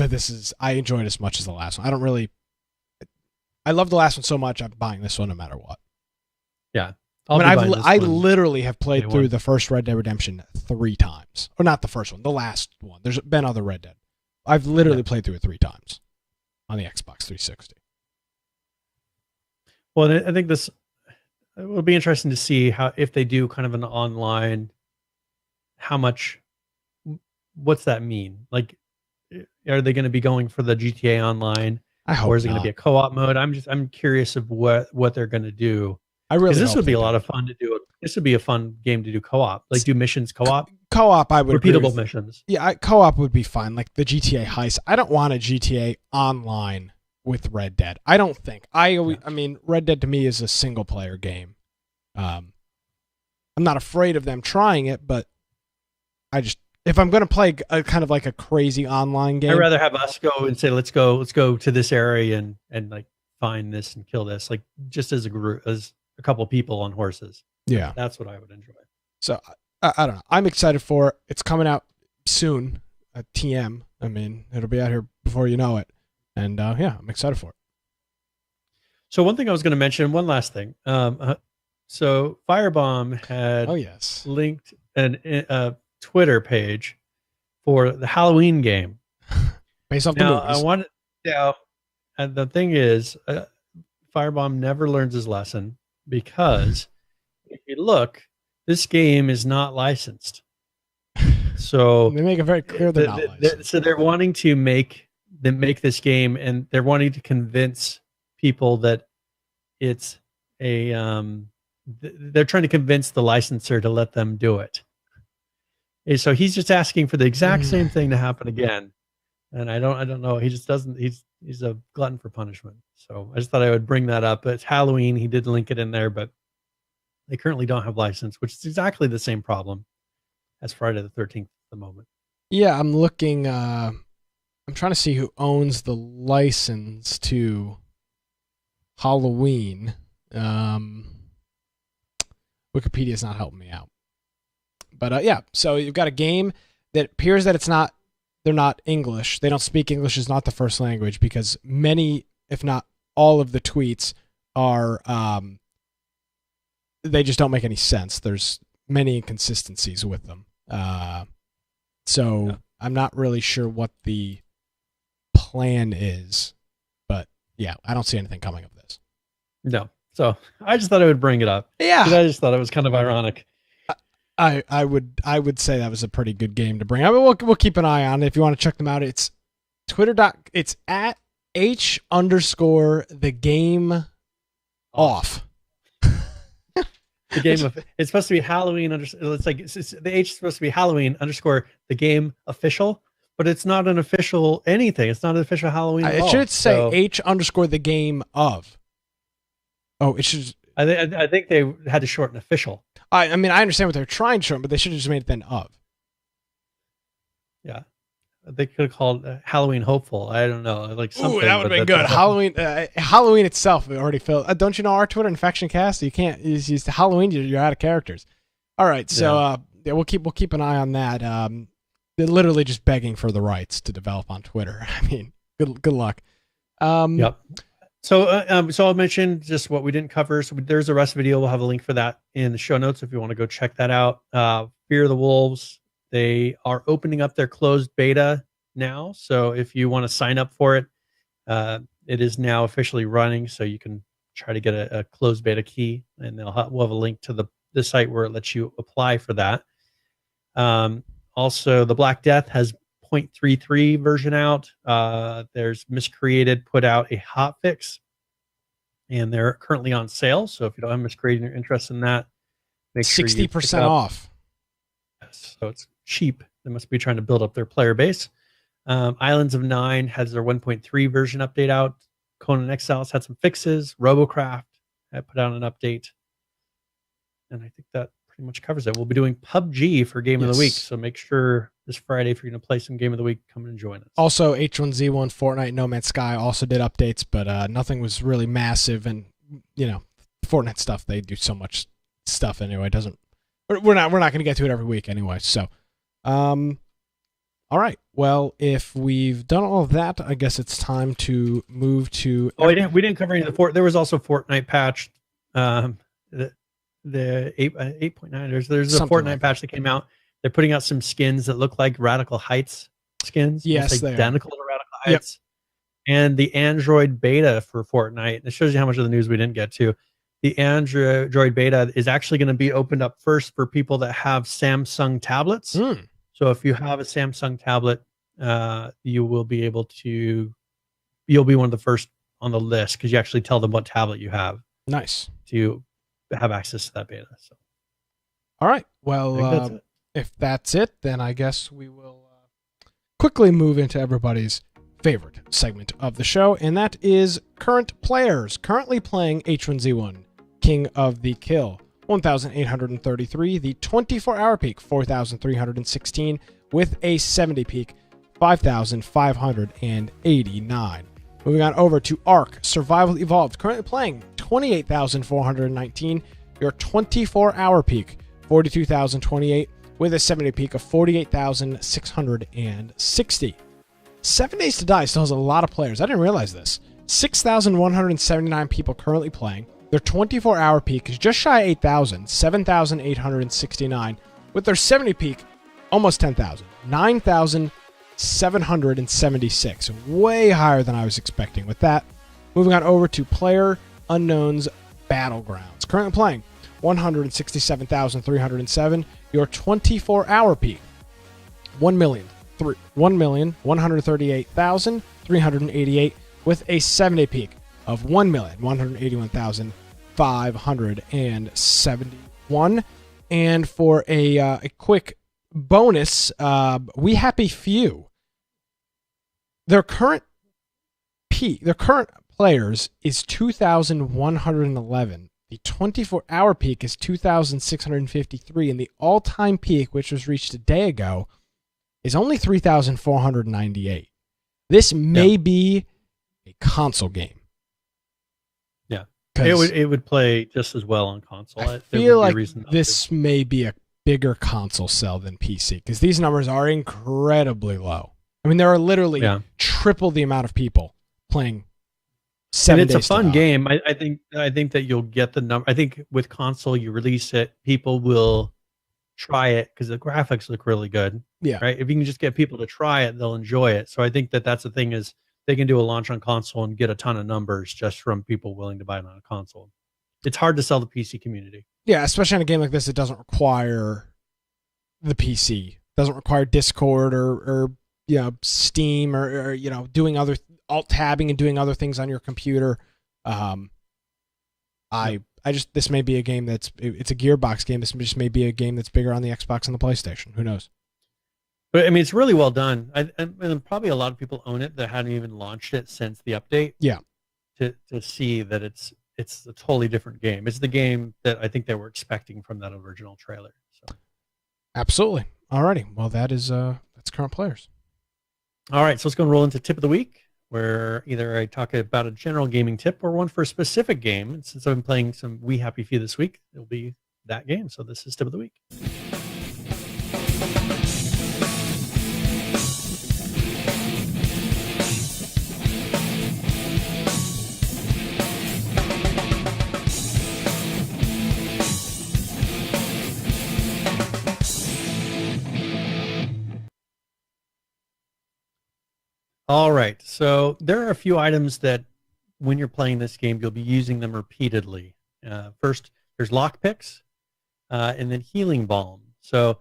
enjoyed it as much as the last one. I love the last one so much, I'm buying this one no matter what. Yeah. I literally have played through the first Red Dead Redemption 3 times. Or not the first one, the last one. There's been other Red Dead. I've literally played through it 3 times on the Xbox 360. Well, I think it will be interesting to see if they do kind of an online, what's that mean? Like, are they going to be going for the GTA Online? I hope or is it going not. to be a co-op mode? I'm curious of what they're going to do. I really this hope would be they a lot don't. of fun to do. This would be a fun game to do co-op, like do missions co-op. Co-op, I would agree repeatable with. missions. Yeah, co-op would be fine. Like the GTA heist. I don't want a GTA online with Red Dead. I don't think. I mean, Red Dead to me is a single player game. I'm not afraid of them trying it, but if I'm going to play a kind of like a crazy online game, I'd rather have us go and say, let's go to this area and like find this and kill this, like just as a group, as a couple people on horses. Yeah, that's what I would enjoy. So I don't know. I'm excited for it. It's coming out soon at TM. I mean, it'll be out here before you know it. And yeah, I'm excited for it. So one thing I was going to mention, one last thing. So Firebomb had linked a Twitter page for the Halloween game. Based off the movies. And the thing is, Firebomb never learns his lesson, because if you look, this game is not licensed. So they make it very clear they're not licensed. So they're wanting to make this game, and they're wanting to convince people that it's a they're trying to convince the licensor to let them do it. And so he's just asking for the exact same thing to happen again. And I don't know. He just doesn't. He's a glutton for punishment. So I just thought I would bring that up. But it's Halloween. He did link it in there, but they currently don't have license, which is exactly the same problem as Friday the 13th at the moment. Yeah, I'm looking. I'm trying to see who owns the license to Halloween. Wikipedia's not helping me out. But yeah, so you've got a game that appears that they're not English. They don't speak English as not the first language, because many, if not all of the tweets are, they just don't make any sense. There's many inconsistencies with them. So I'm not really sure what the plan is, but yeah, I don't see anything coming of this. No. So I just thought I would bring it up. Yeah. I just thought it was kind of ironic. I would say that was a pretty good game to bring. I mean, we'll keep an eye on it. If you want to check them out, it's it's at @h_the game off. The game of it's supposed to be Halloween. It's like the H is supposed to be Halloween _ the game official, but it's not an official anything. It's not an official Halloween. It should say H_ the game of. Oh, it should. I think they had to shorten official. I mean, I understand what they're trying to shorten, but they should have just made it then of. Yeah, they could have called Halloween hopeful. I don't know, like something. Ooh, that would have been good. Halloween itself already filled. Don't you know our Twitter Infection Cast? You can't use the Halloween. You're out of characters. All right, so yeah, we'll keep an eye on that. They're literally just begging for the rights to develop on Twitter. I mean, good luck. Yep. So I'll mention just what we didn't cover. So there's a rest video. We'll have a link for that in the show notes if you want to go check that out. Fear of the Wolves. They are opening up their closed beta now. So if you want to sign up for it, it is now officially running. So you can try to get a closed beta key, and we'll have a link to the site where it lets you apply for that. Also, the Black Death has 0.33 version out. There's Miscreated put out a hot fix, and they're currently on sale. So if you don't have Miscreated and you're interested in that, make 60% off. Yes, so it's cheap. They must be trying to build up their player base. Islands of Nine has their 1.3 version update out. Conan Exiles had some fixes. Robocraft had put out an update, and I think that pretty much covers it. We'll be doing PUBG for Game of the Week, so make sure this Friday, if you're going to play some Game of the Week, come and join us. Also, H1Z1, Fortnite, No Man's Sky also did updates, but nothing was really massive. And Fortnite stuff, they do so much stuff anyway. We're not going to get to it every week anyway. So, all right. Well, if we've done all of that, I guess it's time to move to. Oh, we didn't cover any of the There was also Fortnite patch. The 8.9. There's a Something Fortnite patch that came out. They're putting out some skins that look like Radical Heights skins. Yes, it's they identical to Radical Heights. And the Android beta for Fortnite. It shows you how much of the news we didn't get to. The Android beta is actually going to be opened up first for people that have Samsung tablets. So if you have a Samsung tablet, you will be able to you'll be one of the first on the list because you actually tell them what tablet you have. Nice. To have access to that beta. So. All right. Well, if that's it, then I guess we will quickly move into everybody's favorite segment of the show, and that is current players. Currently playing H1Z1, King of the Kill, 1,833. The 24-hour peak, 4,316. With a 70 peak, 5,589. Moving on over to Ark Survival Evolved. Currently playing 28,419. Your 24-hour peak, 42,028. With a 70 peak of 48,660. 7 Days to Die still has a lot of players. I didn't realize this. 6,179 people currently playing. Their 24-hour peak is just shy of 8,000, 7,869. With their 70 peak, almost 10,000, 9,776. Way higher than I was expecting with that. Moving on over to Player Unknown's Battlegrounds. Currently playing 167,307. Your 24-hour peak, 1,138,388, with a 7-day peak of 1,181,571. And for a quick bonus, We Happy Few, their current players is 2,111. The 24-hour peak is 2,653, and the all-time peak, which was reached a day ago, is only 3,498. This may be a console game. Yeah, it would play just as well on console. I feel like this may be a bigger console sell than PC, because these numbers are incredibly low. I mean, there are literally triple the amount of people playing. And it's a fun game. I think that you'll get the number. I think with console, you release it, people will try it because the graphics look really good. Yeah. Right. If you can just get people to try it, they'll enjoy it. So I think that that's the thing, is they can do a launch on console and get a ton of numbers just from people willing to buy it on a console. It's hard to sell the PC community. Yeah, especially in a game like this, it doesn't require the PC. It doesn't require Discord or Steam or doing other alt tabbing and doing other things on your computer. This may be a game it's a Gearbox game. This just may be a game that's bigger on the Xbox and the PlayStation. Who knows? But I mean, it's really well done. And probably a lot of people own it that hadn't even launched it since the update. Yeah. To see that it's a totally different game. It's the game that I think they were expecting from that original trailer. So. Absolutely. Alrighty. Well, that's current players. All right. So let's go and roll into tip of the week, where either I talk about a general gaming tip or one for a specific game. And since I've been playing some We Happy Few this week, it'll be that game. So this is tip of the week. All right, so there are a few items that when you're playing this game, you'll be using them repeatedly. First, there's lockpicks, and then healing balm. So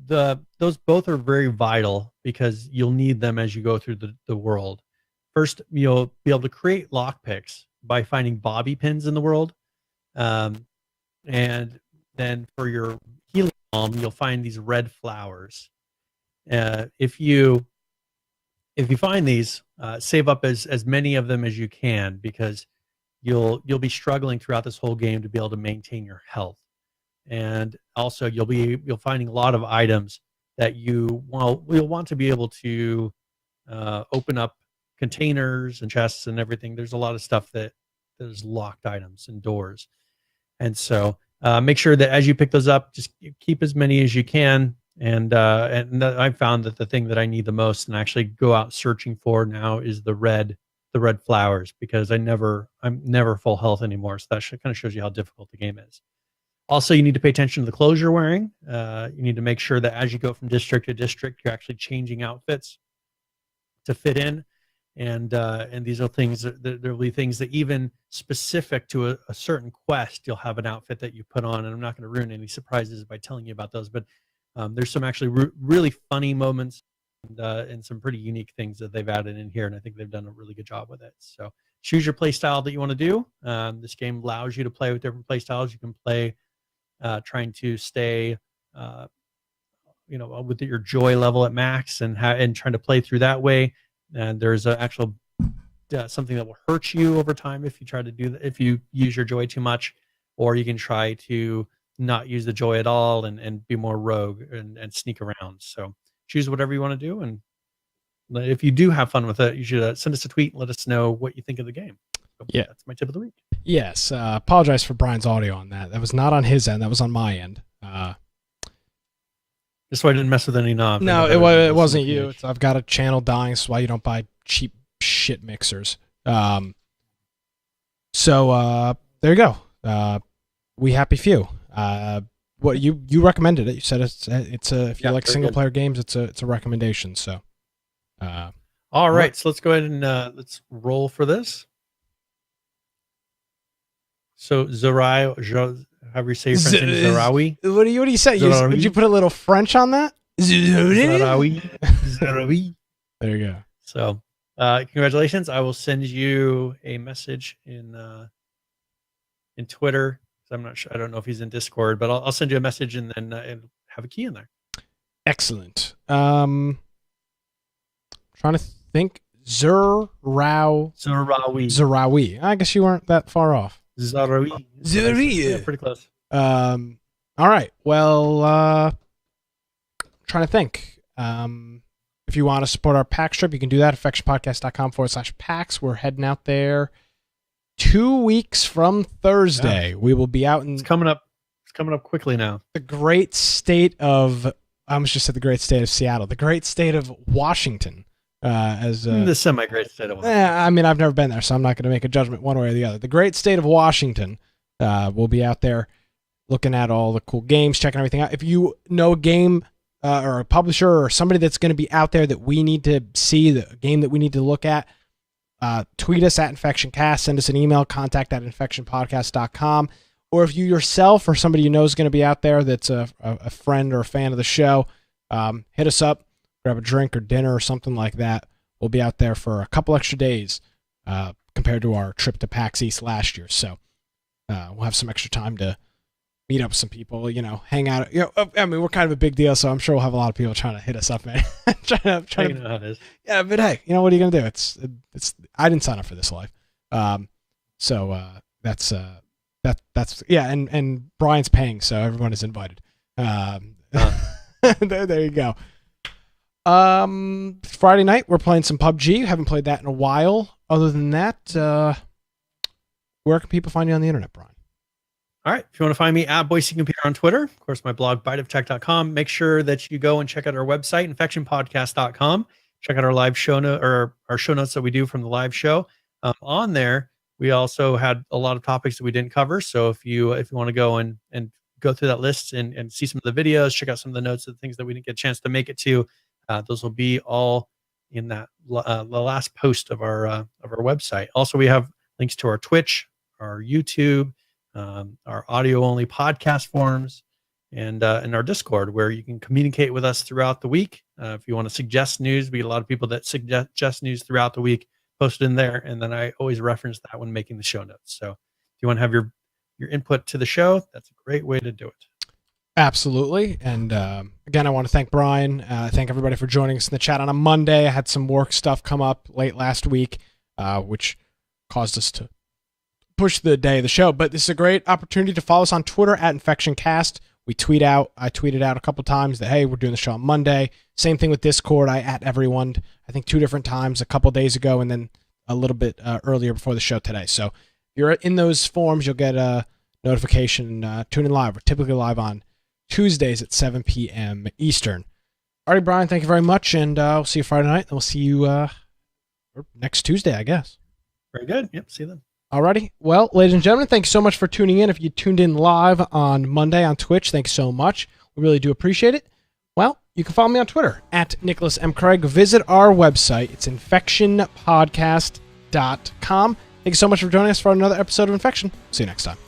those both are very vital because you'll need them as you go through the world. First, you'll be able to create lockpicks by finding bobby pins in the world. And then for your healing balm, you'll find these red flowers. If you find these, save up as many of them as you can, because you'll be struggling throughout this whole game to be able to maintain your health. And also you'll finding a lot of items that you'll want to be able to open up containers and chests and everything. There's a lot of stuff that is locked items and doors. And so make sure that as you pick those up, just keep as many as you can. And I found that the thing that I need the most and actually go out searching for now is the red flowers, because I'm never full health anymore. So that kind of shows you how difficult the game is. Also, you need to pay attention to the clothes you're wearing. You need to make sure that as you go from district to district, you're actually changing outfits to fit in. And these are things that there will be things that even specific to a certain quest, you'll have an outfit that you put on. And I'm not going to ruin any surprises by telling you about those, but there's some actually really funny moments and some pretty unique things that they've added in here, and I think they've done a really good job with it. So choose your play style that you want to do. This game allows you to play with different play styles. You can play trying to stay with your joy level at max and trying to play through that way. And there's an actual something that will hurt you over time if you try to do that, if you use your joy too much, or you can try to not use the joy at all and be more rogue and sneak around. So choose whatever you want to do. And if you do have fun with it, you should send us a tweet and let us know what you think of the game. So yeah. That's my tip of the week. Yes. Apologize for Brian's audio on that. That was not on his end. That was on my end. Just so I didn't mess with any knobs. No, it wasn't you. I've got a channel dying. That's why you don't buy cheap shit mixers. So there you go. We happy few. What you recommended it? You said it's if you like single player games, it's a recommendation. So, all right. So let's go ahead and let's roll for this. So Zorai, however you say your French name, Zorawi. What do you say? Did you put a little French on that? Zorawi. There you go. So, congratulations! I will send you a message in Twitter. I'm not sure. I don't know if he's in Discord, but I'll send you a message and then have a key in there. Excellent. Trying to think. Zorawi. I guess you weren't that far off. Zorawi. Yeah, pretty close. All right. Well, trying to think. If you want to support our PAX trip, you can do that at affectionpodcast.com/PAX. We're heading out there 2 weeks from Thursday. Yeah. We will be out in... It's coming up quickly now. The great state of... I almost just said the great state of Seattle. The great state of Washington. The semi-great state of Washington. I mean, I've never been there, so I'm not going to make a judgment one way or the other. The great state of Washington. We'll be out there looking at all the cool games, checking everything out. If you know a game or a publisher or somebody that's going to be out there that we need to see, the game that we need to look at, tweet us at InfectionCast, send us an email, contact@infectionpodcast.com. Or if you yourself or somebody you know is going to be out there that's a friend or a fan of the show, hit us up, grab a drink or dinner or something like that. We'll be out there for a couple extra days compared to our trip to PAX East last year. So we'll have some extra time to meet up with some people, hang out. I mean, we're kind of a big deal, so I'm sure we'll have a lot of people trying to hit us up, man. trying to know how it is. Yeah, but hey, what are you gonna do? It's. I didn't sign up for this life, so that's yeah. And Brian's paying, so everyone is invited. There you go. Friday night we're playing some PUBG. Haven't played that in a while. Other than that, where can people find you on the internet, Brian? All right. If you want to find me at Boise Computer on Twitter, of course, my blog, biteoftech.com. Make sure that you go and check out our website, infectionpodcast.com. Check out our live show note or our show notes that we do from the live show. On there, we also had a lot of topics that we didn't cover. So if you want to go and go through that list and see some of the videos, check out some of the notes of the things that we didn't get a chance to make it to, those will be all in that the last post of our website. Also, we have links to our Twitch, our YouTube, our audio only podcast forums, and our Discord, where you can communicate with us throughout the week. If you want to suggest news, we get a lot of people that suggest news throughout the week posted in there, and then I always reference that when making the show notes. So if you want to have your input to the show, that's a great way to do it. Absolutely. And again, I want to thank Brian. Thank everybody for joining us in the chat on a Monday. I had some work stuff come up late last week, which caused us to push the day of the show. But this is a great opportunity to follow us on Twitter at InfectionCast. I tweeted out a couple times that, hey, we're doing the show on Monday. Same thing with Discord. I at everyone, I think 2 different times, a couple days ago and then a little bit earlier before the show today. So if you're in those forums, you'll get a notification. Tune in live. We're typically live on Tuesdays at 7 p.m. Eastern. All right, Brian, thank you very much, and we'll see you Friday night, and we'll see you next Tuesday, I guess. Very good. Yep, see you then. Alrighty. Well, ladies and gentlemen, thank you so much for tuning in. If you tuned in live on Monday on Twitch, thanks so much. We really do appreciate it. Well, you can follow me on Twitter at Nicholas M. Craig. Visit our website. It's infectionpodcast.com. Thank you so much for joining us for another episode of Infection. See you next time.